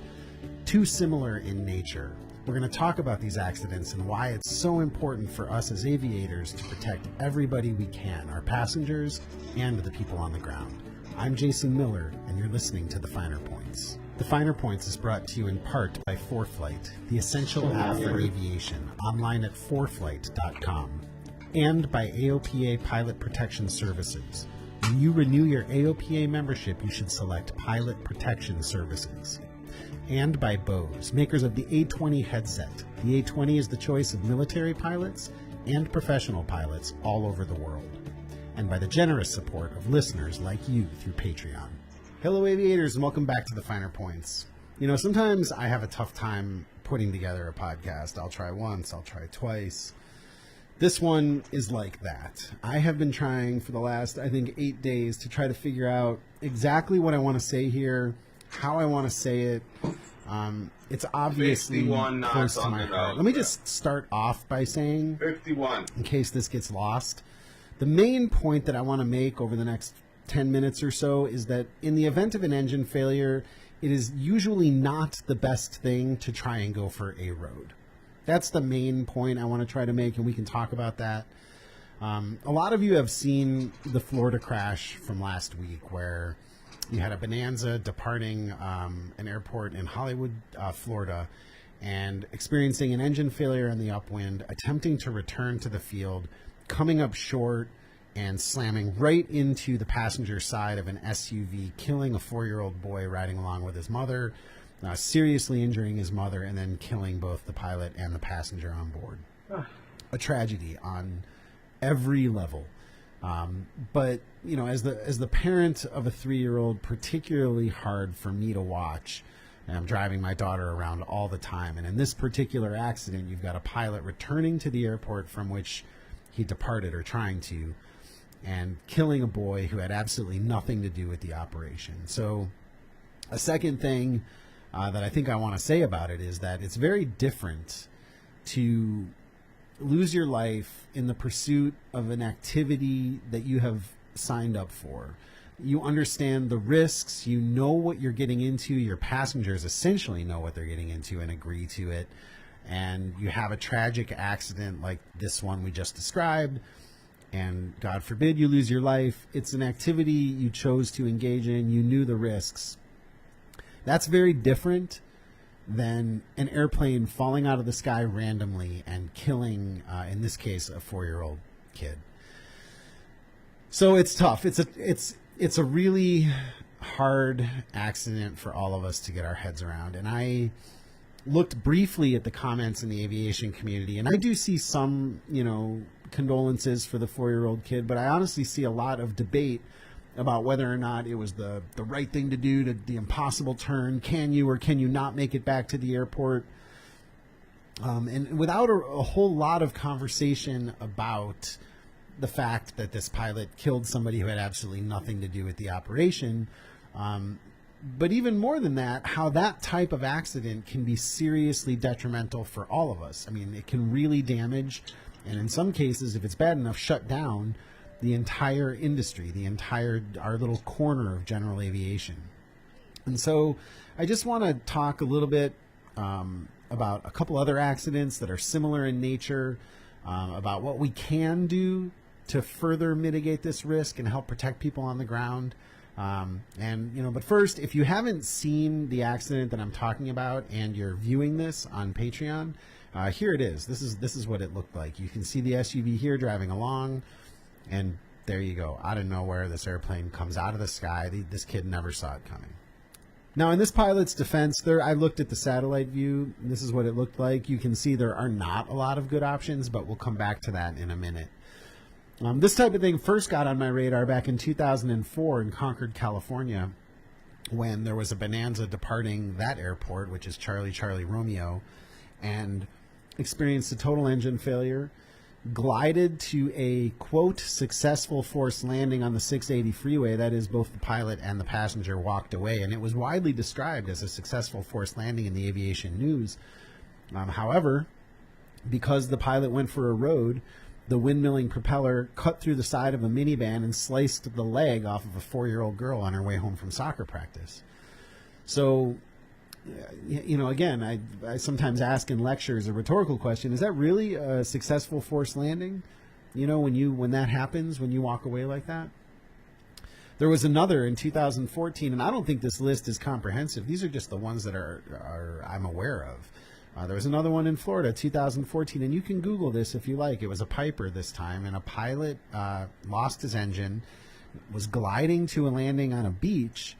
too similar in nature. We're going to talk about these accidents and why it's so important for us as aviators to protect everybody we can, our passengers and the people on the ground. I'm Jason Miller, and you're listening to The Finer Points. The Finer Points is brought to you in part by ForeFlight, the essential app for aviation, online at foreflight.com, and by AOPA Pilot Protection Services. When you renew your AOPA membership, you should select Pilot Protection Services. And by Bose, makers of the A20 headset. The A20 is the choice of military pilots and professional pilots all over the world. And by the generous support of listeners like you through Patreon. Hello, aviators, and welcome back to the Finer Points. You know, sometimes I have a tough time putting together a podcast. I'll try once, I'll try twice. This one is like that. I have been trying for the last, I think, 8 days to try to figure out exactly what I want to say here, how I want to say it. It's obviously close to my heart. Let me just start off by saying, 51. in case this gets lost, the main point that I want to make over the next 10 minutes or so is that in the event of an engine failure, it is usually not the best thing to try and go for a road. That's the main point I want to try to make, and we can talk about that. A lot of you have seen the Florida crash from last week, where you had a Bonanza departing an airport in Hollywood, Florida, and experiencing an engine failure on the upwind, attempting to return to the field, coming up short, and slamming right into the passenger side of an SUV, killing a 4-year-old boy riding along with his mother, seriously injuring his mother, and then killing both the pilot and the passenger on board. A tragedy on every level. But, you know, as the parent of a 3-year-old, particularly hard for me to watch. And I'm driving my daughter around all the time. And in this particular accident, you've got a pilot returning to the airport from which he departed, or trying to, and killing a boy who had absolutely nothing to do with the operation. So a second thing that I think I want to say about it is that it's very different to lose your life in the pursuit of an activity that you have signed up for. You understand the risks, you know what you're getting into, your passengers essentially know what they're getting into and agree to it, and you have a tragic accident like this one we just described, and God forbid you lose your life. It's an activity you chose to engage in. You knew the risks. That's very different than an airplane falling out of the sky randomly and killing, in this case, a 4-year-old kid. So it's tough. It's a really hard accident for all of us to get our heads around. And I looked briefly at the comments in the aviation community, and I do see some, condolences for the 4-year-old kid, but I honestly see a lot of debate about whether or not it was the right thing to do, to the impossible turn. Can you or can you not make it back to the airport? And without a whole lot of conversation about the fact that this pilot killed somebody who had absolutely nothing to do with the operation, but even more than that, how that type of accident can be seriously detrimental for all of us. I mean, it can really damage, and in some cases, if it's bad enough, shut down the entire industry, our little corner of general aviation. And so I just want to talk a little bit about a couple other accidents that are similar in nature, about what we can do to further mitigate this risk and help protect people on the ground. But first, if you haven't seen the accident that I'm talking about and you're viewing this on Patreon, here it is. This is what it looked like. You can see the SUV here driving along, and there you go. Out of nowhere, this airplane comes out of the sky. This kid never saw it coming. Now, in this pilot's defense, I looked at the satellite view. And this is what it looked like. You can see there are not a lot of good options, but we'll come back to that in a minute. This type of thing first got on my radar back in 2004 in Concord, California, when there was a Bonanza departing that airport, which is Charlie Charlie Romeo, and experienced a total engine failure, glided to a, quote, successful forced landing on the 680 freeway. That is, both the pilot and the passenger walked away, and it was widely described as a successful forced landing in the aviation news. However, because the pilot went for a road, the windmilling propeller cut through the side of a minivan and sliced the leg off of a 4-year-old girl on her way home from soccer practice. So, again, I sometimes ask in lectures a rhetorical question: is that really a successful forced landing? When that happens, when you walk away like that? There was another in 2014, and I don't think this list is comprehensive. These are just the ones that I'm aware of. There was another one in Florida, 2014, and you can Google this if you like. It was a Piper this time, and a pilot lost his engine, was gliding to a landing on a beach,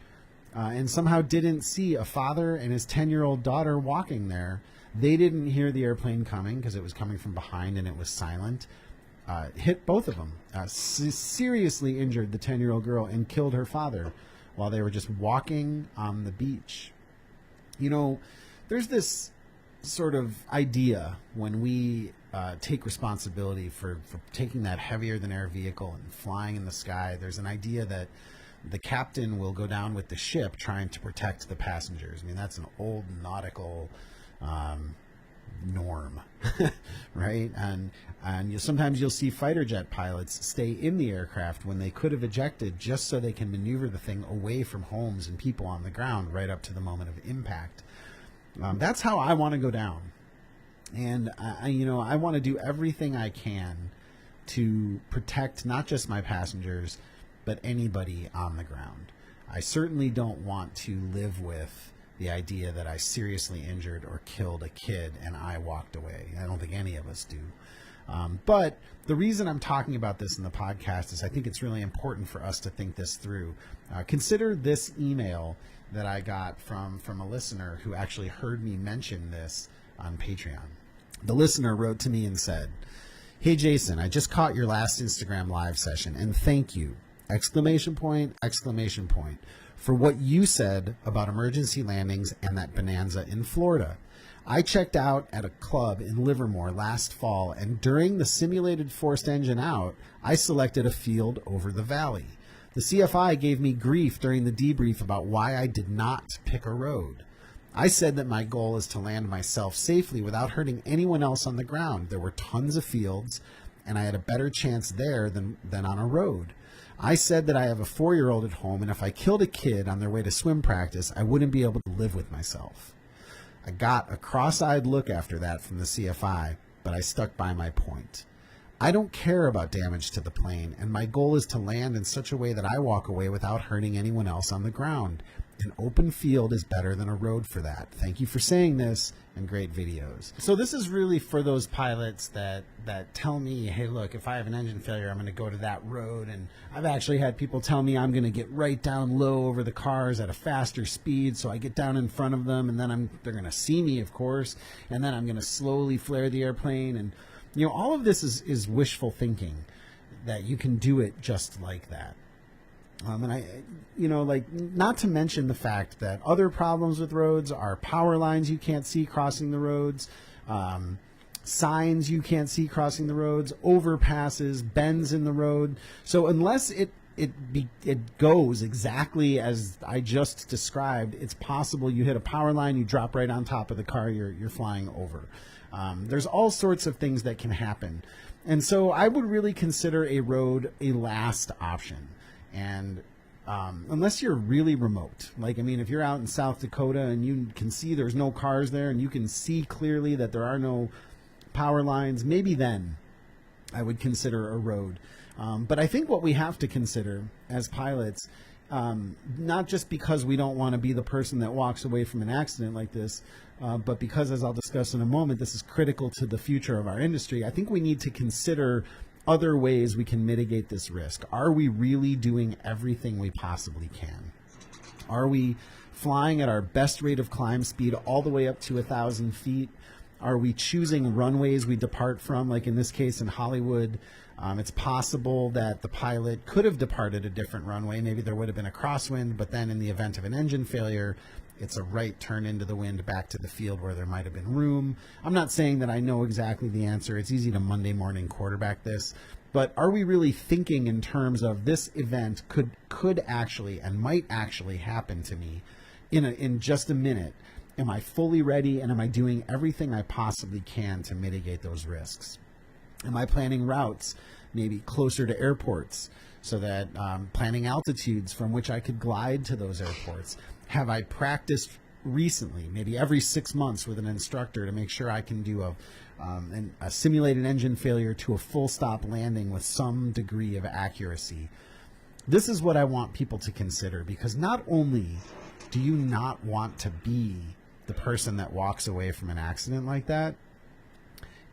and somehow didn't see a father and his 10-year-old daughter walking there. They didn't hear the airplane coming because it was coming from behind and it was silent. Hit both of them, seriously injured the 10-year-old girl and killed her father while they were just walking on the beach. You know, there's this sort of idea when we take responsibility for taking that heavier than air vehicle and flying in the sky. There's an idea that the captain will go down with the ship trying to protect the passengers. I mean, that's an old nautical norm, right? And sometimes you'll see fighter jet pilots stay in the aircraft when they could have ejected, just so they can maneuver the thing away from homes and people on the ground right up to the moment of impact. That's how I want to go down. And I want to do everything I can to protect not just my passengers, but anybody on the ground. I certainly don't want to live with the idea that I seriously injured or killed a kid and I walked away. I don't think any of us do. But the reason I'm talking about this in the podcast is I think it's really important for us to think this through. Consider this email that I got from a listener who actually heard me mention this on Patreon. The listener wrote to me and said, "Hey Jason, I just caught your last Instagram live session and thank you, ! For what you said about emergency landings and that bonanza in Florida. I checked out at a club in Livermore last fall, and during the simulated forced engine out, I selected a field over the valley. The CFI gave me grief during the debrief about why I did not pick a road. I said that my goal is to land myself safely without hurting anyone else on the ground. There were tons of fields, and I had a better chance there than on a road. I said that I have a 4-year-old at home, and if I killed a kid on their way to swim practice, I wouldn't be able to live with myself. I got a cross-eyed look after that from the CFI, but I stuck by my point. I don't care about damage to the plane, and my goal is to land in such a way that I walk away without hurting anyone else on the ground. An open field is better than a road for that. Thank you for saying this, and great videos." So this is really for those pilots that tell me, hey, look, if I have an engine failure, I'm going to go to that road. And I've actually had people tell me I'm going to get right down low over the cars at a faster speed, so I get down in front of them, and then they're going to see me, of course, and then I'm going to slowly flare the airplane. And all of this is wishful thinking, that you can do it just like that. And not to mention the fact that other problems with roads are power lines you can't see crossing the roads, signs you can't see crossing the roads, overpasses, bends in the road. So unless it goes exactly as I just described, it's possible you hit a power line, you drop right on top of the car you're flying over. There's all sorts of things that can happen. And so I would really consider a road a last option. And unless you're really remote, if you're out in South Dakota and you can see there's no cars there and you can see clearly that there are no power lines, maybe then I would consider a road. But I think what we have to consider as pilots, not just because we don't want to be the person that walks away from an accident like this, but because, as I'll discuss in a moment, this is critical to the future of our industry, I think we need to consider other ways we can mitigate this risk. Are we really doing everything we possibly can? Are we flying at our best rate of climb speed all the way up to 1,000 feet? Are we choosing runways we depart from, like in this case in Hollywood? It's possible that the pilot could have departed a different runway. Maybe there would have been a crosswind, but then in the event of an engine failure, it's a right turn into the wind back to the field where there might have been room. I'm not saying that I know exactly the answer. It's easy to Monday morning quarterback this. But are we really thinking in terms of this event could actually and might actually happen to me in just a minute? Am I fully ready, and am I doing everything I possibly can to mitigate those risks? Am I planning routes maybe closer to airports so that planning altitudes from which I could glide to those airports? Have I practiced recently, maybe every 6 months with an instructor, to make sure I can do a simulated engine failure to a full stop landing with some degree of accuracy? This is what I want people to consider, because not only do you not want to be the person that walks away from an accident like that,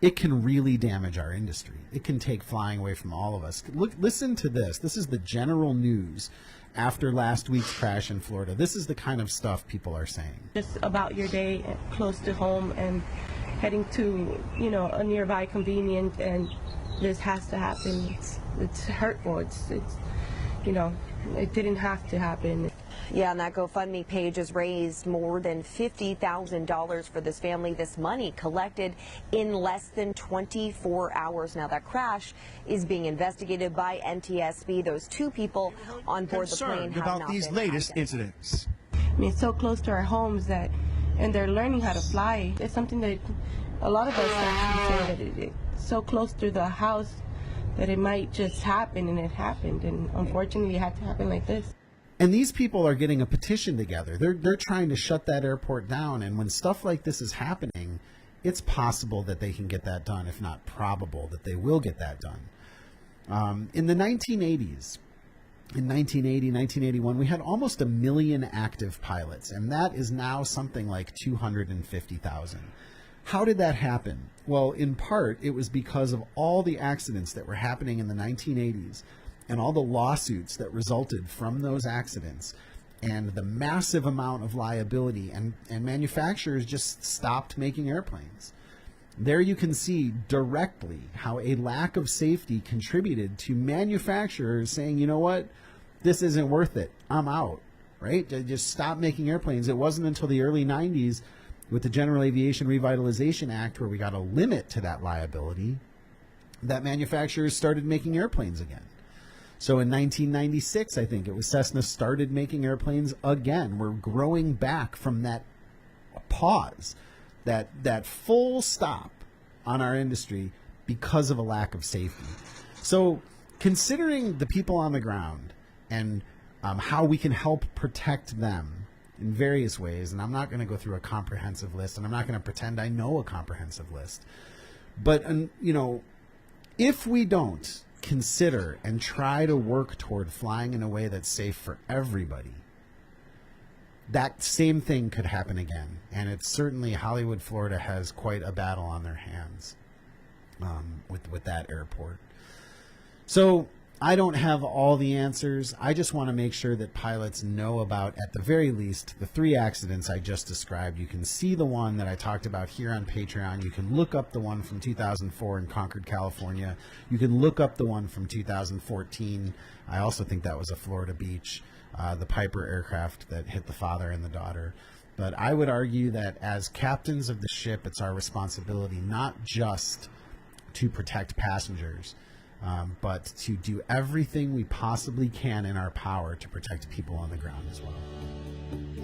it can really damage our industry. It can take flying away from all of us. Look, listen to this. This is the general news after last week's crash in Florida. This is the kind of stuff people are saying. Just about your day close to home and heading to, a nearby convenience, and this has to happen. It's hurtful. It's it didn't have to happen. Yeah, and that GoFundMe page has raised more than $50,000 for this family. This money collected in less than 24 hours. Now, that crash is being investigated by NTSB. Those two people on board the plane have about not these been latest identified. incidents. I mean, it's so close to our homes and they're learning how to fly. It's something that a lot of us actually say that it's so close to the house that it might just happen, and it happened, and unfortunately it had to happen like this. And these people are getting a petition together. They're trying to shut that airport down, and when stuff like this is happening, it's possible that they can get that done, if not probable that they will get that done. In the 1980s, in 1980, 1981, we had almost 1 million active pilots, and that is now something like 250,000. How did that happen? Well, in part, it was because of all the accidents that were happening in the 1980s and all the lawsuits that resulted from those accidents and the massive amount of liability, and manufacturers just stopped making airplanes. There you can see directly how a lack of safety contributed to manufacturers saying, you know what, this isn't worth it, I'm out, right? They just stopped making airplanes. It wasn't until the early 90s with the General Aviation Revitalization Act, where we got a limit to that liability, that manufacturers started making airplanes again. So in 1996, I think it was, Cessna started making airplanes again. We're growing back from that pause, that full stop on our industry because of a lack of safety. So considering the people on the ground and how we can help protect them in various ways, and I'm not going to go through a comprehensive list, and I'm not going to pretend I know a comprehensive list, but you know, if we don't consider and try to work toward flying in a way that's safe for everybody, that same thing could happen again. And it's certainly, Hollywood, Florida has quite a battle on their hands with that airport. So I don't have all the answers. I just want to make sure that pilots know about, at the very least, the 3 accidents I just described. You can see the one that I talked about here on Patreon. You can look up the one from 2004 in Concord, California. You can look up the one from 2014. I also think that was a Florida beach, the Piper aircraft that hit the father and the daughter. But I would argue that as captains of the ship, it's our responsibility not just to protect passengers, but to do everything we possibly can in our power to protect people on the ground as well.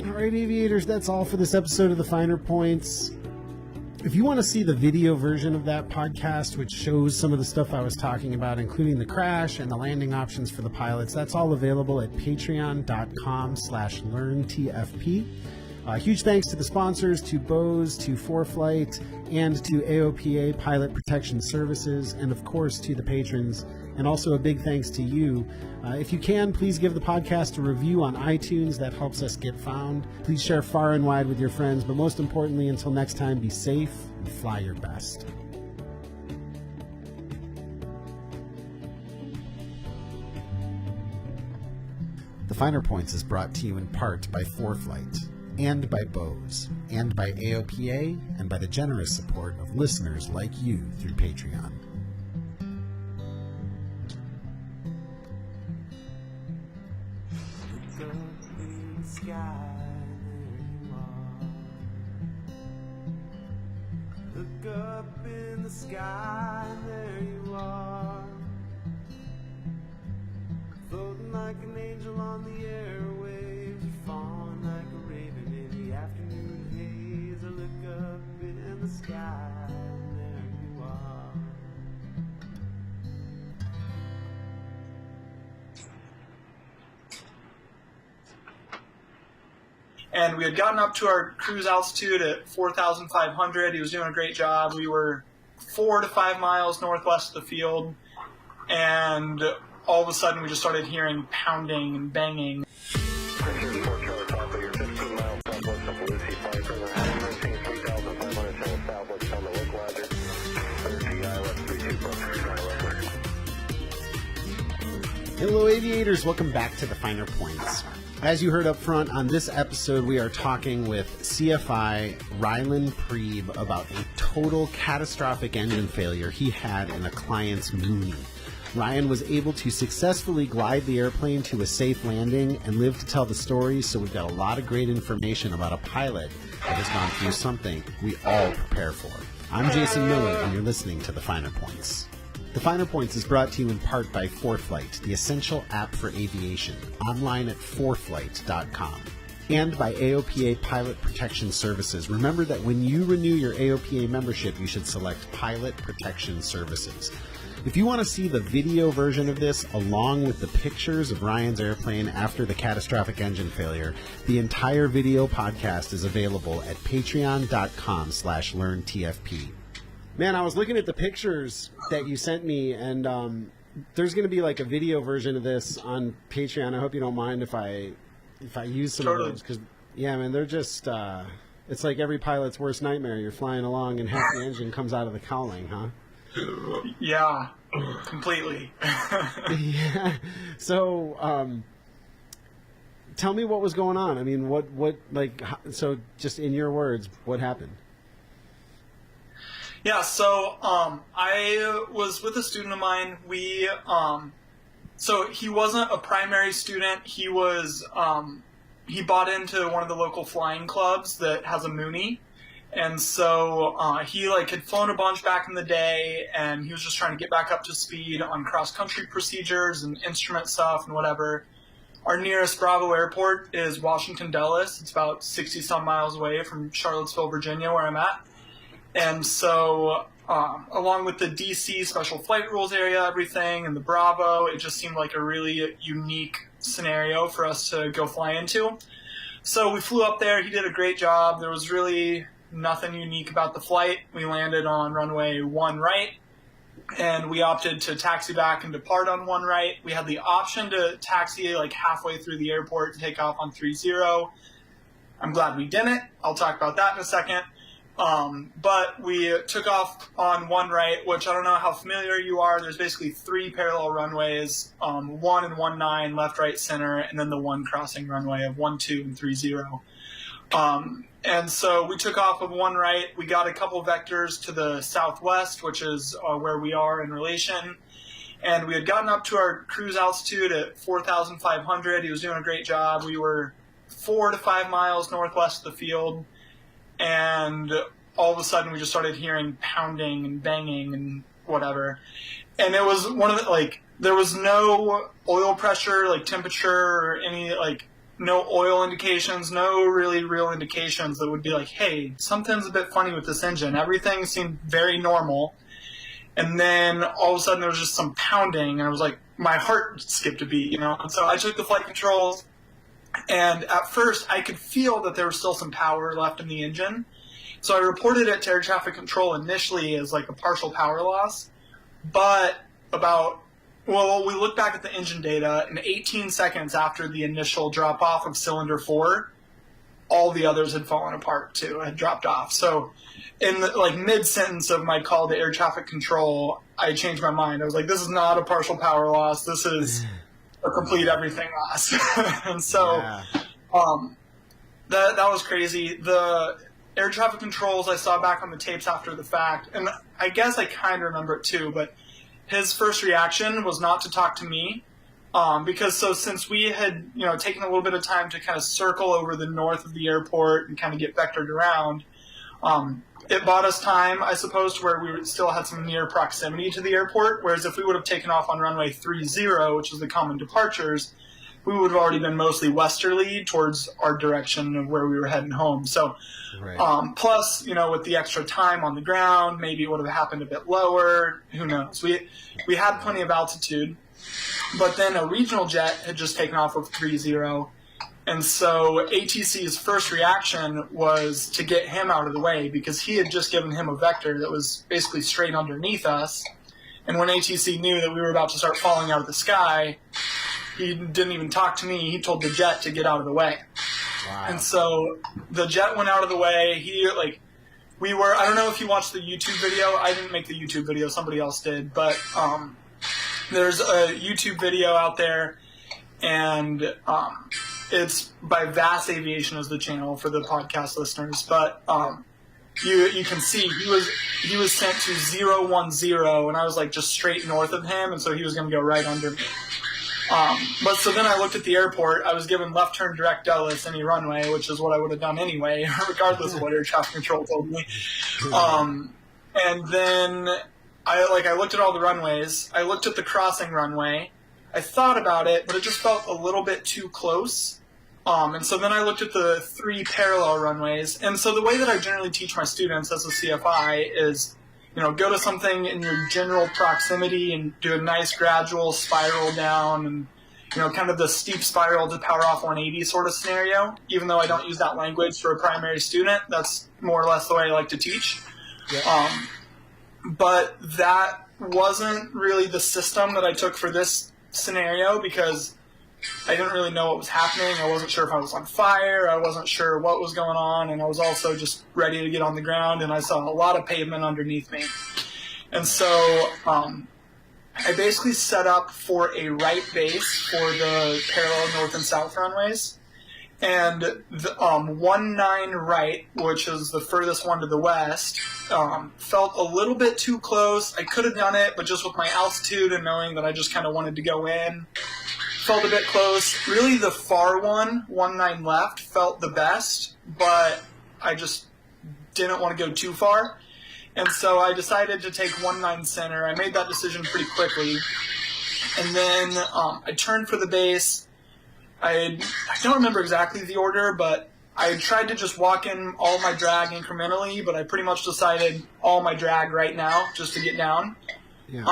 All right, aviators, that's all for this episode of The Finer Points. If you want to see the video version of that podcast, which shows some of the stuff I was talking about, including the crash and the landing options for the pilots, that's all available at patreon.com/learntfp. Huge thanks to the sponsors, to Bose, to 4Flight, and to AOPA Pilot Protection Services, and of course to the patrons. And also a big thanks to you. If you can, please give the podcast a review on iTunes. That helps us get found. Please share far and wide with your friends. But most importantly, until next time, be safe and fly your best. The Finer Points is brought to you in part by 4Flight, and by Bose, and by AOPA, and by the generous support of listeners like you through Patreon. Look up in the sky, there you are, floating like an angel on the airwaves, you're falling like a raven in the afternoon haze. I look up in the sky, there you are. And we had gotten up to our cruise altitude at 4,500. He was doing a great job. We were 4 to 5 miles northwest of the field, and all of a sudden we just started hearing pounding and banging. Hello aviators, welcome back to The Finer Points. As you heard up front, on this episode we are talking with CFI Rylan Preeb about a total catastrophic engine failure he had in a client's Mooney. Ryan was able to successfully glide the airplane to a safe landing and live to tell the story, so we've got a lot of great information about a pilot that has gone through something we all prepare for. I'm Jason Miller, and you're listening to The Finer Points. The Finer Points is brought to you in part by ForeFlight, the essential app for aviation, online at foreflight.com. And by AOPA Pilot Protection Services. Remember that when you renew your AOPA membership, you should select Pilot Protection Services. If you want to see the video version of this, along with the pictures of Ryan's airplane after the catastrophic engine failure, the entire video podcast is available at patreon.com/learntfp. Man, I was looking at the pictures that you sent me, and there's going to be like a video version of this on Patreon. I hope you don't mind if I use some of those, because, yeah, man, they're just, it's like every pilot's worst nightmare. You're flying along and half the engine comes out of the cowling, huh? Yeah, completely. Yeah. So, tell me what was going on. I mean, so just in your words, what happened? Yeah, so I was with a student of mine. So he wasn't a primary student. He was he bought into one of the local flying clubs that has a Mooney, and so he had flown a bunch back in the day, and he was just trying to get back up to speed on cross country procedures and instrument stuff and whatever. Our nearest Bravo airport is Washington Dulles. It's about 60 some miles away from Charlottesville, Virginia, where I'm at. And so, along with the DC Special Flight Rules area, everything, and the Bravo, it just seemed like a really unique scenario for us to go fly into. So we flew up there. He did a great job. There was really nothing unique about the flight. We landed on runway 1 right, and we opted to taxi back and depart on 1 right. We had the option to taxi halfway through the airport to take off on 30. I'm glad we didn't. I'll talk about that in a second. But we took off on 1 right, which I don't know how familiar you are. There's basically 3 parallel runways, 1 and 19, left, right, center, and then the 1 crossing runway of 12 and 30. And so we took off of 1 right. We got a couple vectors to the southwest, which is where we are in relation. And we had gotten up to our cruise altitude at 4,500. He was doing a great job. We were 4 to 5 miles northwest of the field. And all of a sudden we just started hearing pounding and banging and whatever. And it was one of the, there was no oil pressure, temperature, or any, no oil indications, no really real indications that would be hey, something's a bit funny with this engine. Everything seemed very normal. And then all of a sudden there was just some pounding, and I was my heart skipped a beat, And so I took the flight controls. And at first, I could feel that there was still some power left in the engine. So I reported it to air traffic control initially as a partial power loss. But we looked back at the engine data, and 18 seconds after the initial drop-off of cylinder 4, all the others had fallen apart too, had dropped off. So in the mid-sentence of my call to air traffic control, I changed my mind. I was this is not a partial power loss. This is a complete everything loss. And so that was crazy. The air traffic controls I saw back on the tapes after the fact, and I guess I kind of remember it too, but his first reaction was not to talk to me, because since we had taken a little bit of time to kind of circle over the north of the airport and kind of get vectored around, it bought us time, I suppose, to where we still had some near proximity to the airport, whereas if we would have taken off on runway 30, which is the common departures, we would have already been mostly westerly towards our direction of where we were heading home. So, plus, with the extra time on the ground, maybe it would have happened a bit lower. Who knows? We had plenty of altitude, but then a regional jet had just taken off of 30. And so ATC's first reaction was to get him out of the way, because he had just given him a vector that was basically straight underneath us. And when ATC knew that we were about to start falling out of the sky, he didn't even talk to me. He told the jet to get out of the way. Wow. And so the jet went out of the way. I don't know if you watched the YouTube video. I didn't make the YouTube video. Somebody else did. But there's a YouTube video out there, and it's by Vass Aviation as the channel for the podcast listeners. But you can see he was sent to 010, and I was like just straight north of him, and so he was going to go right under me. But so then I looked at the airport. I was given left turn direct Dulles any runway, which is what I would have done anyway, regardless of what air traffic control told me. And then I looked at all the runways. I looked at the crossing runway. I thought about it, but it just felt a little bit too close. And so then I looked at the 3 parallel runways. And so the way that I generally teach my students as a CFI is, go to something in your general proximity and do a nice gradual spiral down and, kind of the steep spiral to power off 180 sort of scenario. Even though I don't use that language for a primary student, that's more or less the way I like to teach. Yeah. But that wasn't really the system that I took for this scenario because I didn't really know what was happening. I wasn't sure if I was on fire. I wasn't sure what was going on. And I was also just ready to get on the ground. And I saw a lot of pavement underneath me. And so I basically set up for a right base for the parallel north and south runways. And the 19 right, which is the furthest one to the west, felt a little bit too close. I could have done it, but just with my altitude and knowing that I just kind of wanted to go in, felt a bit close. Really, the far one, 19 left, felt the best, but I just didn't want to go too far. And so I decided to take 19 center. I made that decision pretty quickly. And then I turned for the base. I don't remember exactly the order, but I tried to just walk in all my drag incrementally, but I pretty much decided all my drag right now just to get down. Yeah.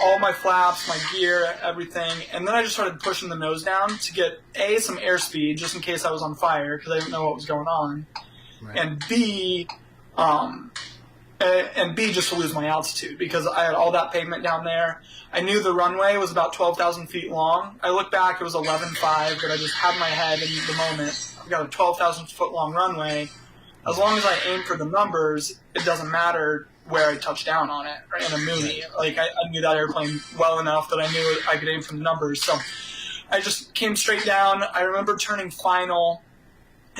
All my flaps, my gear, everything. And then I just started pushing the nose down to get, A, some airspeed just in case I was on fire because I didn't know what was going on. Right. And B, just to lose my altitude because I had all that pavement down there. I knew the runway was about 12,000 feet long. I looked back, it was 11.5, but I just had my head in the moment. I got a 12,000 foot long runway. As long as I aim for the numbers, it doesn't matter where I touch down on it, or in a Mooney. Like, I knew that airplane well enough that I knew I could aim for the numbers. So I just came straight down. I remember turning final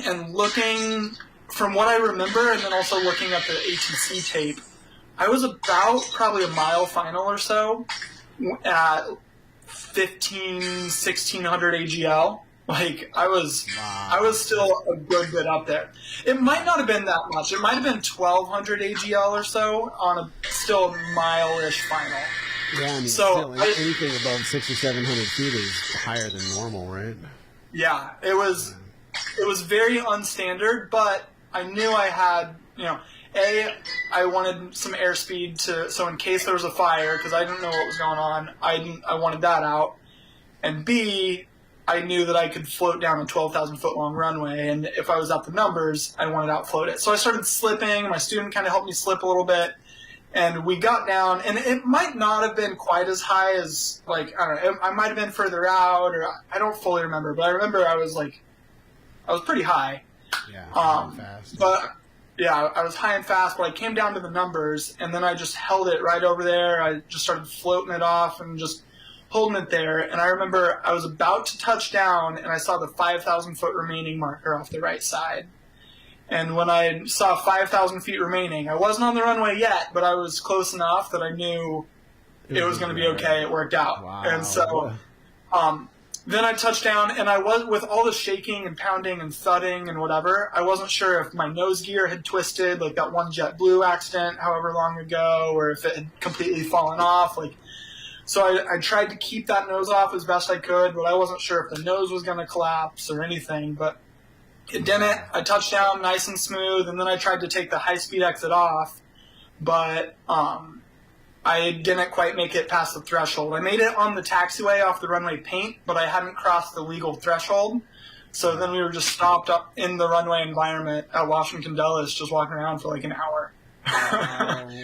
and looking, from what I remember, and then also looking at the ATC tape, I was about probably a mile final or so at 1600 AGL. Like, I was still a good bit up there. It might not have been that much. It might have been 1200 AGL or so on a still mile-ish final. Yeah, I mean, so anything above 600 or 700 feet is higher than normal, right? Yeah, it was very unstandard, but I knew I had, I wanted some airspeed so in case there was a fire, because I didn't know what was going on, I wanted that out. And B, I knew that I could float down a 12,000 foot long runway, and if I was at the numbers, I wanted to outfloat it. So I started slipping. My student kind of helped me slip a little bit, and we got down. And it might not have been quite as high as, like, I don't know, I might have been further out, or I don't fully remember, but I remember I was pretty high. Yeah, fast. But yeah, I was high and fast, but I came down to the numbers, and then I just held it right over there. I just started floating it off and just holding it there. And I remember I was about to touch down, and I saw the 5,000 foot remaining marker off the right side. And when I saw 5,000 feet remaining, I wasn't on the runway yet, but I was close enough that I knew it was going to be okay. It worked out. Wow. And so then I touched down, and I was, with all the shaking and pounding and thudding and whatever, I wasn't sure if my nose gear had twisted, like that one JetBlue accident however long ago, or if it had completely fallen off. So I tried to keep that nose off as best I could, but I wasn't sure if the nose was going to collapse or anything, but it didn't. I touched down nice and smooth, and then I tried to take the high-speed exit off, but I didn't quite make it past the threshold. I made it on the taxiway off the runway paint, but I hadn't crossed the legal threshold. So then we were just stopped up in the runway environment at Washington Dulles, just walking around for like an hour.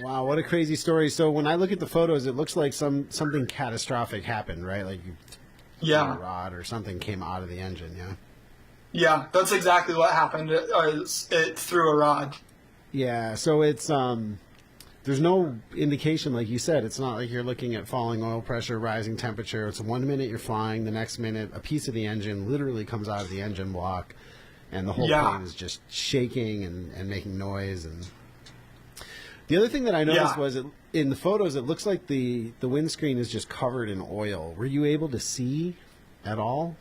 Wow, what a crazy story. So when I look at the photos, it looks like something catastrophic happened, right? Like you a rod or something came out of the engine, yeah? Yeah, that's exactly what happened. It threw a rod. Yeah, so it's there's no indication, like you said. It's not like you're looking at falling oil pressure, rising temperature. It's 1 minute you're flying, the next minute a piece of the engine literally comes out of the engine block, and the whole plane is just shaking and making noise. And The other thing that I noticed Yeah. was in the photos, it looks like the windscreen is just covered in oil. Were you able to see at all?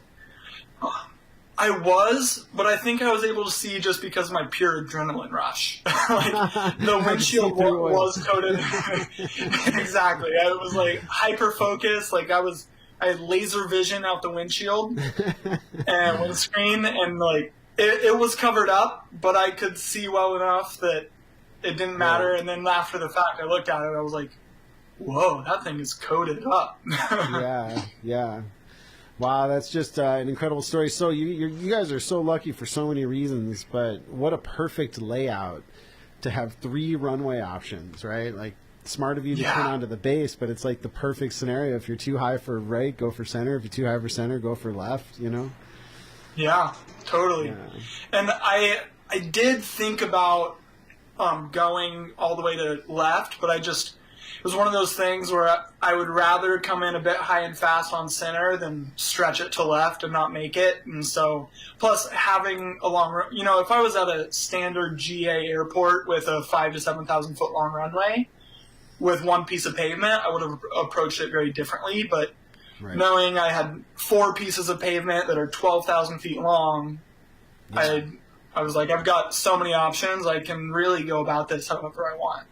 I was, but I think I was able to see just because of my pure adrenaline rush. Like the windshield was coated. Exactly. I was like hyper focused. Like I had laser vision out the windshield and windscreen, and like it was covered up, but I could see well enough that it didn't matter. And then after the fact, I looked at it, I was like, "Whoa, that thing is coated up." Yeah. Wow, that's just an incredible story. So you guys are so lucky for so many reasons, but what a perfect layout to have 3 runway options, right? Like, smart of you to turn onto the base, but it's like the perfect scenario. If you're too high for right, go for center. If you're too high for center, go for left, you know? Yeah, totally. Yeah. And I did think about going all the way to left, but it was one of those things where I would rather come in a bit high and fast on center than stretch it to left and not make it. And so, plus having a long, if I was at a standard GA airport with a 5,000 to 7,000 foot long runway with one piece of pavement, I would have approached it very differently. But knowing I had 4 pieces of pavement that are 12,000 feet long, I was like, I've got so many options. I can really go about this however I want.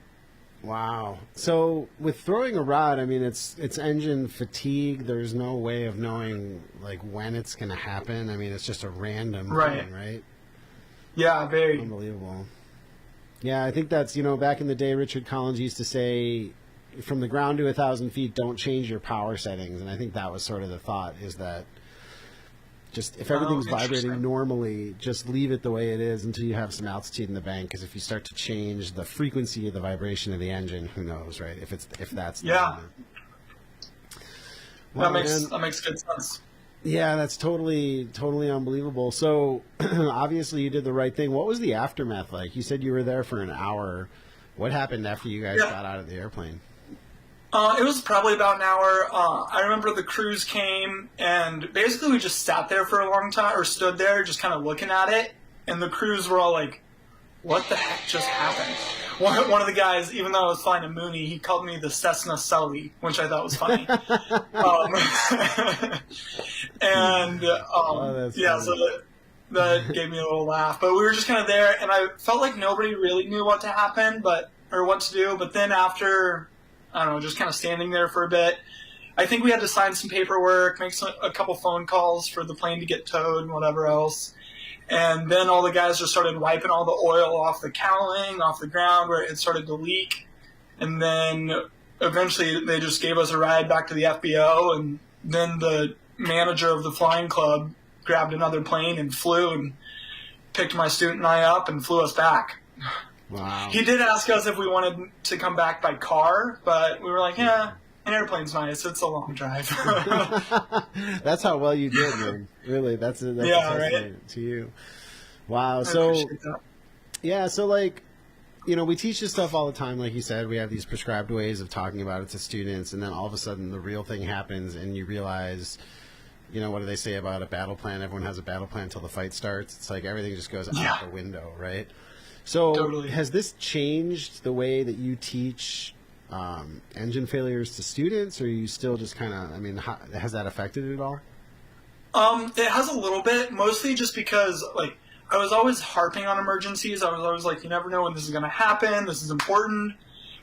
Wow. So with throwing a rod, I mean, it's engine fatigue. There's no way of knowing like when it's going to happen. I mean, it's just a random thing, right? Yeah, very. Unbelievable. Yeah, I think that's, back in the day, Richard Collins used to say, from the ground to 1,000 feet, don't change your power settings. And I think that was sort of the thought, is that just if everything's vibrating normally, just leave it the way it is until you have some altitude in the bank. Because if you start to change the frequency of the vibration of the engine, who knows, right? If that's that makes good sense. Yeah, that's totally unbelievable. So obviously you did the right thing. What was the aftermath like? You said you were there for an hour. What happened after you guys got out of the airplane? It was probably about an hour. I remember the crews came, and basically we just sat there for a long time, or stood there just kind of looking at it, and the crews were all like, what the heck just happened? One of the guys, even though I was flying a Mooney, he called me the Cessna Sully, which I thought was funny. So that gave me a little laugh. But we were just kind of there, and I felt like nobody really knew what to happen, or what to do. But then after, I don't know, just kind of standing there for a bit, I think we had to sign some paperwork, make a couple phone calls for the plane to get towed and whatever else. And then all the guys just started wiping all the oil off the cowling, off the ground where it had started to leak. And then eventually they just gave us a ride back to the FBO. And then the manager of the flying club grabbed another plane and flew and picked my student and I up and flew us back. Wow. He did ask us if we wanted to come back by car, but we were like, yeah, an airplane's nice. It's a long drive. That's how well you did, man. Really, that's a testament to you. Wow. So like, we teach this stuff all the time. Like you said, we have these prescribed ways of talking about it to students, and then all of a sudden the real thing happens, and you realize, what do they say about a battle plan? Everyone has a battle plan until the fight starts. It's like everything just goes out the window, right? So has this changed the way that you teach engine failures to students, or are you still just kind of, has that affected it at all? It has a little bit, mostly just because, like, I was always harping on emergencies. I was always like, you never know when this is going to happen. This is important.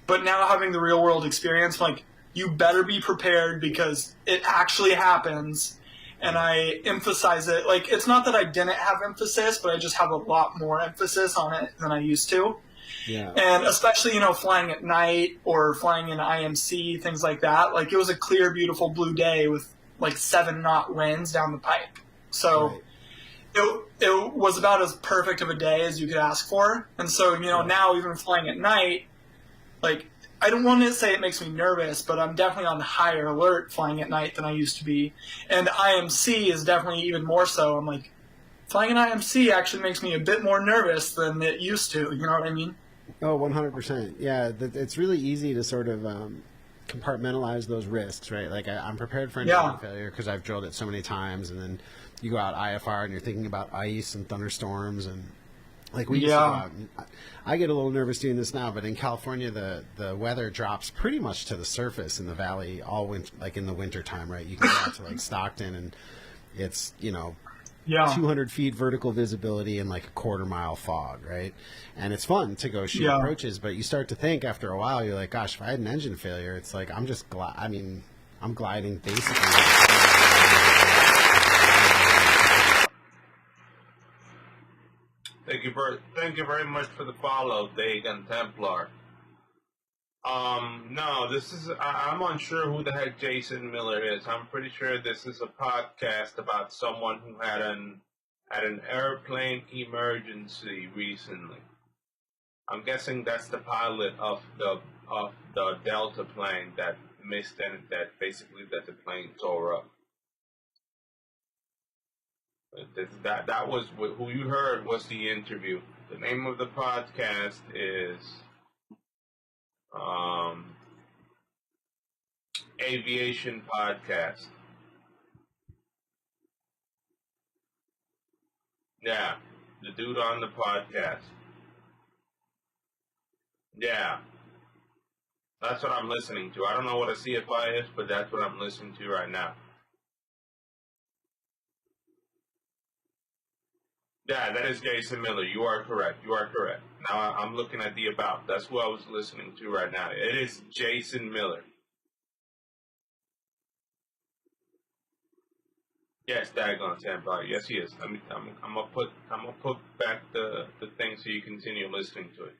But now having the real world experience, like, you better be prepared because it actually happens. And I emphasize it. Like, it's not that I didn't have emphasis, but I just have a lot more emphasis on it than I used to. Yeah. And especially, flying at night or flying in IMC, things like that. Like, it was a clear, beautiful blue day with, like, 7-knot winds down the pipe. So it was about as perfect of a day as you could ask for. And so, now even flying at night, like, I don't want to say it makes me nervous, but I'm definitely on higher alert flying at night than I used to be. And IMC is definitely even more so. I'm like, flying in IMC actually makes me a bit more nervous than it used to. You know what I mean? Oh, 100%. Yeah, it's really easy to sort of compartmentalize those risks, right? Like, I'm prepared for engine failure because I've drilled it so many times, and then you go out IFR and you're thinking about ice and thunderstorms, and Like we used to go out, and I get a little nervous doing this now, but in California, the weather drops pretty much to the surface in the valley all winter, like in the winter time, right? You can go out to like Stockton, and it's 200 feet vertical visibility and like a quarter-mile fog, right? And it's fun to go shoot approaches, but you start to think after a while, you're like, gosh, if I had an engine failure, it's like I'm gliding basically. Thank you very much for the follow, Dagon Templar. No, this is, I'm unsure who the heck Jason Miller is. I'm pretty sure this is a podcast about someone who had an airplane emergency recently. I'm guessing that's the pilot of the Delta plane that missed and that the plane tore up. That was who you heard was the interview. The name of the podcast is Aviation Podcast. Yeah, the dude on the podcast. Yeah, that's what I'm listening to. I don't know what a CFI is, but that's what I'm listening to right now. Yeah, that is Jason Miller. You are correct. Now I'm looking at the about. That's who I was listening to right now. It is Jason Miller. Yes, daggone Templar. Yes, he is. I'm gonna put back the thing so you continue listening to it.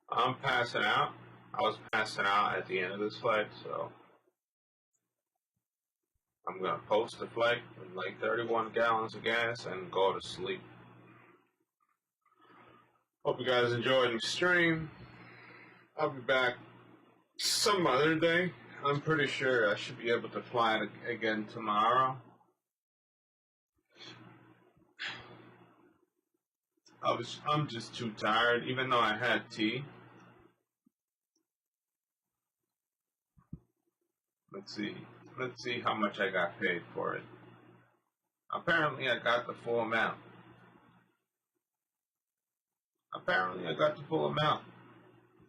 I'm passing out. I was passing out at the end of this flight, so I'm gonna post the flight with like 31 gallons of gas and go to sleep. Hope you guys enjoyed the stream. I'll be back some other day. I'm pretty sure I should be able to fly it again tomorrow. I'm just too tired, even though I had tea. Let's see how much I got paid for it. Apparently I got the full amount.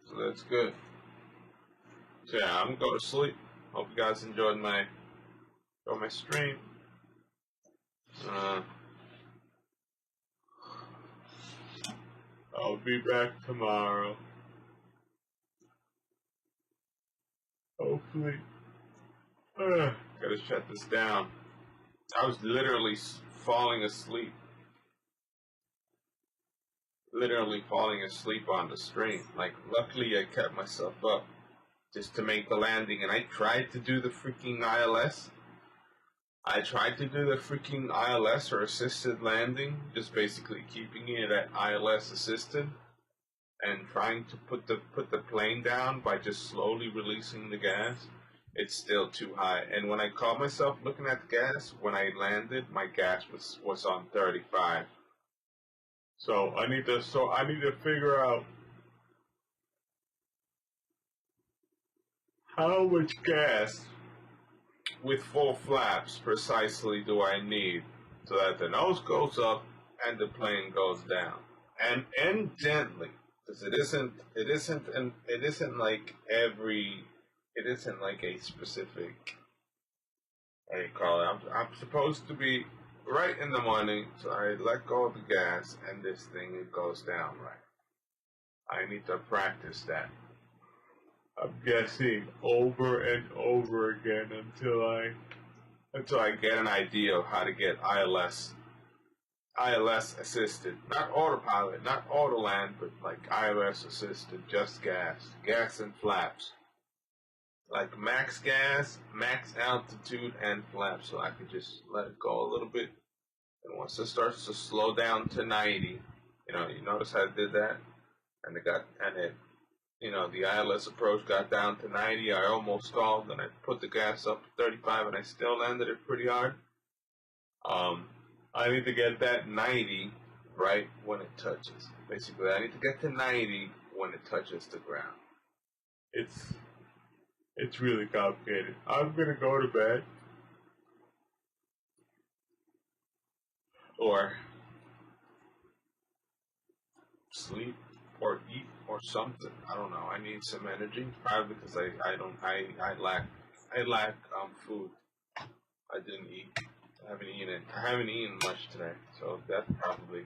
So that's good. So yeah, I'm gonna go to sleep. Hope you guys enjoyed my stream. I'll be back tomorrow. Hopefully. Gotta shut this down. I was literally falling asleep. On the stream. Like, luckily I kept myself up just to make the landing, and I tried to do the freaking ILS. Or assisted landing, just basically keeping it at ILS assisted and trying to put the plane down by just slowly releasing the gas. It's still too high. And when I caught myself looking at the gas, when I landed, my gas was on 35. So I need to figure out how much gas with full flaps precisely do I need so that the nose goes up and the plane goes down, and gently, because it isn't like a specific, how do you call it? I'm supposed to be right in the morning, so I let go of the gas and this thing, it goes down right. I need to practice that. I'm guessing over and over again until I get an idea of how to get ILS assisted, not autopilot, not auto land, but like ILS assisted, just gas and flaps, like max gas, max altitude, and flaps, so I can just let it go a little bit. And once it starts to slow down to 90, you notice how I did that, and the ILS approach got down to 90. I almost stalled, and I put the gas up to 35, and I still landed it pretty hard. I need to get that 90 right when it touches. Basically, I need to get to 90 when it touches the ground. It's really complicated. I'm gonna go to bed, or sleep, or eat, or something. I don't know. I need some energy, probably because I lack food. I didn't eat. I haven't eaten much today, so that could probably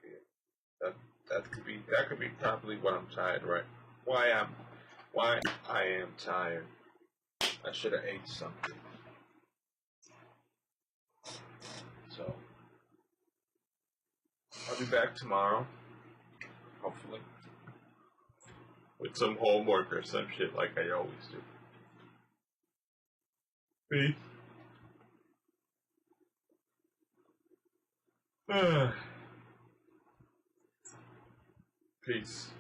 be it. That could be probably what I'm tired, right? Why I am tired. I should have ate something. So I'll be back tomorrow, hopefully, with some homework or some shit like I always do. Peace. Peace.